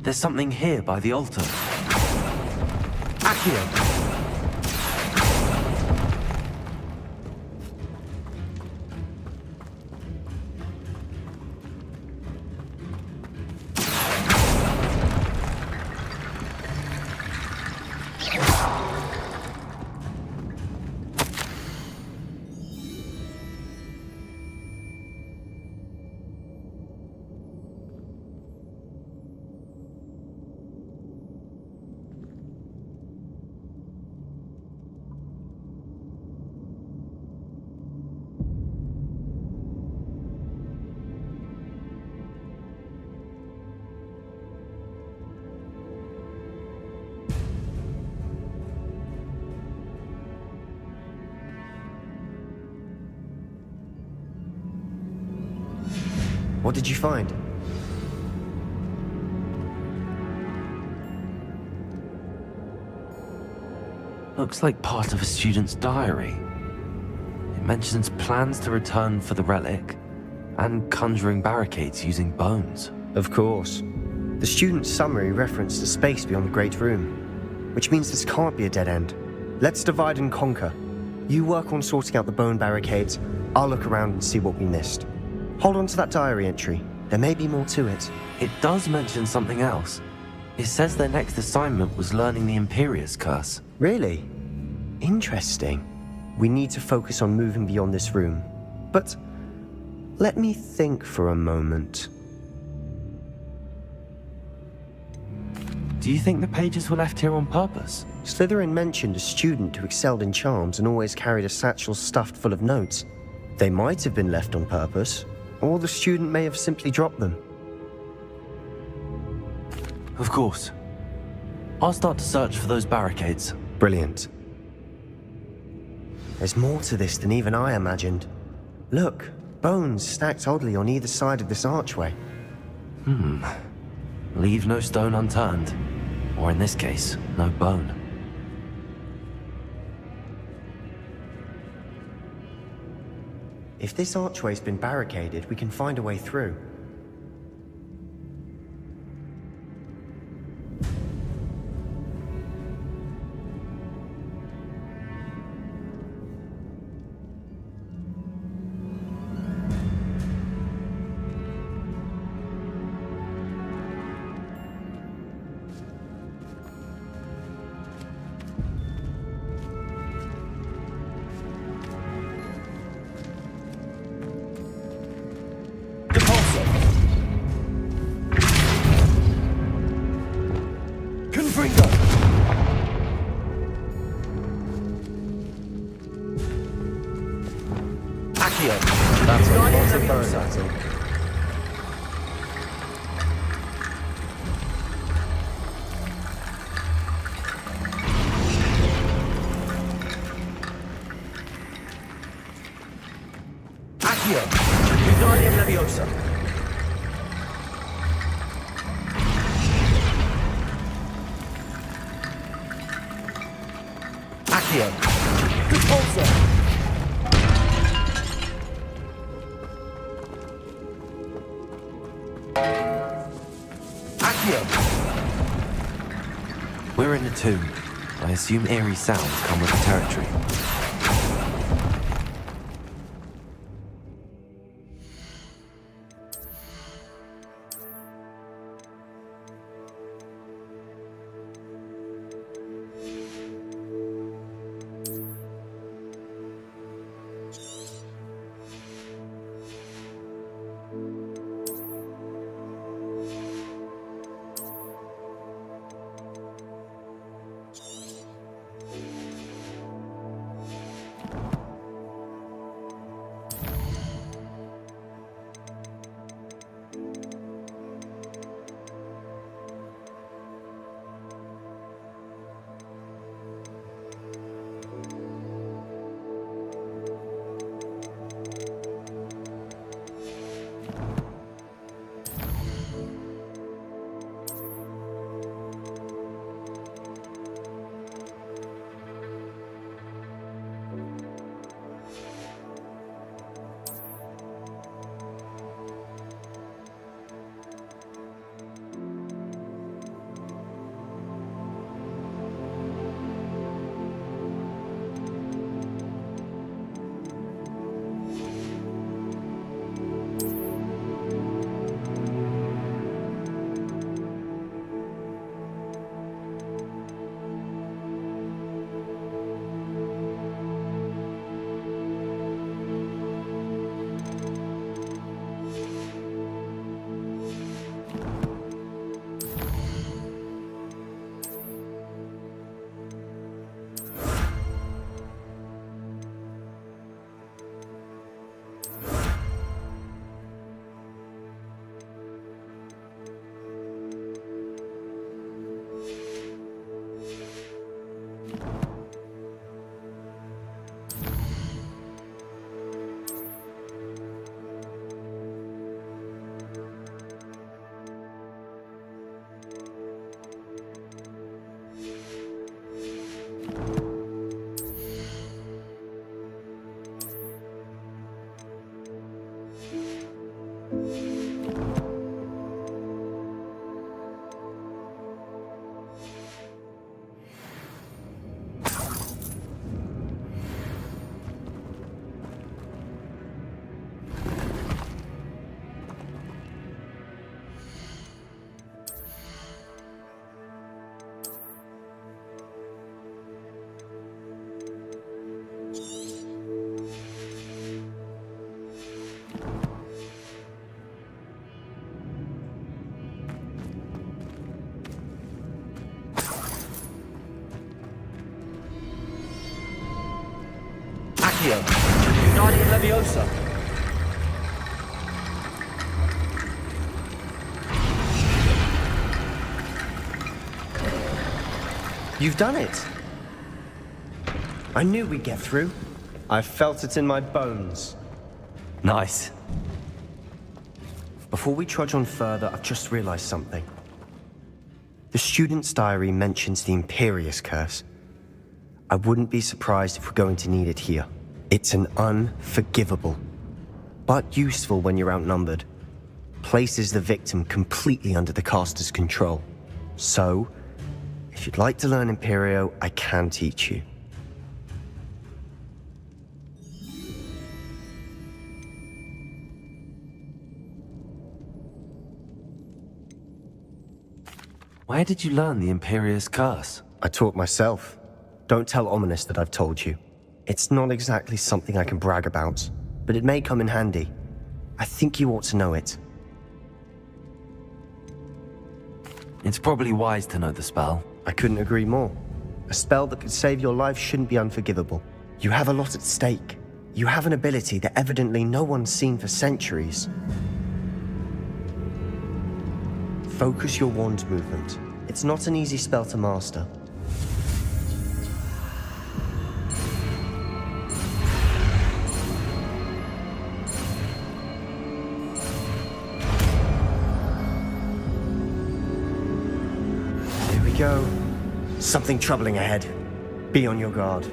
There's something here by the altar. Accio! What did you find? Looks like part of a student's diary. It mentions plans to return for the relic and conjuring barricades using bones. Of course. The student's summary referenced a space beyond the Great Room, which means this can't be a dead end. Let's divide and conquer. You work on sorting out the bone barricades, I'll look around and see what we missed. Hold on to that diary entry. There may be more to it. It does mention something else. It says their next assignment was learning the Imperious Curse. Really? Interesting. We need to focus on moving beyond this room. But let me think for a moment. Do you think the pages were left here on purpose? Slytherin mentioned a student who excelled in charms and always carried a satchel stuffed full of notes. They might have been left on purpose, or the student may have simply dropped them. Of course. I'll start to search for those barricades. Brilliant. There's more to this than even I imagined. Look, bones stacked oddly on either side of this archway. Leave no stone unturned. Or in this case, no bone. If this archway's been barricaded, we can find a way through. That's lots of burn battle. Accio! Wingardium Leviosa! Accio! Repulsor! We're in a tomb. I assume eerie sounds come with the territory. Accio! Wingardium Leviosa! You've done it! I knew we'd get through. I felt it in my bones. Nice. Before we trudge on further, I've just realized something. The student's diary mentions the Imperious Curse. I wouldn't be surprised if we're going to need it here. It's an unforgivable but useful when you're outnumbered. Places the victim completely under the caster's control. So, if you'd like to learn Imperio, I can teach you. Where did you learn the Imperious Curse? I taught myself. Don't tell Ominous that I've told you. It's not exactly something I can brag about, but it may come in handy. I think you ought to know it. It's probably wise to know the spell. I couldn't agree more. A spell that could save your life shouldn't be unforgivable. You have a lot at stake. You have an ability that evidently no one's seen for centuries. Focus your wand movement. It's not an easy spell to master. Here we go. Something troubling ahead. Be on your guard.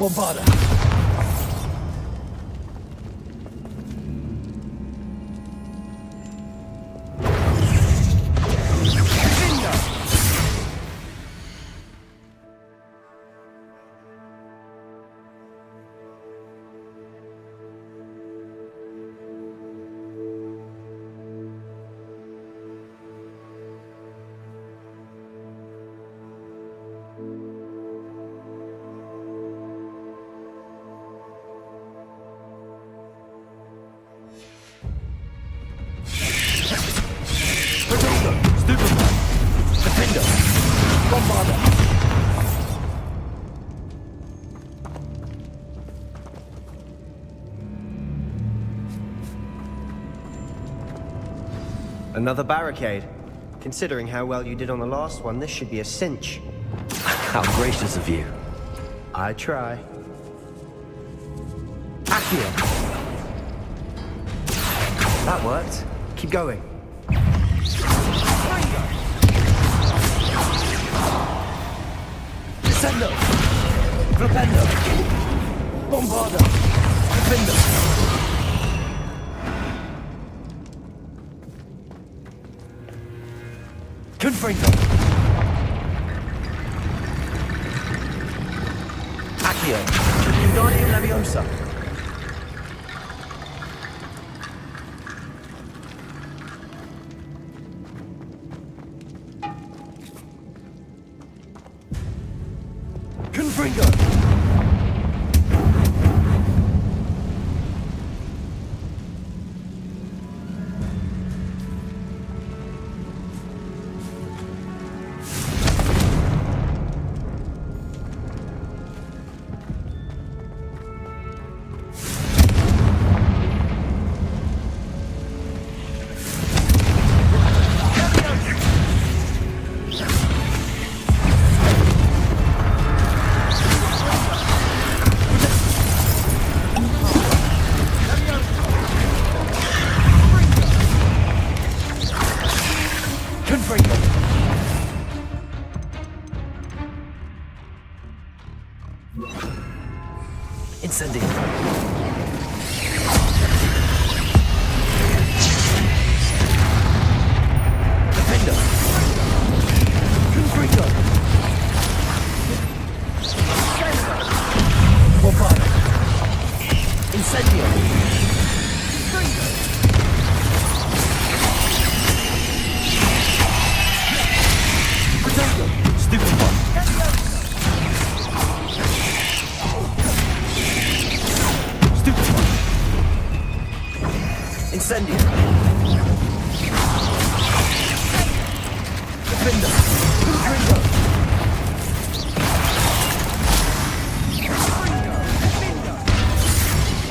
Bombarda. Another barricade. Considering how well you did on the last one, this should be a cinch. How gracious of you. I try. Accio. That worked. Keep going. Descendo. Flipendo. Bombarda. Defendo. Confringo. Accio. Wingardium Leviosa. Confringo.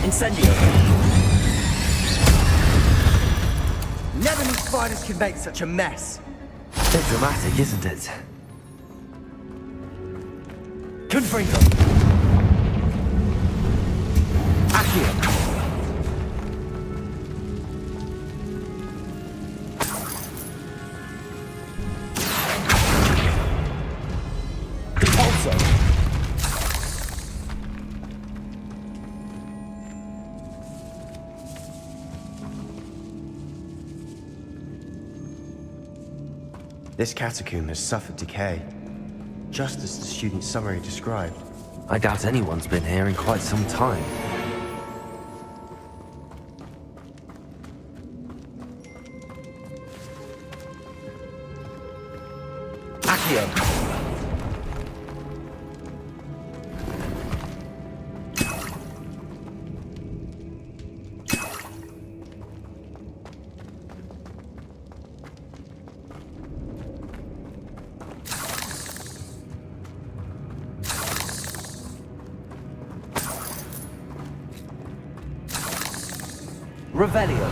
Incendio. Never knew spiders could make such a mess. Bit dramatic, isn't it? Confringo. Accio. This catacomb has suffered decay, just as the student's summary described. I doubt anyone's been here in quite some time. Accio. Revelio.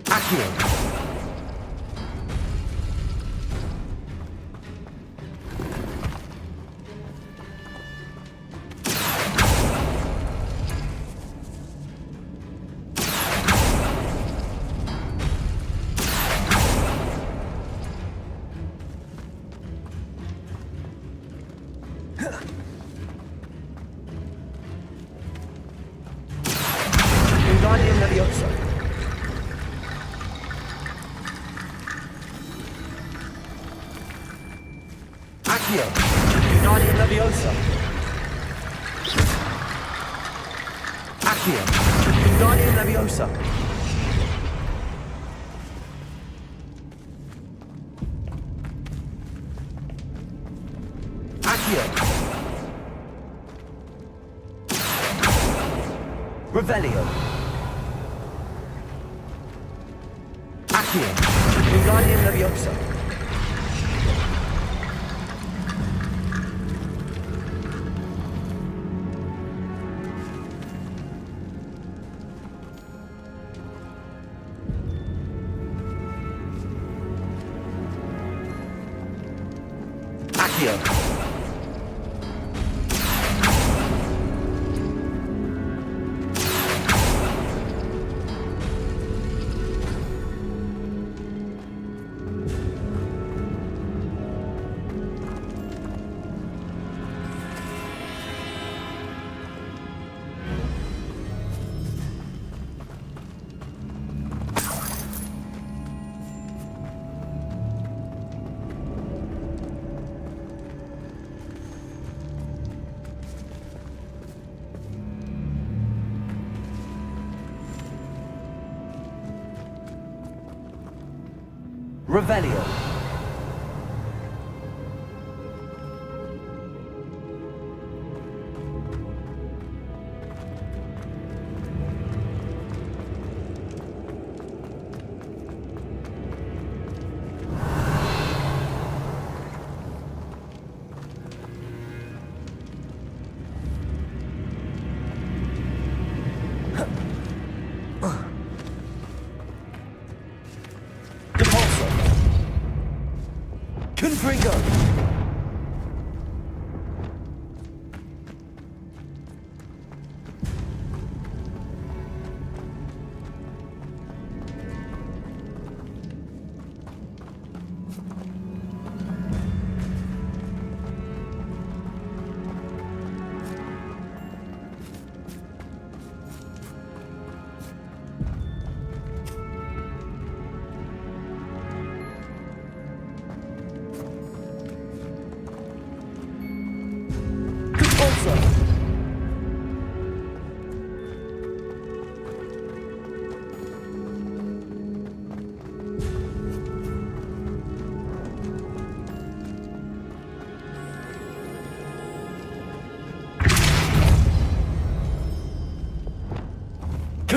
Accio. Wingardium Leviosa. Accio. Wingardium Leviosa. Accio. Wingardium Leviosa. Accio. Revelio. Accio. Wingardium Leviosa. Accio. Revelio.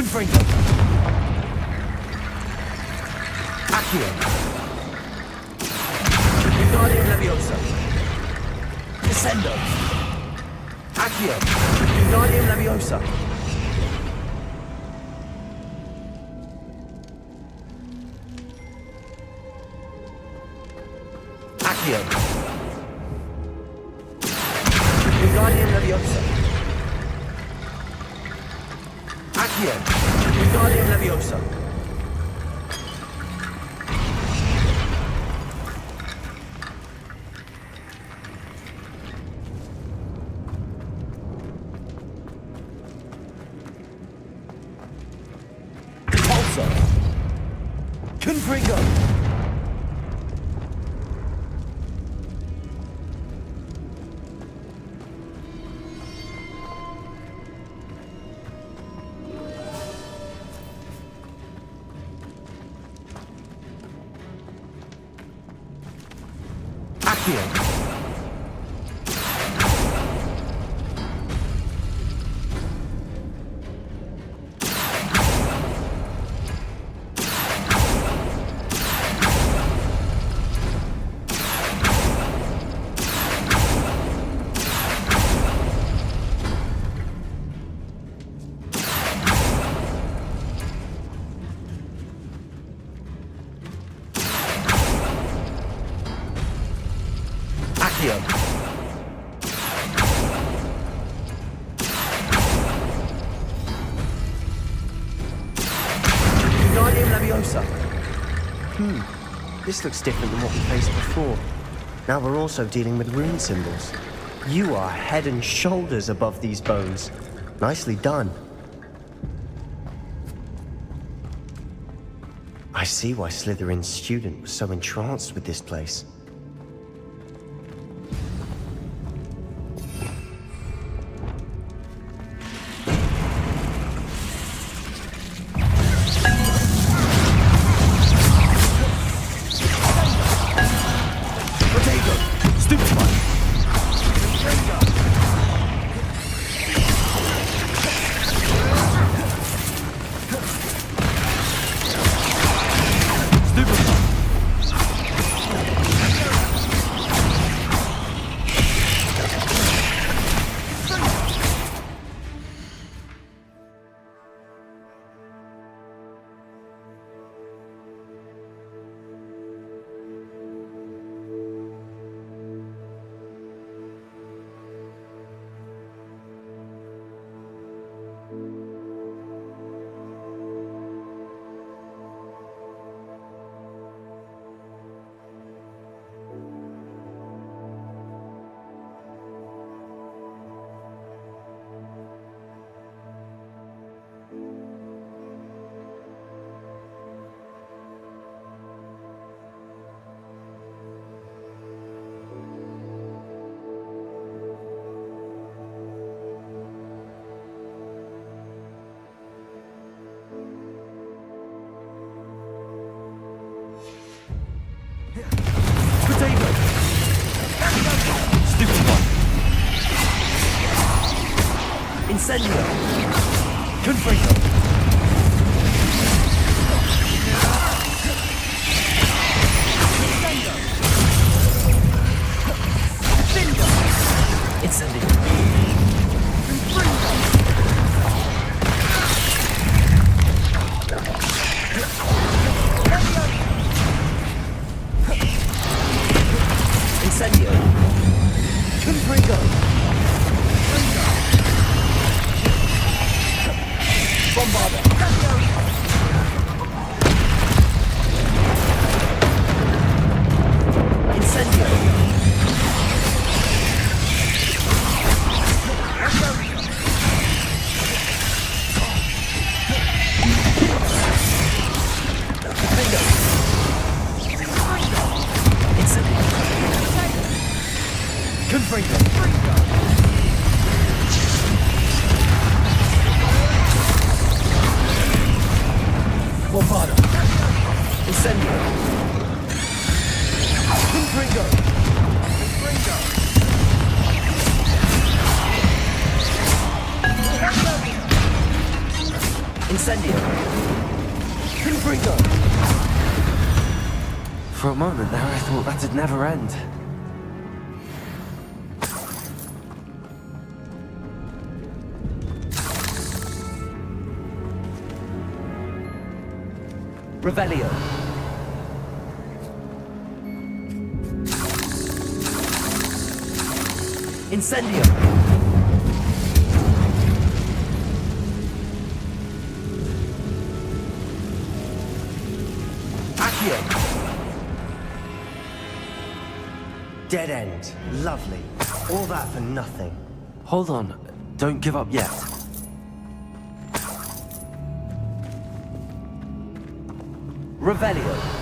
Confringo. Accio. Wingardium Leviosa. Descendo. Accio. Wingardium Leviosa. Accio. Wingardium Leviosa. Accio. Wingardium Leviosa. Repulsor. Confringo. Accio. Accio. Wingardium Leviosa. This looks different than what we faced before. Now we're also dealing with rune symbols. You are head and shoulders above these bones. Nicely done. I see why Slytherin's student was so entranced with this place. Incendio! Confringo! Incendio! Incendio! Confringo! Bombarda! Incendio! Confringo! Bombarda! Incendio! Confringo! Incendio! Confringo! For a moment there, I thought that'd never end. Revelio. Incendio. Accio. Dead end. Lovely. All that for nothing. Hold on. Don't give up yet. Revelio.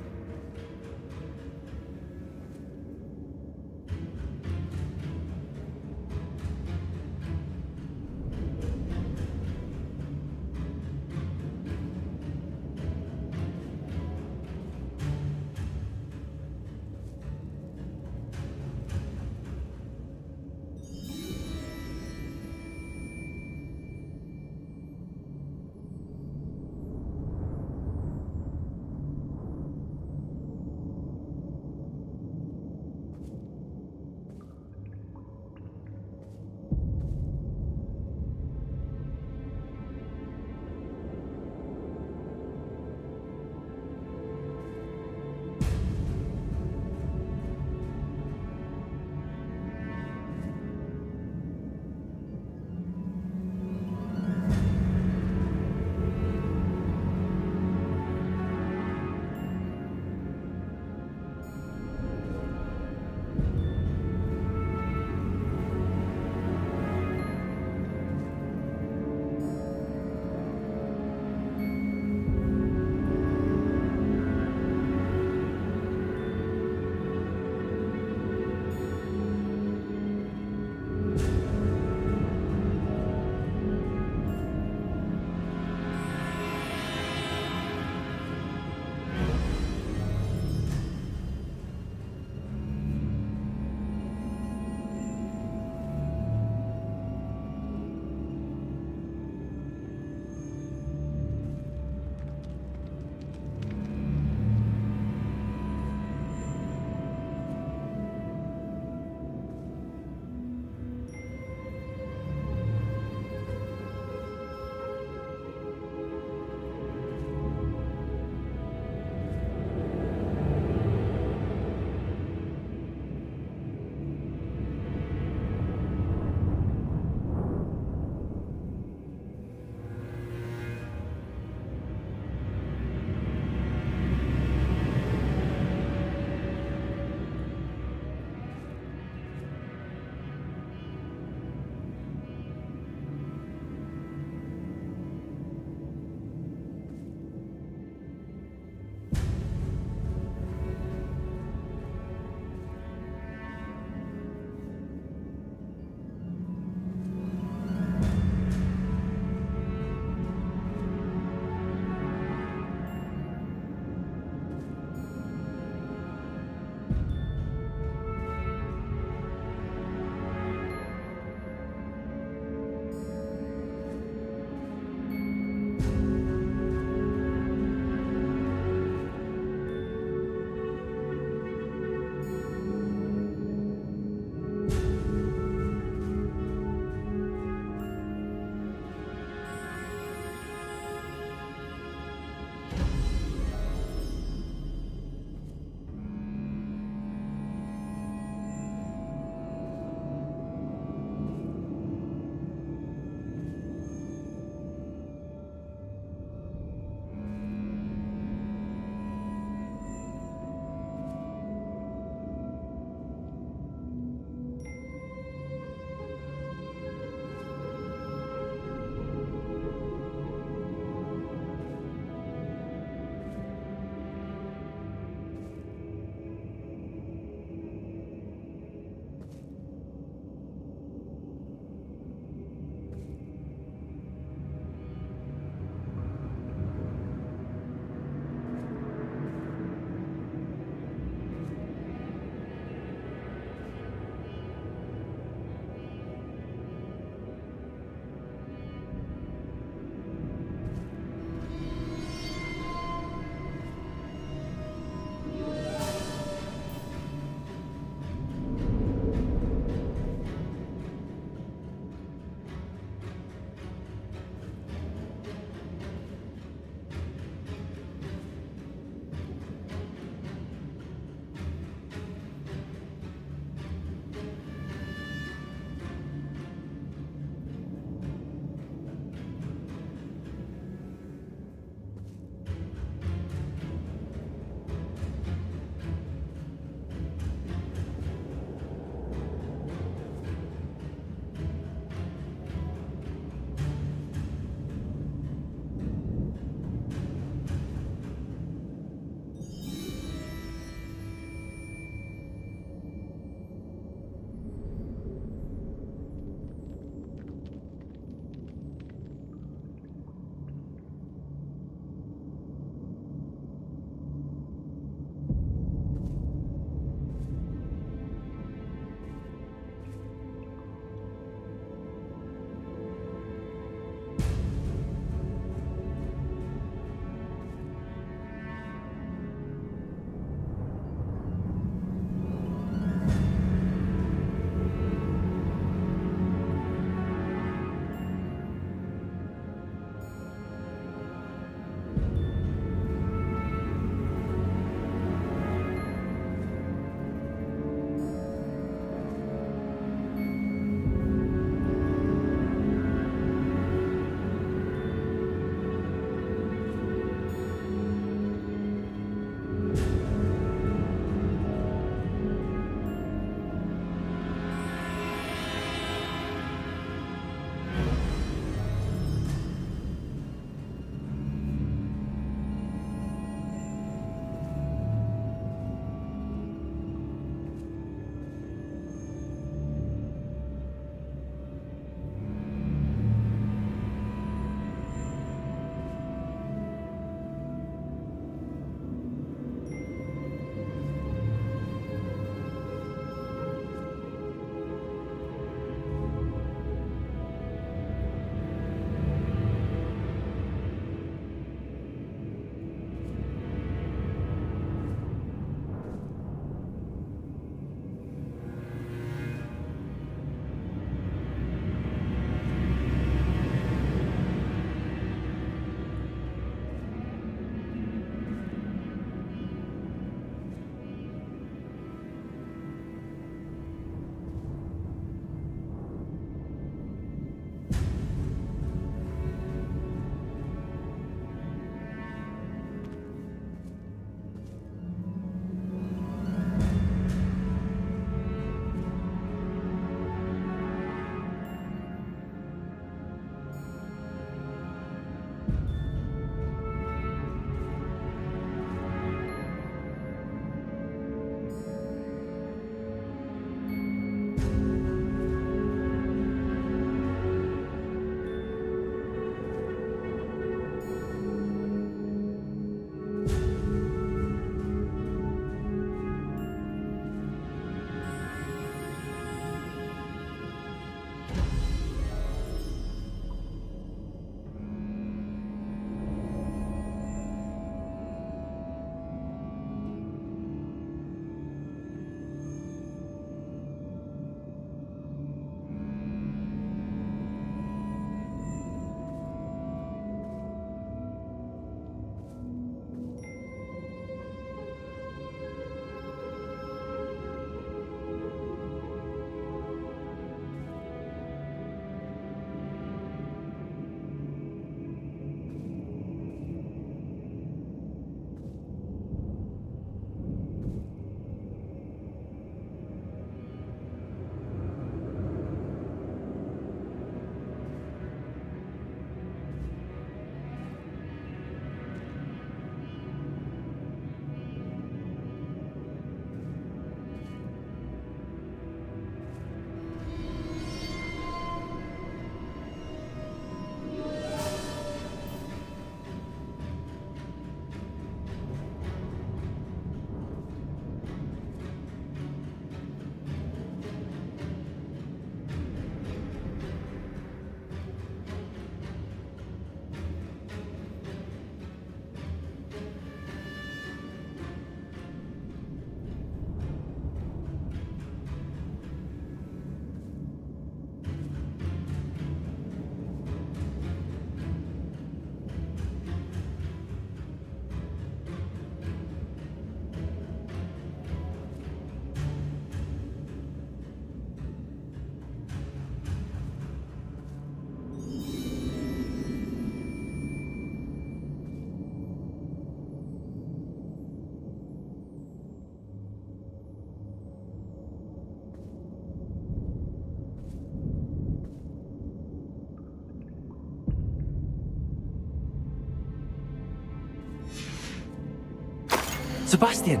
Sebastian!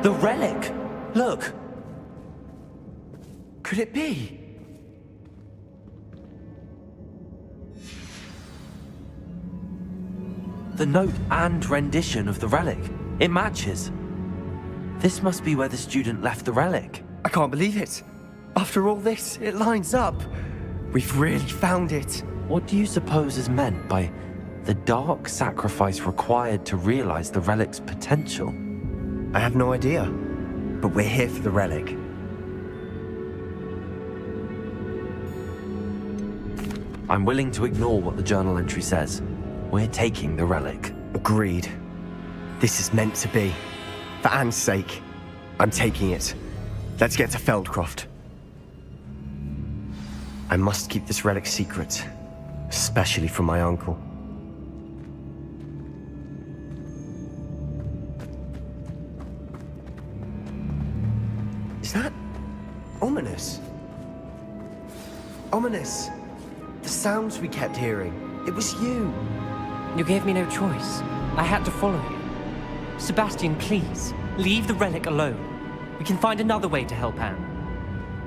The relic! Look! Could it be? The note and rendition of the relic. It matches. This must be where the student left the relic. I can't believe it. After all this, it lines up. We've really found it. What do you suppose is meant by the dark sacrifice required to realize the relic's potential? I have no idea, but we're here for the relic. I'm willing to ignore what the journal entry says. We're taking the relic. Agreed. This is meant to be. For Anne's sake, I'm taking it. Let's get to Feldcroft. I must keep this relic secret, especially from my uncle. Is that ominous? Ominous. The sounds we kept hearing. It was you. You gave me no choice. I had to follow you. Sebastian, please, leave the relic alone. We can find another way to help Anne.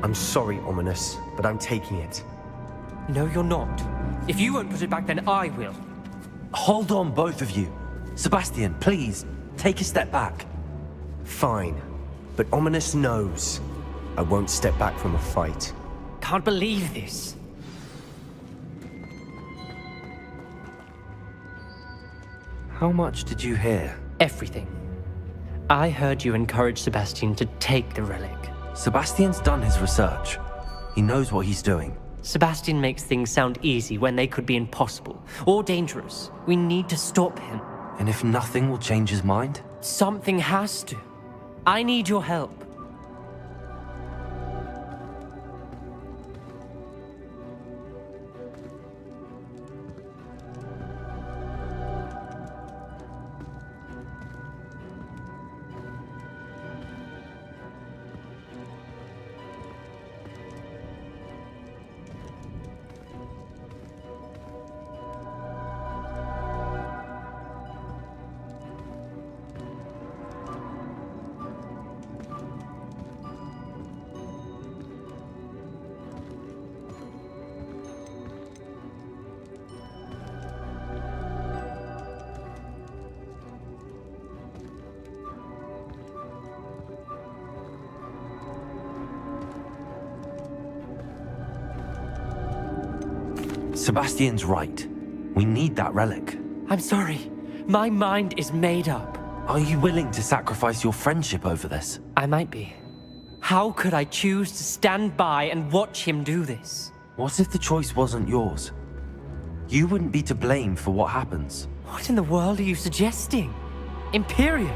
I'm sorry, Ominous, but I'm taking it. No, you're not. If you won't put it back, then I will. Hold on, both of you. Sebastian, please, take a step back. Fine, but Ominous knows I won't step back from a fight. Can't believe this. How much did you hear? Everything. I heard you encourage Sebastian to take the relic. Sebastian's done his research. He knows what he's doing. Sebastian makes things sound easy when they could be impossible or dangerous. We need to stop him. And if nothing will change his mind? Something has to. I need your help. Sebastian's right. We need that relic. I'm sorry. My mind is made up. Are you willing to sacrifice your friendship over this? I might be. How could I choose to stand by and watch him do this? What if the choice wasn't yours? You wouldn't be to blame for what happens. What in the world are you suggesting? Imperium?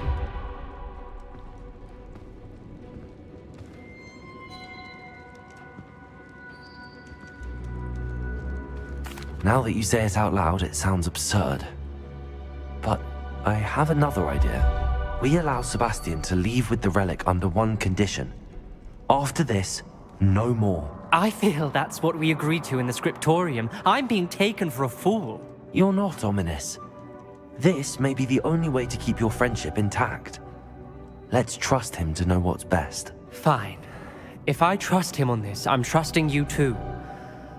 Now that you say it out loud, it sounds absurd. But I have another idea. We allow Sebastian to leave with the relic under one condition. After this, no more. I feel that's what we agreed to in the scriptorium. I'm being taken for a fool. You're not, Ominous. This may be the only way to keep your friendship intact. Let's trust him to know what's best. Fine. If I trust him on this, I'm trusting you too.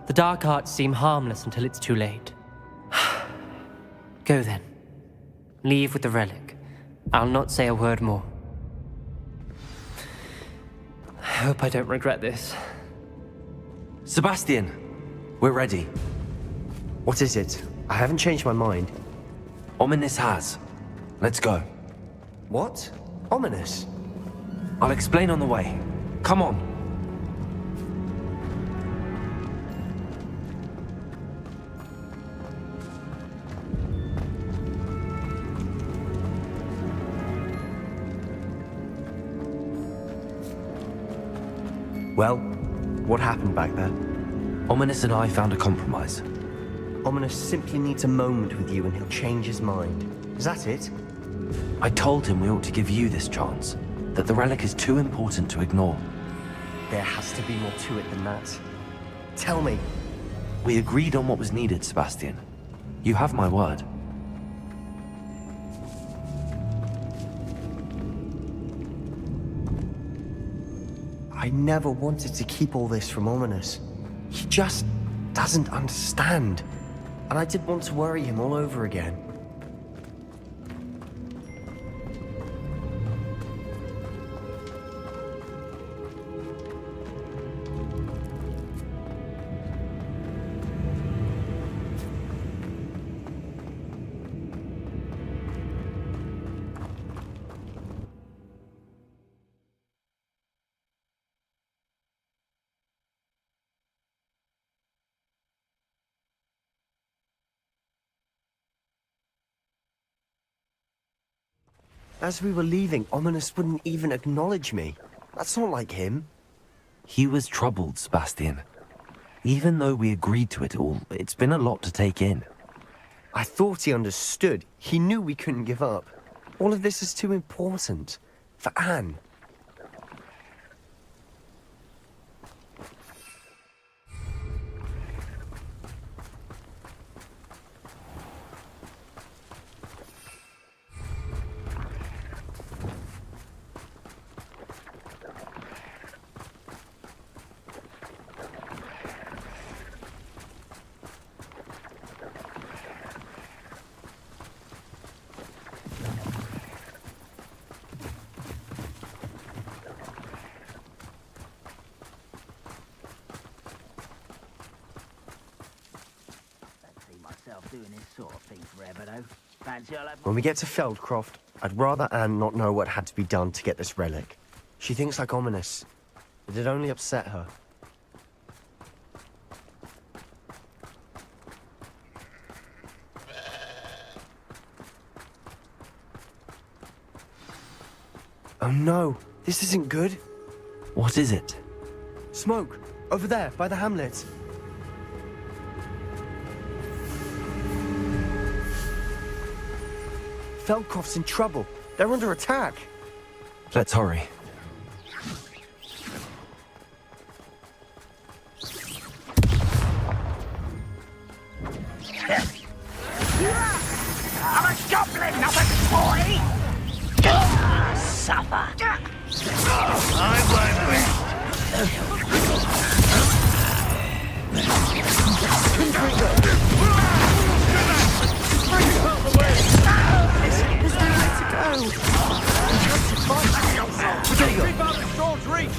The dark arts seem harmless until it's too late. Go then. Leave with the relic. I'll not say a word more. I hope I don't regret this. Sebastian, we're ready. What is it? I haven't changed my mind. Ominous has. Let's go. What? Ominous? I'll explain on the way. Come on. Well, what happened back there? Ominous and I found a compromise. Ominous simply needs a moment with you and he'll change his mind. Is that it? I told him we ought to give you this chance, that the relic is too important to ignore. There has to be more to it than that. Tell me. We agreed on what was needed, Sebastian. You have my word. I never wanted to keep all this from Ominous. He just doesn't understand. And I didn't want to worry him all over again. As we were leaving, Ominous wouldn't even acknowledge me. That's not like him. He was troubled, Sebastian. Even though we agreed to it all, it's been a lot to take in. I thought he understood. He knew we couldn't give up. All of this is too important. For Anne. Doing this sort of thing forever, though. Fancy I'll have When we get to Feldcroft, I'd rather Anne not know what had to be done to get this relic. She thinks like Ominous. It'd only upset her. Oh no, this isn't good. What is it? Smoke, over there, by the hamlet. Feldcroft's in trouble. They're under attack. Let's hurry. I'm a goblin, not a toy! Suffer! I won't Keep out of Storm's reach!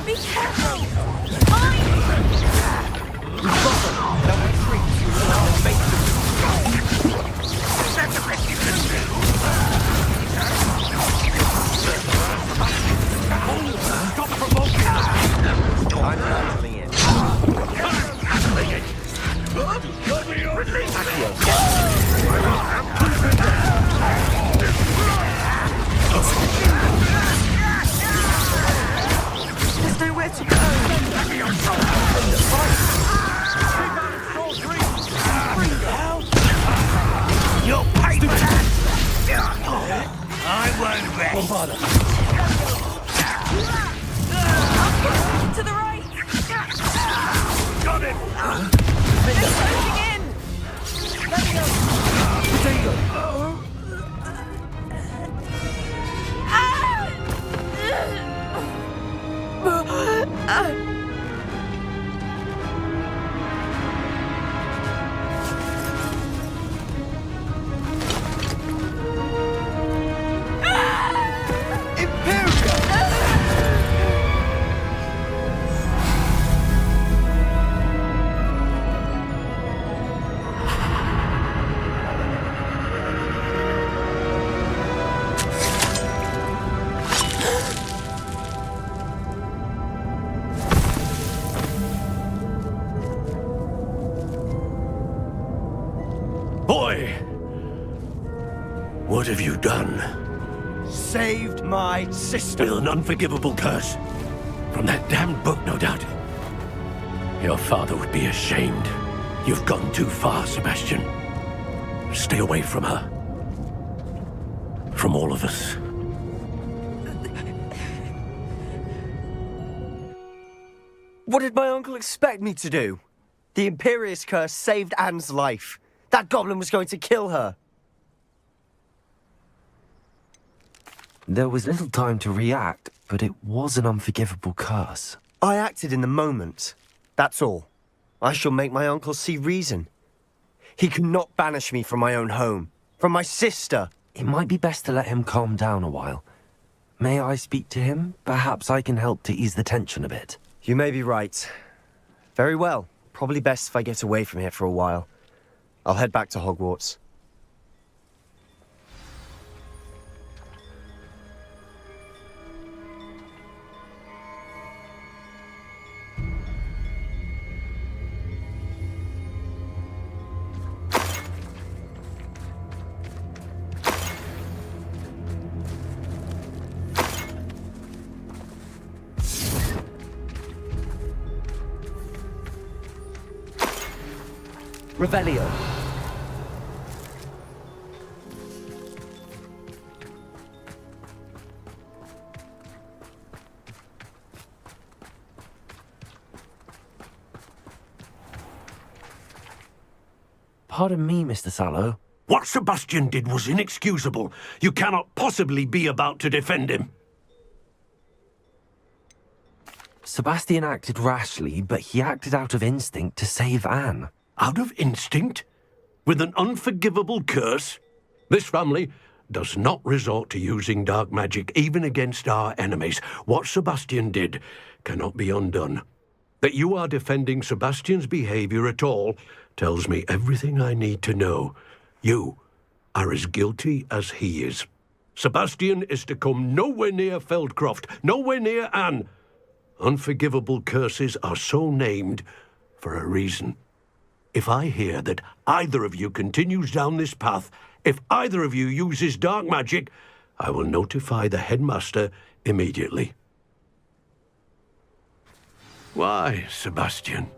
Be careful! Stop provoking! I'm handling it. There's nowhere to go. You'll pay for that! I won't rest. To the right! Got him! They're closing in! Let me go! Potato! Boy! What have you done? Saved my sister. With an unforgivable curse. From that damned book, no doubt. Your father would be ashamed. You've gone too far, Sebastian. Stay away from her. From all of us. What did my uncle expect me to do? The Imperious curse saved Anne's life. That goblin was going to kill her. There was little time to react, but it was an unforgivable curse. I acted in the moment. That's all. I shall make my uncle see reason. He cannot banish me from my own home, from my sister. It might be best to let him calm down a while. May I speak to him? Perhaps I can help to ease the tension a bit. You may be right. Very well. Probably best if I get away from here for a while. I'll head back to Hogwarts. Revelio. Pardon me, Mr. Sallow. What Sebastian did was inexcusable. You cannot possibly be about to defend him. Sebastian acted rashly, but he acted out of instinct to save Anne. Out of instinct? With an unforgivable curse? This family does not resort to using dark magic even against our enemies. What Sebastian did cannot be undone. That you are defending Sebastian's behavior at all tells me everything I need to know. You are as guilty as he is. Sebastian is to come nowhere near Feldcroft, nowhere near Anne. Unforgivable curses are so named for a reason. If I hear that either of you continues down this path, if either of you uses dark magic, I will notify the headmaster immediately. Why, Sebastian?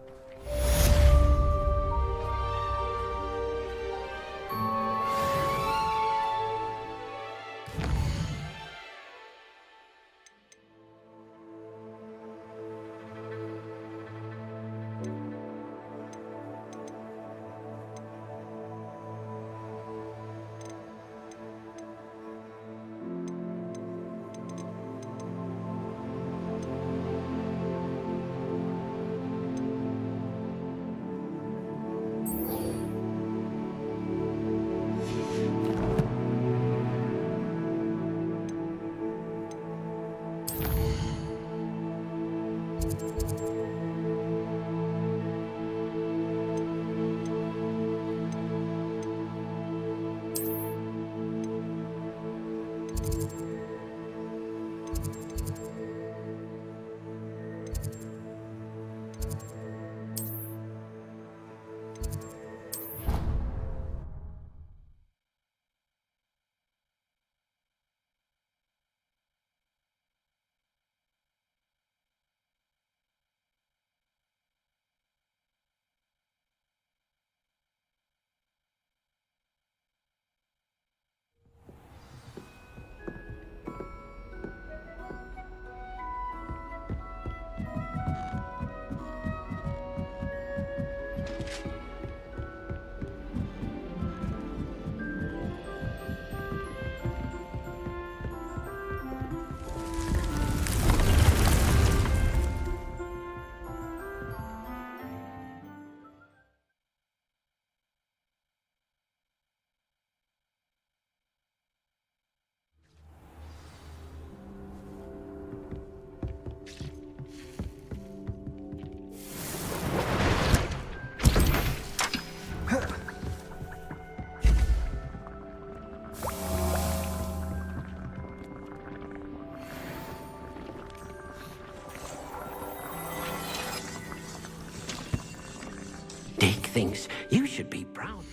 Dick thinks you should be proud.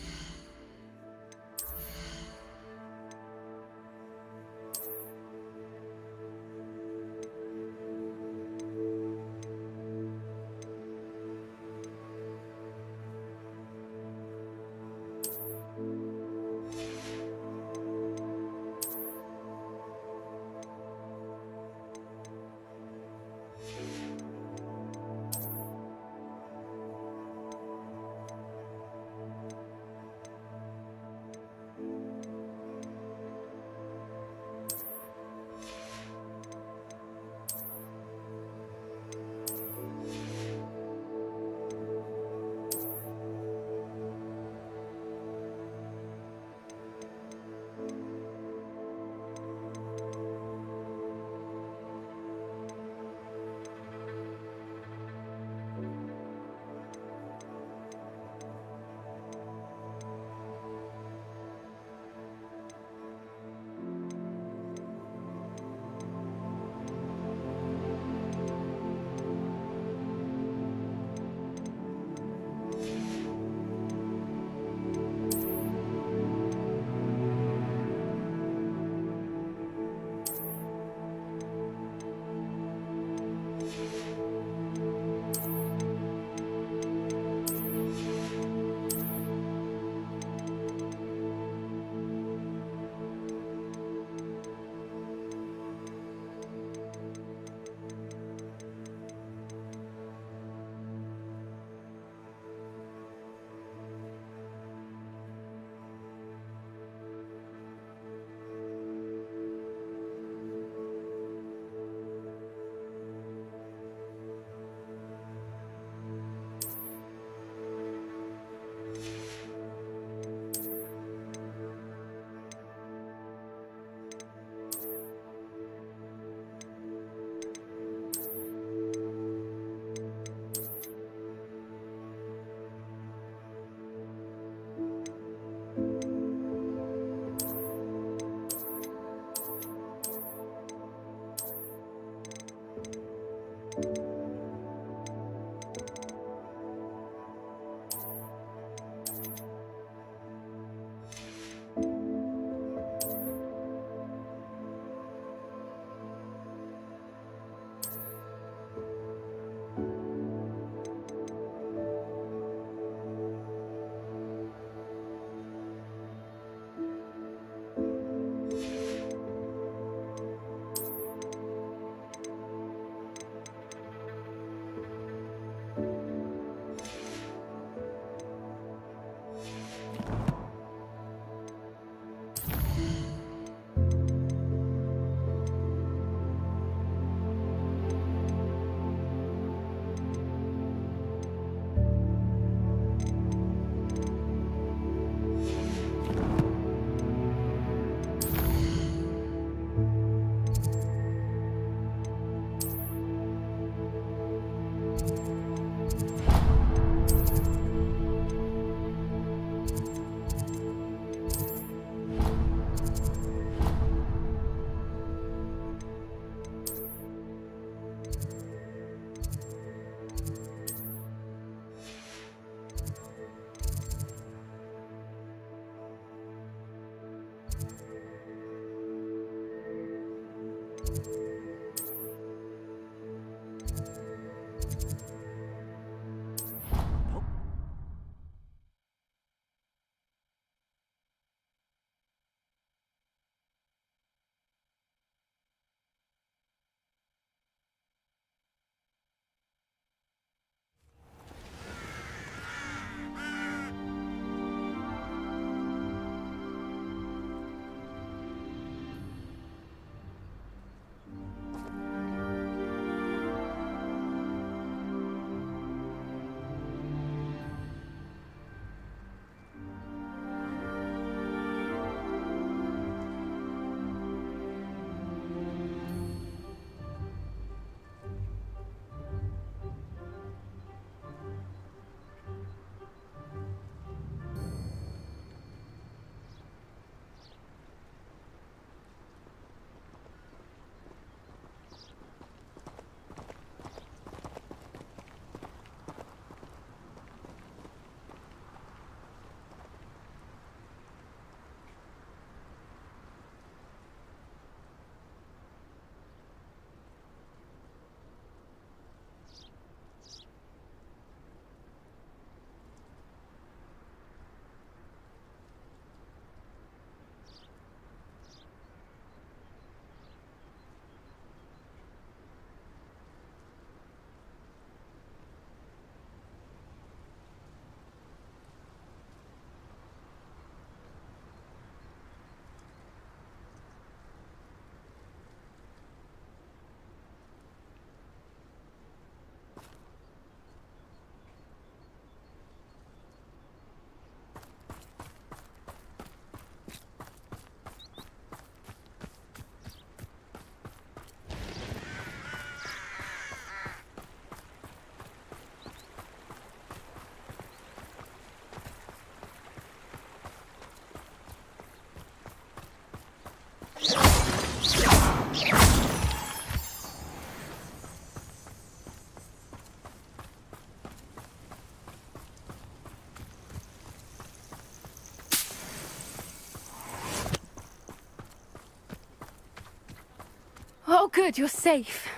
Oh, good, you're safe.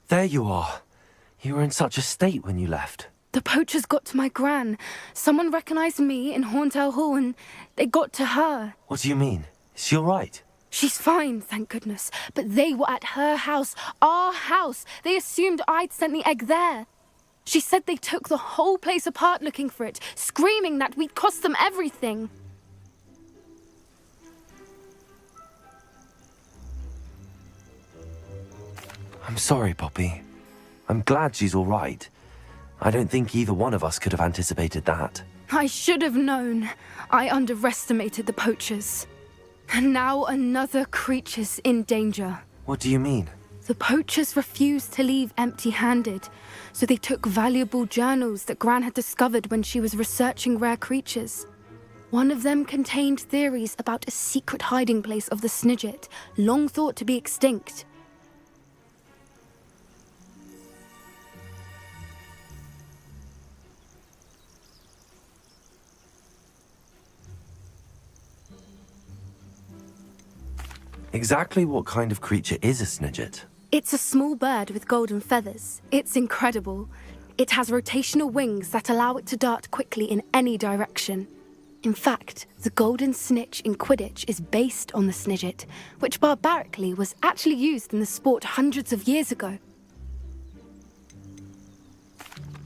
There you are. You were in such a state when you left. The poachers got to my gran. Someone recognized me in Horntail Hall and they got to her. What do you mean? Is she all right? She's fine, thank goodness. But they were at her house, our house. They assumed I'd sent the egg there. She said they took the whole place apart looking for it, screaming that we'd cost them everything. I'm sorry, Poppy. I'm glad she's all right. I don't think either one of us could have anticipated that. I should have known. I underestimated the poachers. And now another creature's in danger. What do you mean? The poachers refused to leave empty-handed, so they took valuable journals that Gran had discovered when she was researching rare creatures. One of them contained theories about a secret hiding place of the Snidget, long thought to be extinct. Exactly what kind of creature is a Snidget? It's a small bird with golden feathers. It's incredible. It has rotational wings that allow it to dart quickly in any direction. In fact, the golden snitch in Quidditch is based on the Snidget, which barbarically was actually used in the sport hundreds of years ago.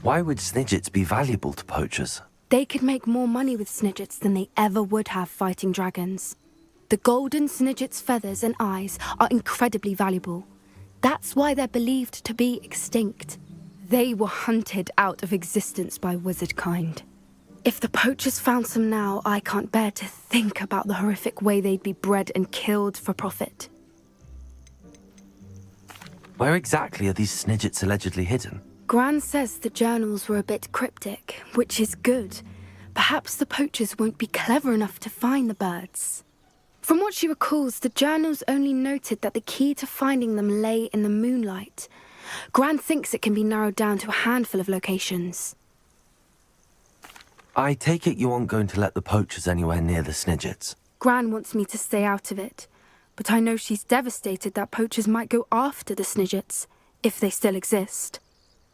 Why would Snidgets be valuable to poachers? They could make more money with Snidgets than they ever would have fighting dragons. The golden Snidget's feathers and eyes are incredibly valuable. That's why they're believed to be extinct. They were hunted out of existence by wizard kind. If the poachers found some now, I can't bear to think about the horrific way they'd be bred and killed for profit. Where exactly are these Snidgets allegedly hidden? Gran says the journals were a bit cryptic, which is good. Perhaps the poachers won't be clever enough to find the birds. From what she recalls, the journals only noted that the key to finding them lay in the moonlight. Gran thinks it can be narrowed down to a handful of locations. I take it you aren't going to let the poachers anywhere near the Snidgets. Gran wants me to stay out of it, but I know she's devastated that poachers might go after the Snidgets, if they still exist.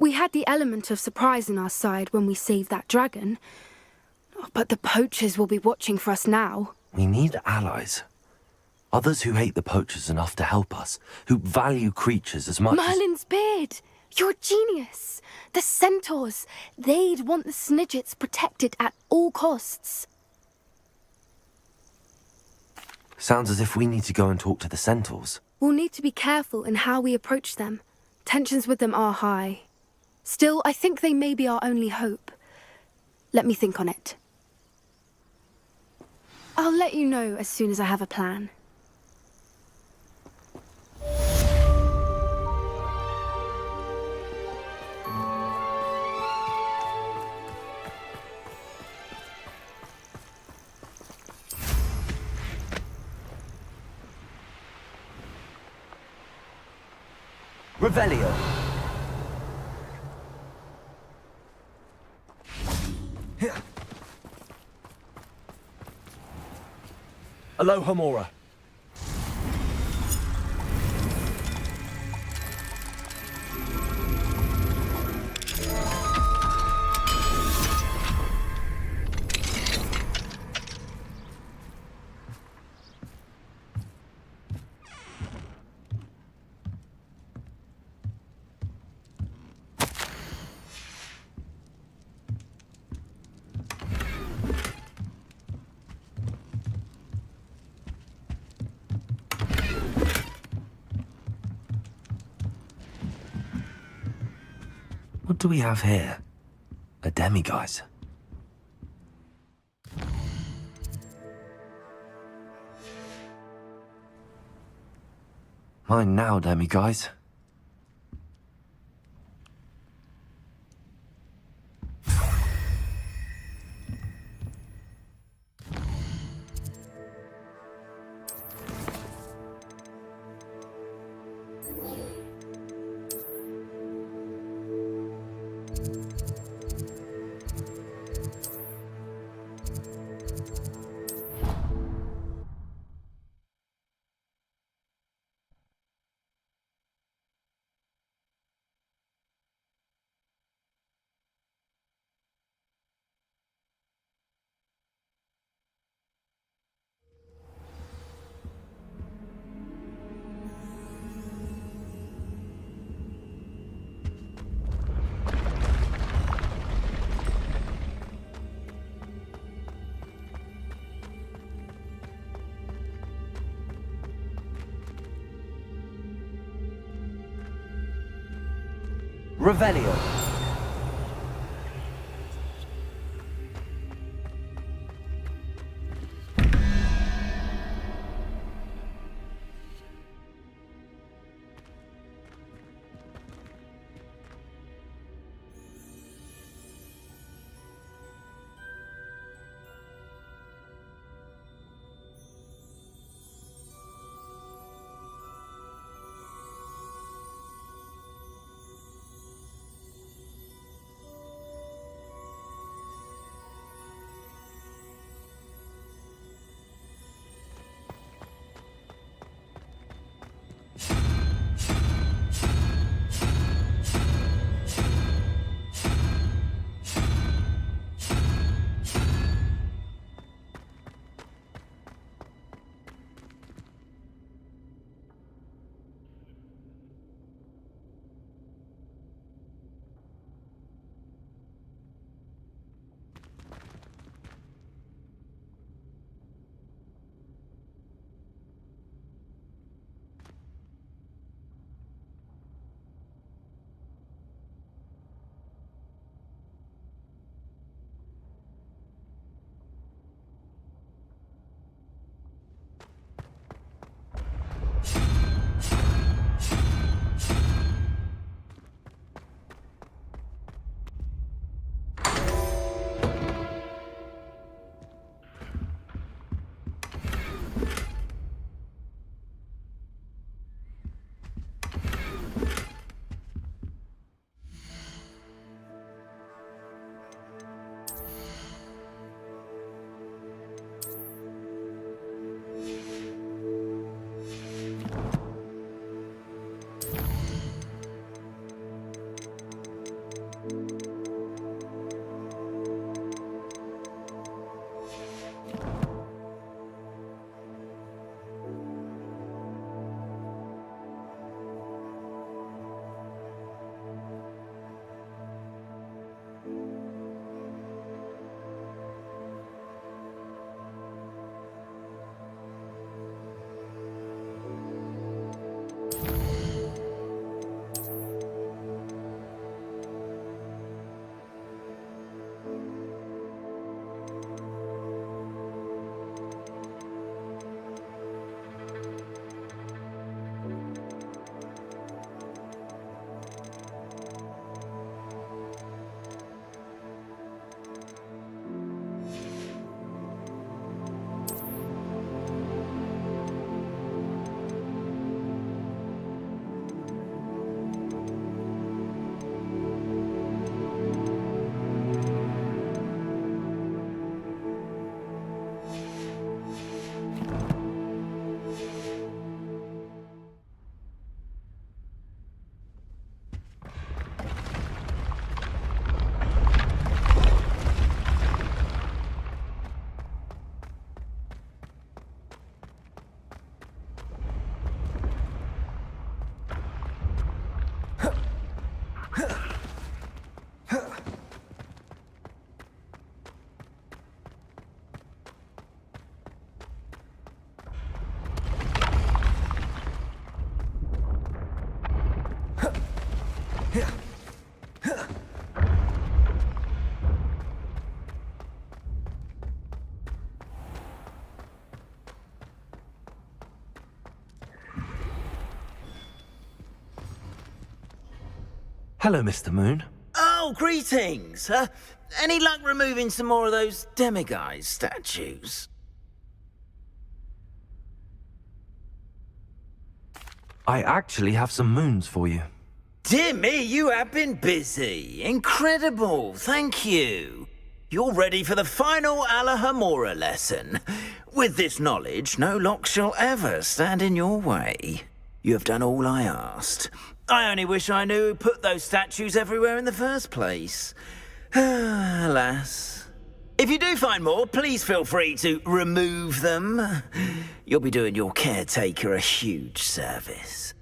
We had the element of surprise on our side when we saved that dragon, but the poachers will be watching for us now. We need allies. Others who hate the poachers enough to help us, who value creatures as much Merlin's beard! You're a genius! The centaurs! They'd want the Snidgets protected at all costs. Sounds as if we need to go and talk to the centaurs. We'll need to be careful in how we approach them. Tensions with them are high. Still, I think they may be our only hope. Let me think on it. I'll let you know as soon as I have a plan. Revelio. Alohomora. What do we have here? A demiguise. Mine now, demiguise. Revelio. Hello, Mr. Moon. Oh, greetings! Any luck removing some more of those demiguise statues? I actually have some moons for you. Dear me, you have been busy. Incredible, thank you. You're ready for the final Alahamora lesson. With this knowledge, no lock shall ever stand in your way. You have done all I asked. I only wish I knew who put those statues everywhere in the first place. Alas. If you do find more, please feel free to remove them. You'll be doing your caretaker a huge service.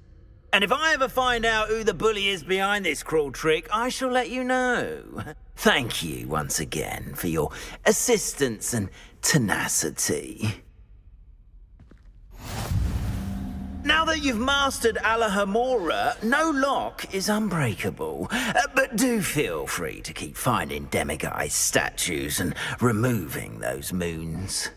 And if I ever find out who the bully is behind this cruel trick, I shall let you know. Thank you once again for your assistance and tenacity. Now that you've mastered Alohomora, no lock is unbreakable. But do feel free to keep finding demiguise statues and removing those moons.